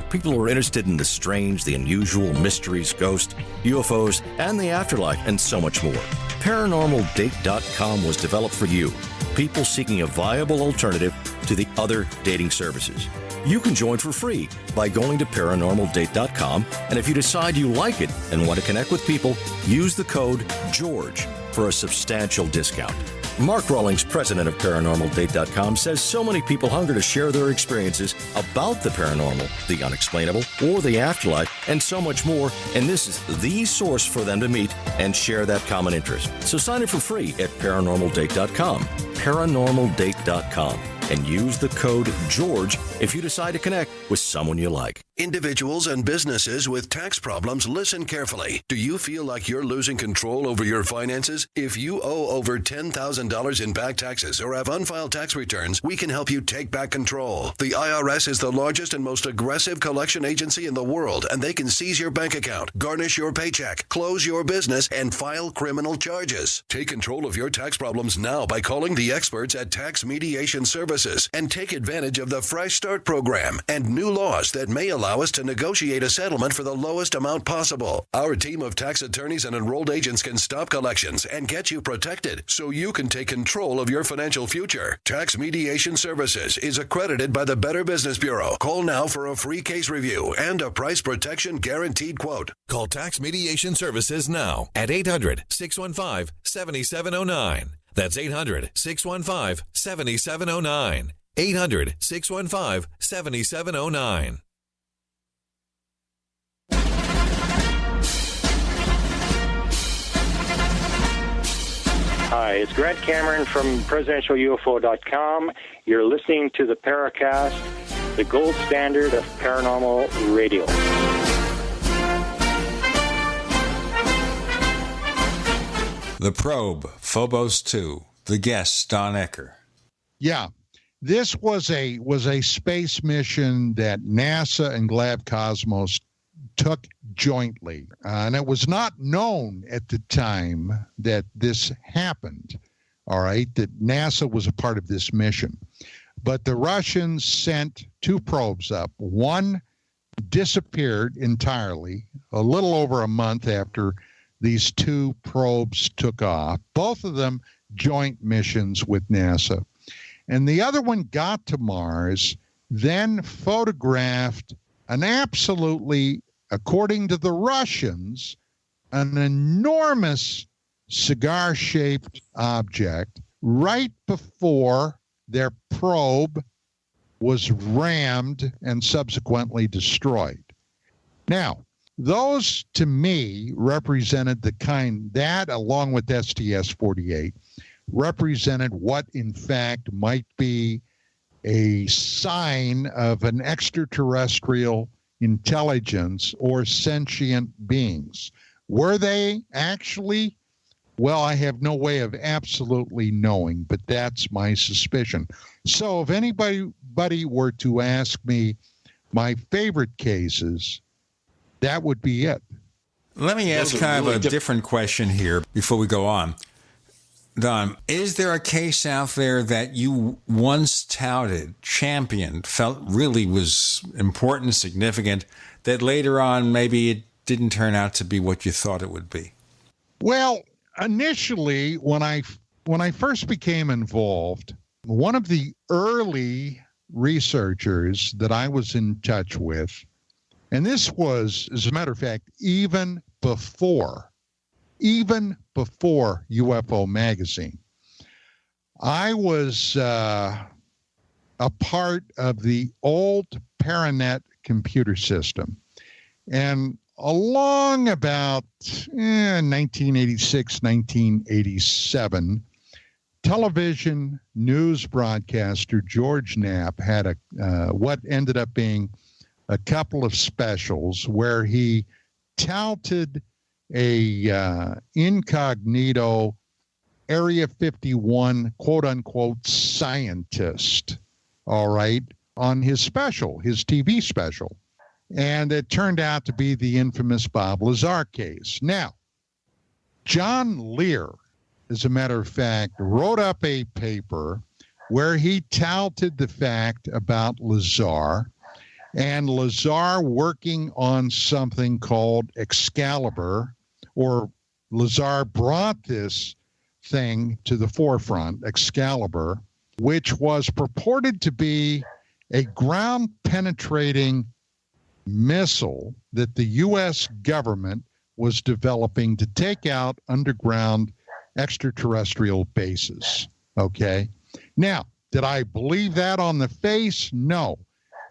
People who are interested in the strange, the unusual, mysteries, ghosts, UFOs, and the afterlife, and so much more. ParanormalDate.com was developed for you. people seeking a viable alternative to the other dating services. You can join for free by going to paranormaldate.com, and if you decide you like it and want to connect with people, use the code GEORGE for a substantial discount. Mark Rawlings, president of ParanormalDate.com, says so many people hunger to share their experiences about the paranormal, the unexplainable, or the afterlife, and so much more, and this is the source for them to meet and share that common interest. So sign up for free at ParanormalDate.com, ParanormalDate.com, and use the code GEORGE if you decide to connect with someone you like. Individuals and businesses with tax problems, listen carefully. Do you feel like you're losing control over your finances? If you owe over $10,000 in back taxes or have unfiled tax returns, we can help you take back control. The IRS is the largest and most aggressive collection agency in the world, and they can seize your bank account, garnish your paycheck, close your business, and file criminal charges. Take control of your tax problems now by calling the experts at Tax Mediation Services and take advantage of the Fresh Start program and new laws that may allow us to negotiate a settlement for the lowest amount possible. Our team of tax attorneys and enrolled agents can stop collections and get you protected so you can take control of your financial future. Tax Mediation Services is accredited by the Better Business Bureau. Call now for a free case review and a price protection guaranteed quote. Call Tax Mediation Services now at 800-615-7709. That's 800-615-7709. 800-615-7709. Hi, it's Grant Cameron from PresidentialUFO.com. You're listening to the Paracast, the gold standard of paranormal radio. The Probe, Phobos 2, the guest, Don Ecker. Yeah, this was a space mission that NASA and Glab Cosmos took jointly. And it was not known at the time that this happened, all right, that NASA was a part of this mission. But the Russians sent two probes up. One disappeared entirely a little over a month after these two probes took off. Both of them joint missions with NASA. And the other one got to Mars, then photographed an absolutely, according to the Russians, an enormous cigar-shaped object right before their probe was rammed and subsequently destroyed. Now, those to me represented the kind that, along with STS-48, represented what in fact might be a sign of an extraterrestrial intelligence or sentient beings. Were they actually? Well, I have no way of absolutely knowing, but that's my suspicion. So if anybody were to ask me my favorite cases, that would be it. Let me ask kind of a different question here before we go on. Don, is there a case out there that you once touted, championed, felt really was important, significant, that later on maybe it didn't turn out to be what you thought it would be? Well, initially, when I first became involved, one of the early researchers that I was in touch with, and this was, as a matter of fact, even before UFO Magazine, I was a part of the old Paranet computer system. And along about 1986, 1987, television news broadcaster George Knapp had what ended up being a couple of specials where he touted a incognito Area 51 quote-unquote scientist, all right, on his special, his TV special. And it turned out to be the infamous Bob Lazar case. Now, John Lear, as a matter of fact, wrote up a paper where he touted the fact about Lazar, and Lazar working on something called Excalibur, or Lazar brought this thing to the forefront, Excalibur, which was purported to be a ground-penetrating missile that the U.S. government was developing to take out underground extraterrestrial bases. Okay? Now, did I believe that on the face? No.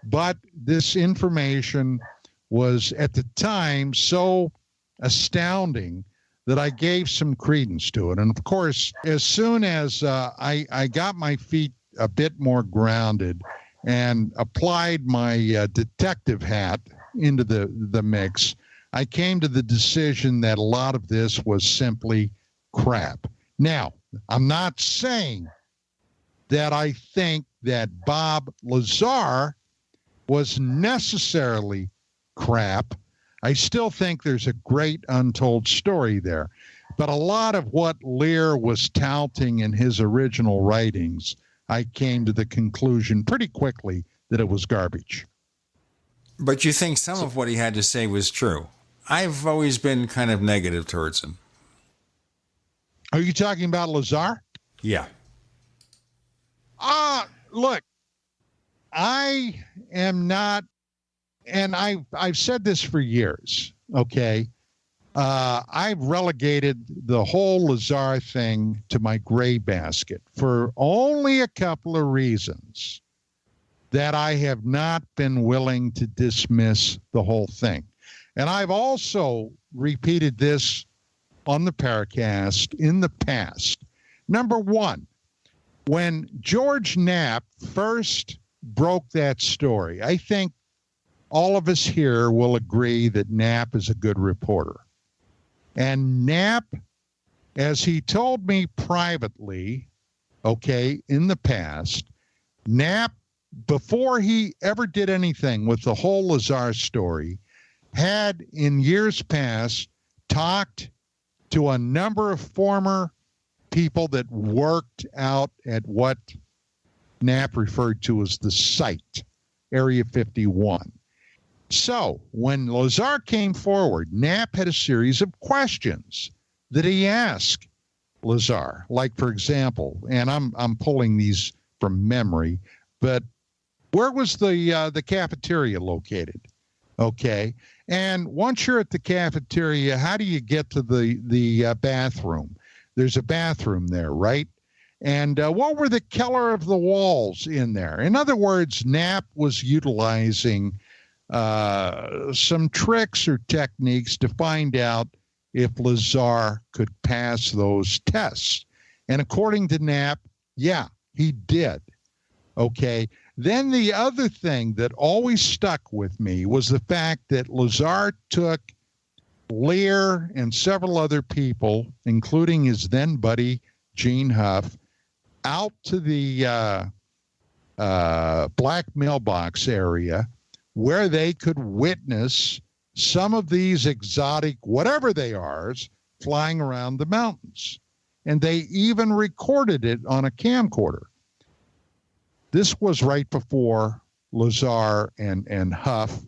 But this information was, at the time, so astounding that I gave some credence to it. And, of course, as soon as I got my feet a bit more grounded and applied my detective hat into the mix, I came to the decision that a lot of this was simply crap. Now, I'm not saying that I think that Bob Lazar was necessarily crap. I still think there's a great untold story there. But a lot of what Lear was touting in his original writings, I came to the conclusion pretty quickly that it was garbage. But you think some of what he had to say was true? I've always been kind of negative towards him. Are you talking about Lazar? Yeah. Look, I am not, and I've said this for years, okay? I've relegated the whole Lazar thing to my gray basket for only a couple of reasons that I have not been willing to dismiss the whole thing. And I've also repeated this on the Paracast in the past. Number one, when George Knapp first broke that story, I think all of us here will agree that Knapp is a good reporter. And Knapp, as he told me privately, okay, in the past, Knapp, before he ever did anything with the whole Lazar story, had in years past talked to a number of former people that worked out at what Knapp referred to as the site, Area 51. So when Lazar came forward, Knapp had a series of questions that he asked Lazar. Like, for example, and I'm pulling these from memory, but where was the cafeteria located? Okay. And once you're at the cafeteria, how do you get to the bathroom? There's a bathroom there, right? And what were the color of the walls in there? In other words, Knapp was utilizing some tricks or techniques to find out if Lazar could pass those tests. And according to Knapp, yeah, he did. Okay. Then the other thing that always stuck with me was the fact that Lazar took Lear and several other people, including his then buddy, Gene Huff, out to the black mailbox area where they could witness some of these exotic, whatever they are, flying around the mountains. And they even recorded it on a camcorder. This was right before Lazar and Huff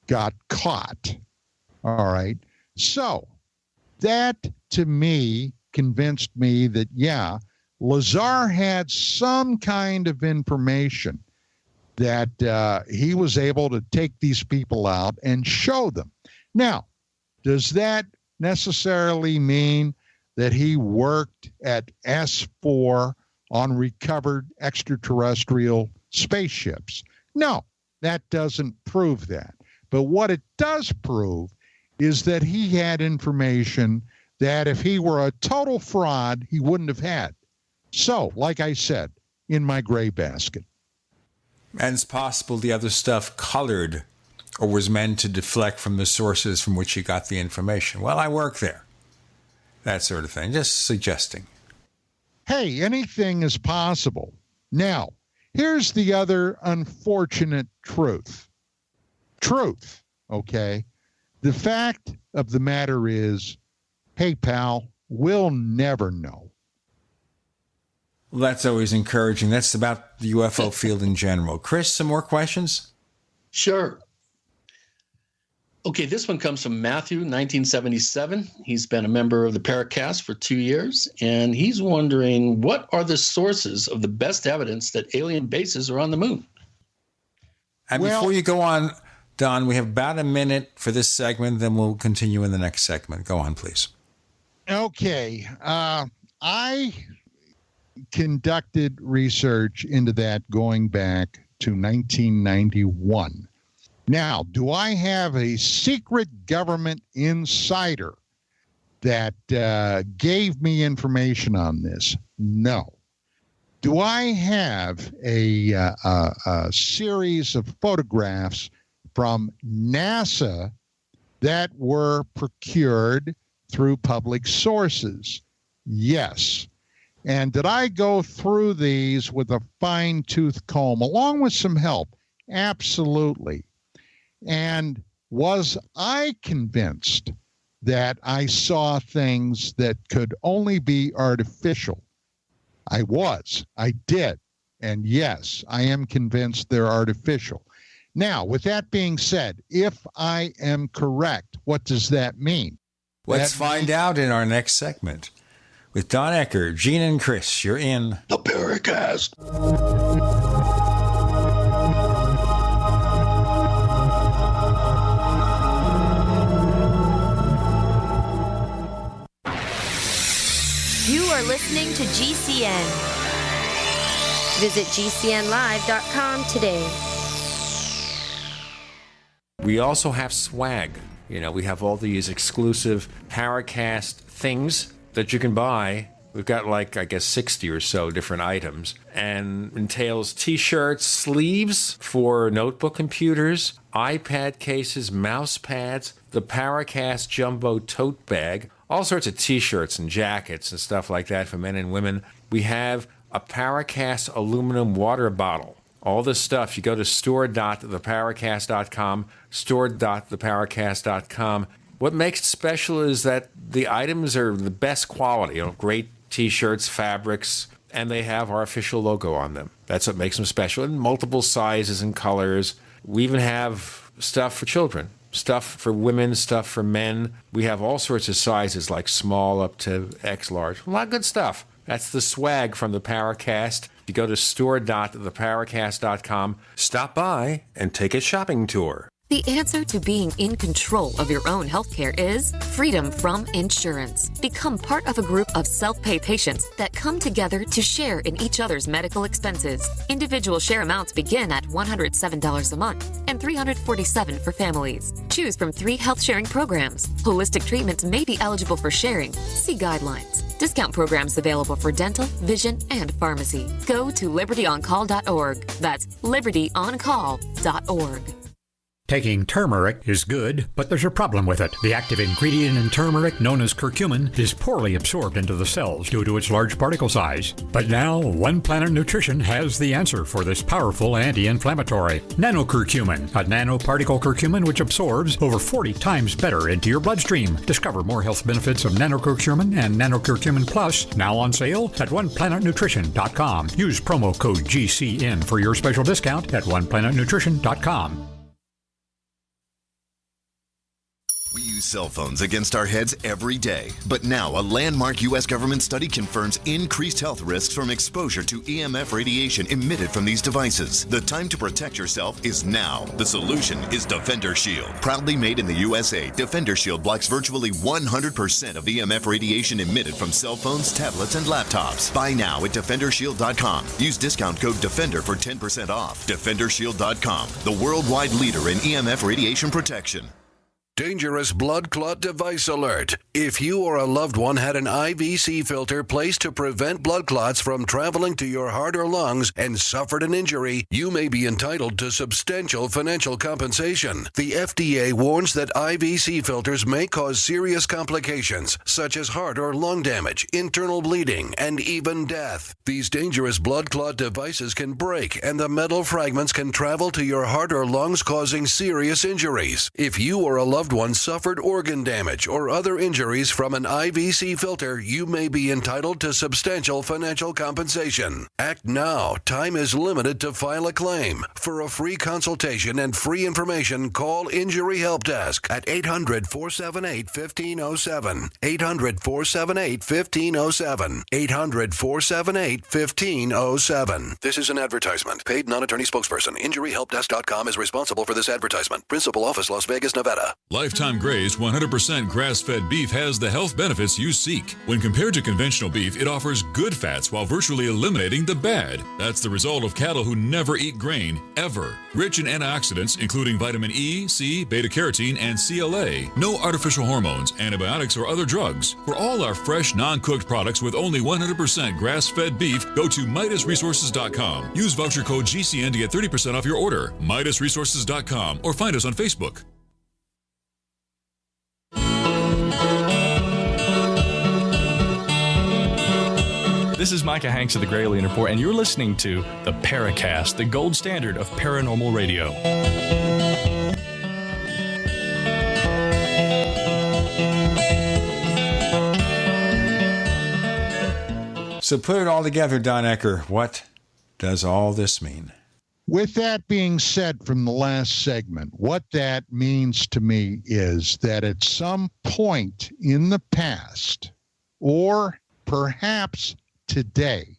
got caught. All right. So that, to me, convinced me that, yeah, Lazar had some kind of information that he was able to take these people out and show them. Now, does that necessarily mean that he worked at S4 on recovered extraterrestrial spaceships? No, that doesn't prove that. But what it does prove is that he had information that if he were a total fraud, he wouldn't have had. So, like I said, in my gray basket. And it's possible the other stuff colored or was meant to deflect from the sources from which he got the information. Well, I work there. That sort of thing. Just suggesting. Hey, anything is possible. Now, here's the other unfortunate truth. Truth, okay? The fact of the matter is, hey, pal, we'll never know. Well, that's always encouraging. That's about the UFO field in general. Chris, some more questions? Sure. Okay, this one comes from Matthew, 1977. He's been a member of the Paracast for 2 years, and he's wondering, what are the sources of the best evidence that alien bases are on the moon? And before you go on, Don, we have about a minute for this segment, then we'll continue in the next segment. Go on, please. Okay. I conducted research into that going back to 1991. Now, do I have a secret government insider that gave me information on this? No. Do I have a series of photographs from NASA that were procured through public sources? Yes. And did I go through these with a fine-tooth comb along with some help? Absolutely. And was I convinced that I saw things that could only be artificial? I was. I did. And yes, I am convinced they're artificial. Now, with that being said, if I am correct, what does that mean? Let's find out in our next segment. With Don Ecker, Gene, and Chris, you're in the Paracast. You are listening to GCN. Visit GCNlive.com today. We also have swag. We have all these exclusive Paracast things that you can buy. We've got 60 or so different items, and entails t-shirts, sleeves for notebook computers, iPad cases, mouse pads, the Paracast jumbo tote bag, all sorts of t-shirts and jackets and stuff like that for men and women. We have a Paracast aluminum water bottle. All this stuff, you go to store.theparacast.com, store.theparacast.com. What makes it special is that the items are the best quality, great t-shirts, fabrics, and they have our official logo on them. That's what makes them special, in multiple sizes and colors. We even have stuff for children, stuff for women, stuff for men. We have all sorts of sizes, like small up to X large. A lot of good stuff. That's the swag from the Paracast. You go to store.theparacast.com, stop by, and take a shopping tour. The answer to being in control of your own healthcare is freedom from insurance. Become part of a group of self-pay patients that come together to share in each other's medical expenses. Individual share amounts begin at $107 a month and $347 for families. Choose from 3 health-sharing programs. Holistic treatments may be eligible for sharing. See guidelines. Discount programs available for dental, vision, and pharmacy. Go to libertyoncall.org. That's libertyoncall.org. Taking turmeric is good, but there's a problem with it. The active ingredient in turmeric, known as curcumin, is poorly absorbed into the cells due to its large particle size. But now, One Planet Nutrition has the answer for this powerful anti-inflammatory. Nanocurcumin, a nanoparticle curcumin which absorbs over 40 times better into your bloodstream. Discover more health benefits of nanocurcumin and nanocurcumin plus, now on sale at oneplanetnutrition.com. Use promo code GCN for your special discount at oneplanetnutrition.com. We use cell phones against our heads every day. But now, a landmark U.S. government study confirms increased health risks from exposure to EMF radiation emitted from these devices. The time to protect yourself is now. The solution is Defender Shield. Proudly made in the USA, Defender Shield blocks virtually 100% of EMF radiation emitted from cell phones, tablets, and laptops. Buy now at DefenderShield.com. Use discount code DEFENDER for 10% off. DefenderShield.com, the worldwide leader in EMF radiation protection. Dangerous blood clot device alert. If you or a loved one had an IVC filter placed to prevent blood clots from traveling to your heart or lungs and suffered an injury, you may be entitled to substantial financial compensation. The FDA warns that IVC filters may cause serious complications, such as heart or lung damage, internal bleeding, and even death. These dangerous blood clot devices can break, and the metal fragments can travel to your heart or lungs, causing serious injuries. If you or a loved loved one suffered organ damage or other injuries from an IVC filter, you may be entitled to substantial financial compensation. Act now. Time is limited to file a claim. For a free consultation and free information, call Injury Help Desk at 800-478-1507. 800-478-1507. 800-478-1507. This is an advertisement. Paid non-attorney spokesperson. InjuryHelpDesk.com is responsible for this advertisement. Principal office, Las Vegas, Nevada. Lifetime grazed 100% grass-fed beef has the health benefits you seek. When compared to conventional beef, it offers good fats while virtually eliminating the bad. That's the result of cattle who never eat grain, ever. Rich in antioxidants, including vitamin E, C, beta-carotene, and CLA. No artificial hormones, antibiotics, or other drugs. For all our fresh, non-cooked products with only 100% grass-fed beef, go to MidasResources.com. Use voucher code GCN to get 30% off your order. MidasResources.com or find us on Facebook. This is Micah Hanks of the Gray Alien Report, and you're listening to the Paracast, the gold standard of paranormal radio. So put it all together, Don Ecker. What does all this mean? With that being said from the last segment, what that means to me is that at some point in the past, or perhaps today,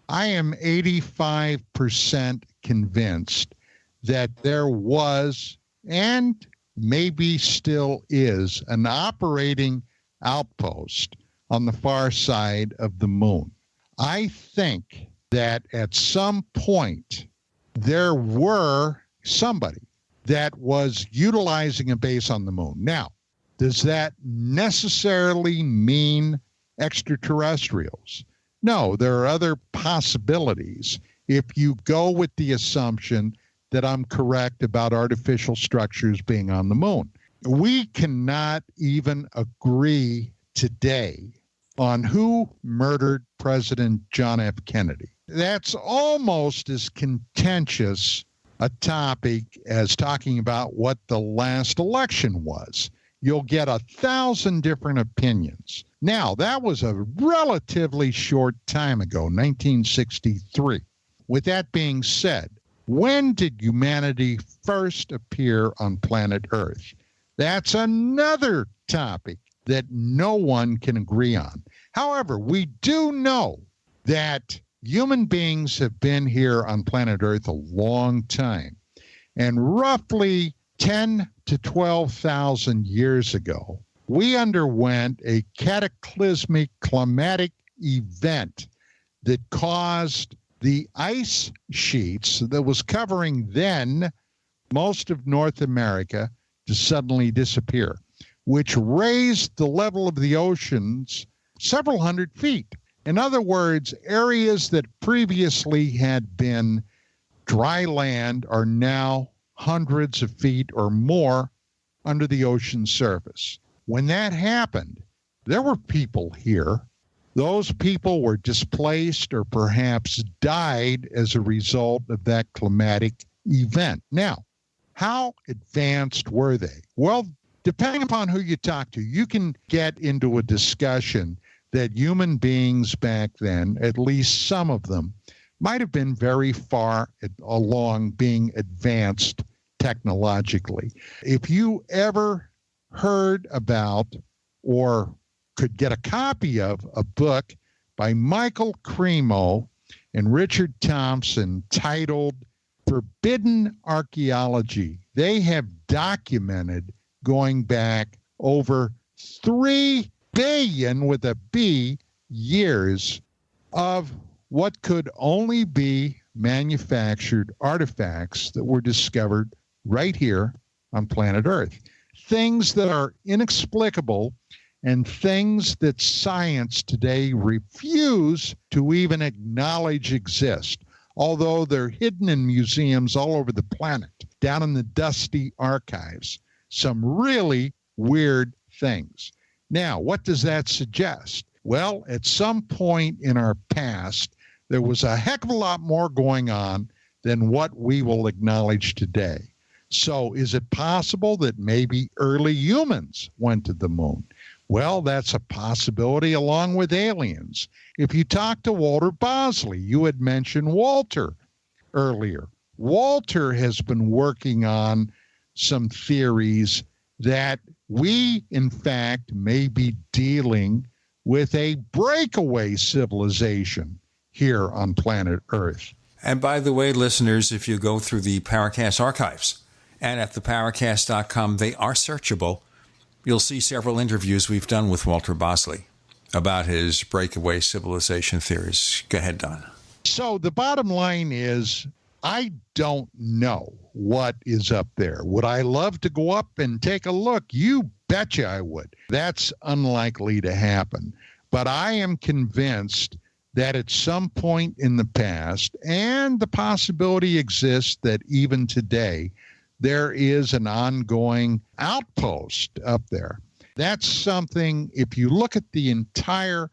I am 85% convinced that there was and maybe still is an operating outpost on the far side of the moon. I think that at some point there were somebody that was utilizing a base on the moon. Now, does that necessarily mean extraterrestrials? No, there are other possibilities if you go with the assumption that I'm correct about artificial structures being on the moon. We cannot even agree today on who murdered President John F. Kennedy. That's almost as contentious a topic as talking about what the last election was. You'll get 1,000 different opinions. Now, that was a relatively short time ago, 1963. With that being said, when did humanity first appear on planet Earth? That's another topic that no one can agree on. However, we do know that human beings have been here on planet Earth a long time. And roughly 10 to 12,000 years ago, we underwent a cataclysmic climatic event that caused the ice sheets that was covering then most of North America to suddenly disappear, which raised the level of the oceans several hundred feet. In other words, areas that previously had been dry land are now hundreds of feet or more under the ocean surface. When that happened, there were people here. Those people were displaced or perhaps died as a result of that climatic event. Now, how advanced were they? Well, depending upon who you talk to, you can get into a discussion that human beings back then, at least some of them, might have been very far along being advanced technologically. If you ever heard about or could get a copy of a book by Michael Cremo and Richard Thompson titled Forbidden Archaeology, they have documented going back over 3 billion with a B years of what could only be manufactured artifacts that were discovered right here on planet Earth. Things that are inexplicable and things that science today refuse to even acknowledge exist, although they're hidden in museums all over the planet, down in the dusty archives. Some really weird things. Now, what does that suggest? Well, at some point in our past, there was a heck of a lot more going on than what we will acknowledge today. So is it possible that maybe early humans went to the moon? Well, that's a possibility along with aliens. If you talk to Walter Bosley, you had mentioned Walter earlier. Walter has been working on some theories that we, in fact, may be dealing with a breakaway civilization here on planet Earth. And by the way, listeners, if you go through the Paracast archives and at theparacast.com, they are searchable. You'll see several interviews we've done with Walter Bosley about his breakaway civilization theories. Go ahead, Don. So the bottom line is, I don't know what is up there. Would I love to go up and take a look? You betcha I would. That's unlikely to happen. But I am convinced that at some point in the past, and the possibility exists that even today, there is an ongoing outpost up there. That's something, if you look at the entire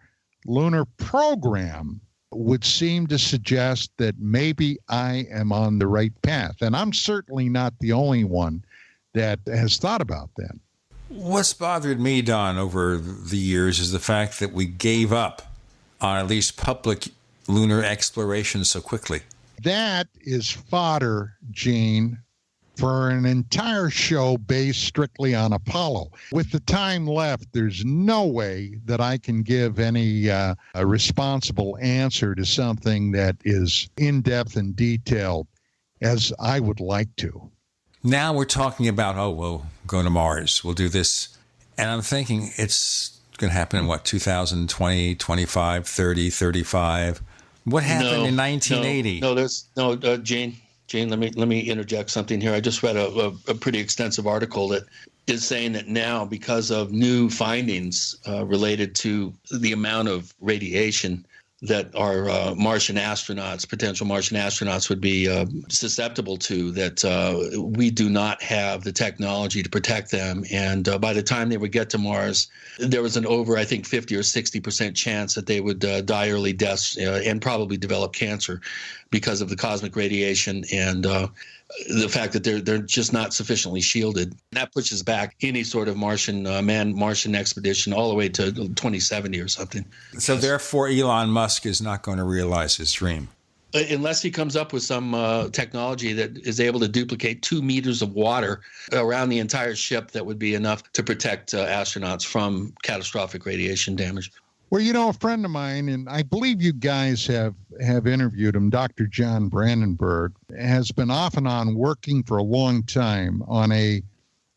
lunar program, would seem to suggest that maybe I am on the right path. And I'm certainly not the only one that has thought about that. What's bothered me, Don, over the years is the fact that we gave up on at least public lunar exploration so quickly. That is fodder, Gene, for an entire show based strictly on Apollo. With the time left, there's no way that I can give any a responsible answer to something that is in-depth and detailed as I would like to. Now we're talking about, we'll go to Mars, we'll do this. And I'm thinking it's going to happen in, 2020, 25, 30, 35? What happened in 1980? Gene, let me interject something here. I just read a pretty extensive article that is saying that now, because of new findings related to the amount of radiation that our Martian astronauts, potential Martian astronauts, would be susceptible to, that we do not have the technology to protect them. And by the time they would get to Mars, there was an over, I think, 50 or 60% chance that they would die early deaths and probably develop cancer because of the cosmic radiation and the fact that they're just not sufficiently shielded. That pushes back any sort of Martian expedition all the way to 2070 or something. So therefore, Elon Musk is not going to realize his dream. Unless he comes up with some technology that is able to duplicate 2 meters of water around the entire ship, that would be enough to protect astronauts from catastrophic radiation damage. Well, a friend of mine, and I believe you guys have interviewed him, Dr. John Brandenburg, has been off and on working for a long time on a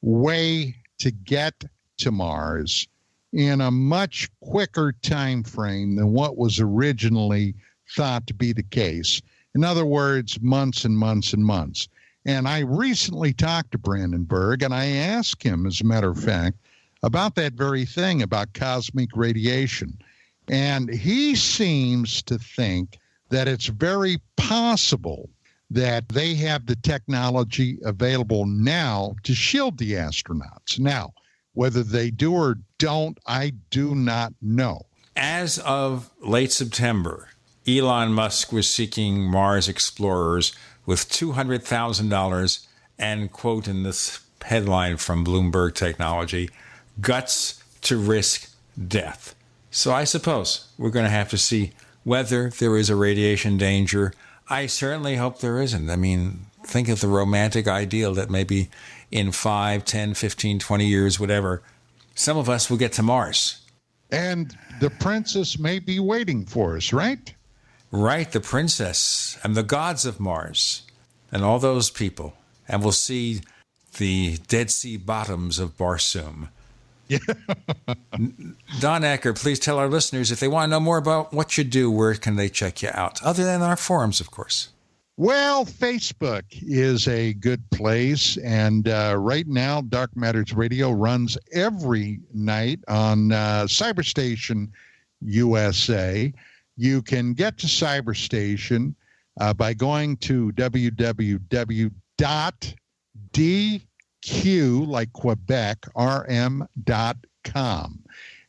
way to get to Mars in a much quicker time frame than what was originally thought to be the case. In other words, months and months and months. And I recently talked to Brandenburg, and I asked him, as a matter of fact, about that very thing, about cosmic radiation. And he seems to think that it's very possible that they have the technology available now to shield the astronauts. Now, whether they do or don't, I do not know. As of late September, Elon Musk was seeking Mars explorers with $200,000 and, quote, in this headline from Bloomberg Technology, guts to risk death. So I suppose we're going to have to see whether there is a radiation danger. I certainly hope there isn't. I mean, think of the romantic ideal that maybe in 5, 10, 15, 20 years, whatever, some of us will get to Mars. And the princess may be waiting for us, right? Right, the princess and the gods of Mars and all those people. And we'll see the Dead Sea bottoms of Barsoom. Yeah. Don Ecker, please tell our listeners, if they want to know more about what you do, where can they check you out? Other than our forums, of course. Well, Facebook is a good place. And right now, Dark Matters Radio runs every night on Cyberstation USA. You can get to Cyberstation by going to www.dq, like Quebec, rm.com.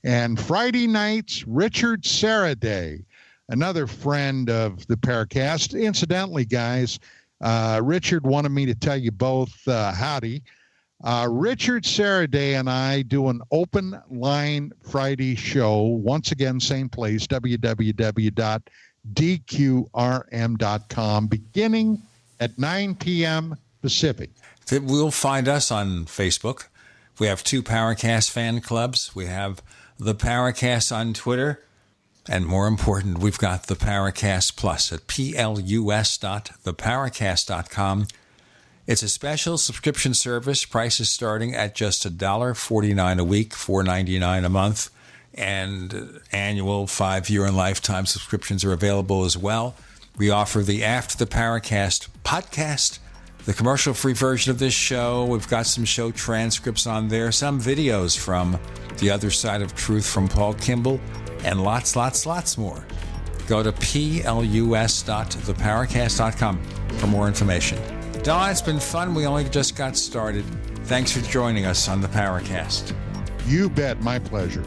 And Friday nights, Richard Saraday, another friend of the Paracast. Incidentally, guys, Richard wanted me to tell you both howdy. Richard Saraday and I do an open line Friday show. Once again, same place, www.dqrm.com, beginning at 9 p.m. Pacific. We'll find us on Facebook. We have 2 Paracast fan clubs. We have the Paracast on Twitter. And more important, we've got the Paracast Plus at plus.theparacast.com. It's a special subscription service. Prices starting at just $1.49 a week, $4.99 a month. And annual 5-year and lifetime subscriptions are available as well. We offer the After the Paracast podcast, the commercial-free version of this show. We've got some show transcripts on there, some videos from The Other Side of Truth from Paul Kimball, and lots more. Go to plus.theparacast.com for more information. Don, it's been fun. We only just got started. Thanks for joining us on the Paracast. You bet. My pleasure.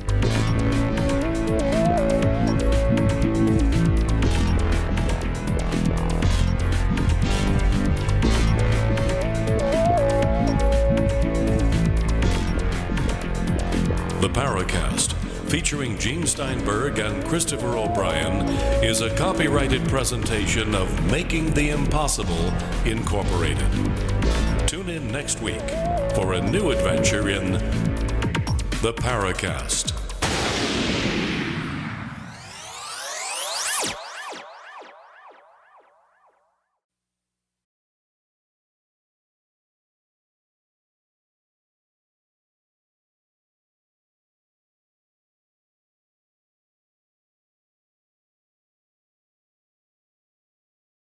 The Paracast, featuring Gene Steinberg and Christopher O'Brien, is a copyrighted presentation of Making the Impossible, Incorporated. Tune in next week for a new adventure in The Paracast.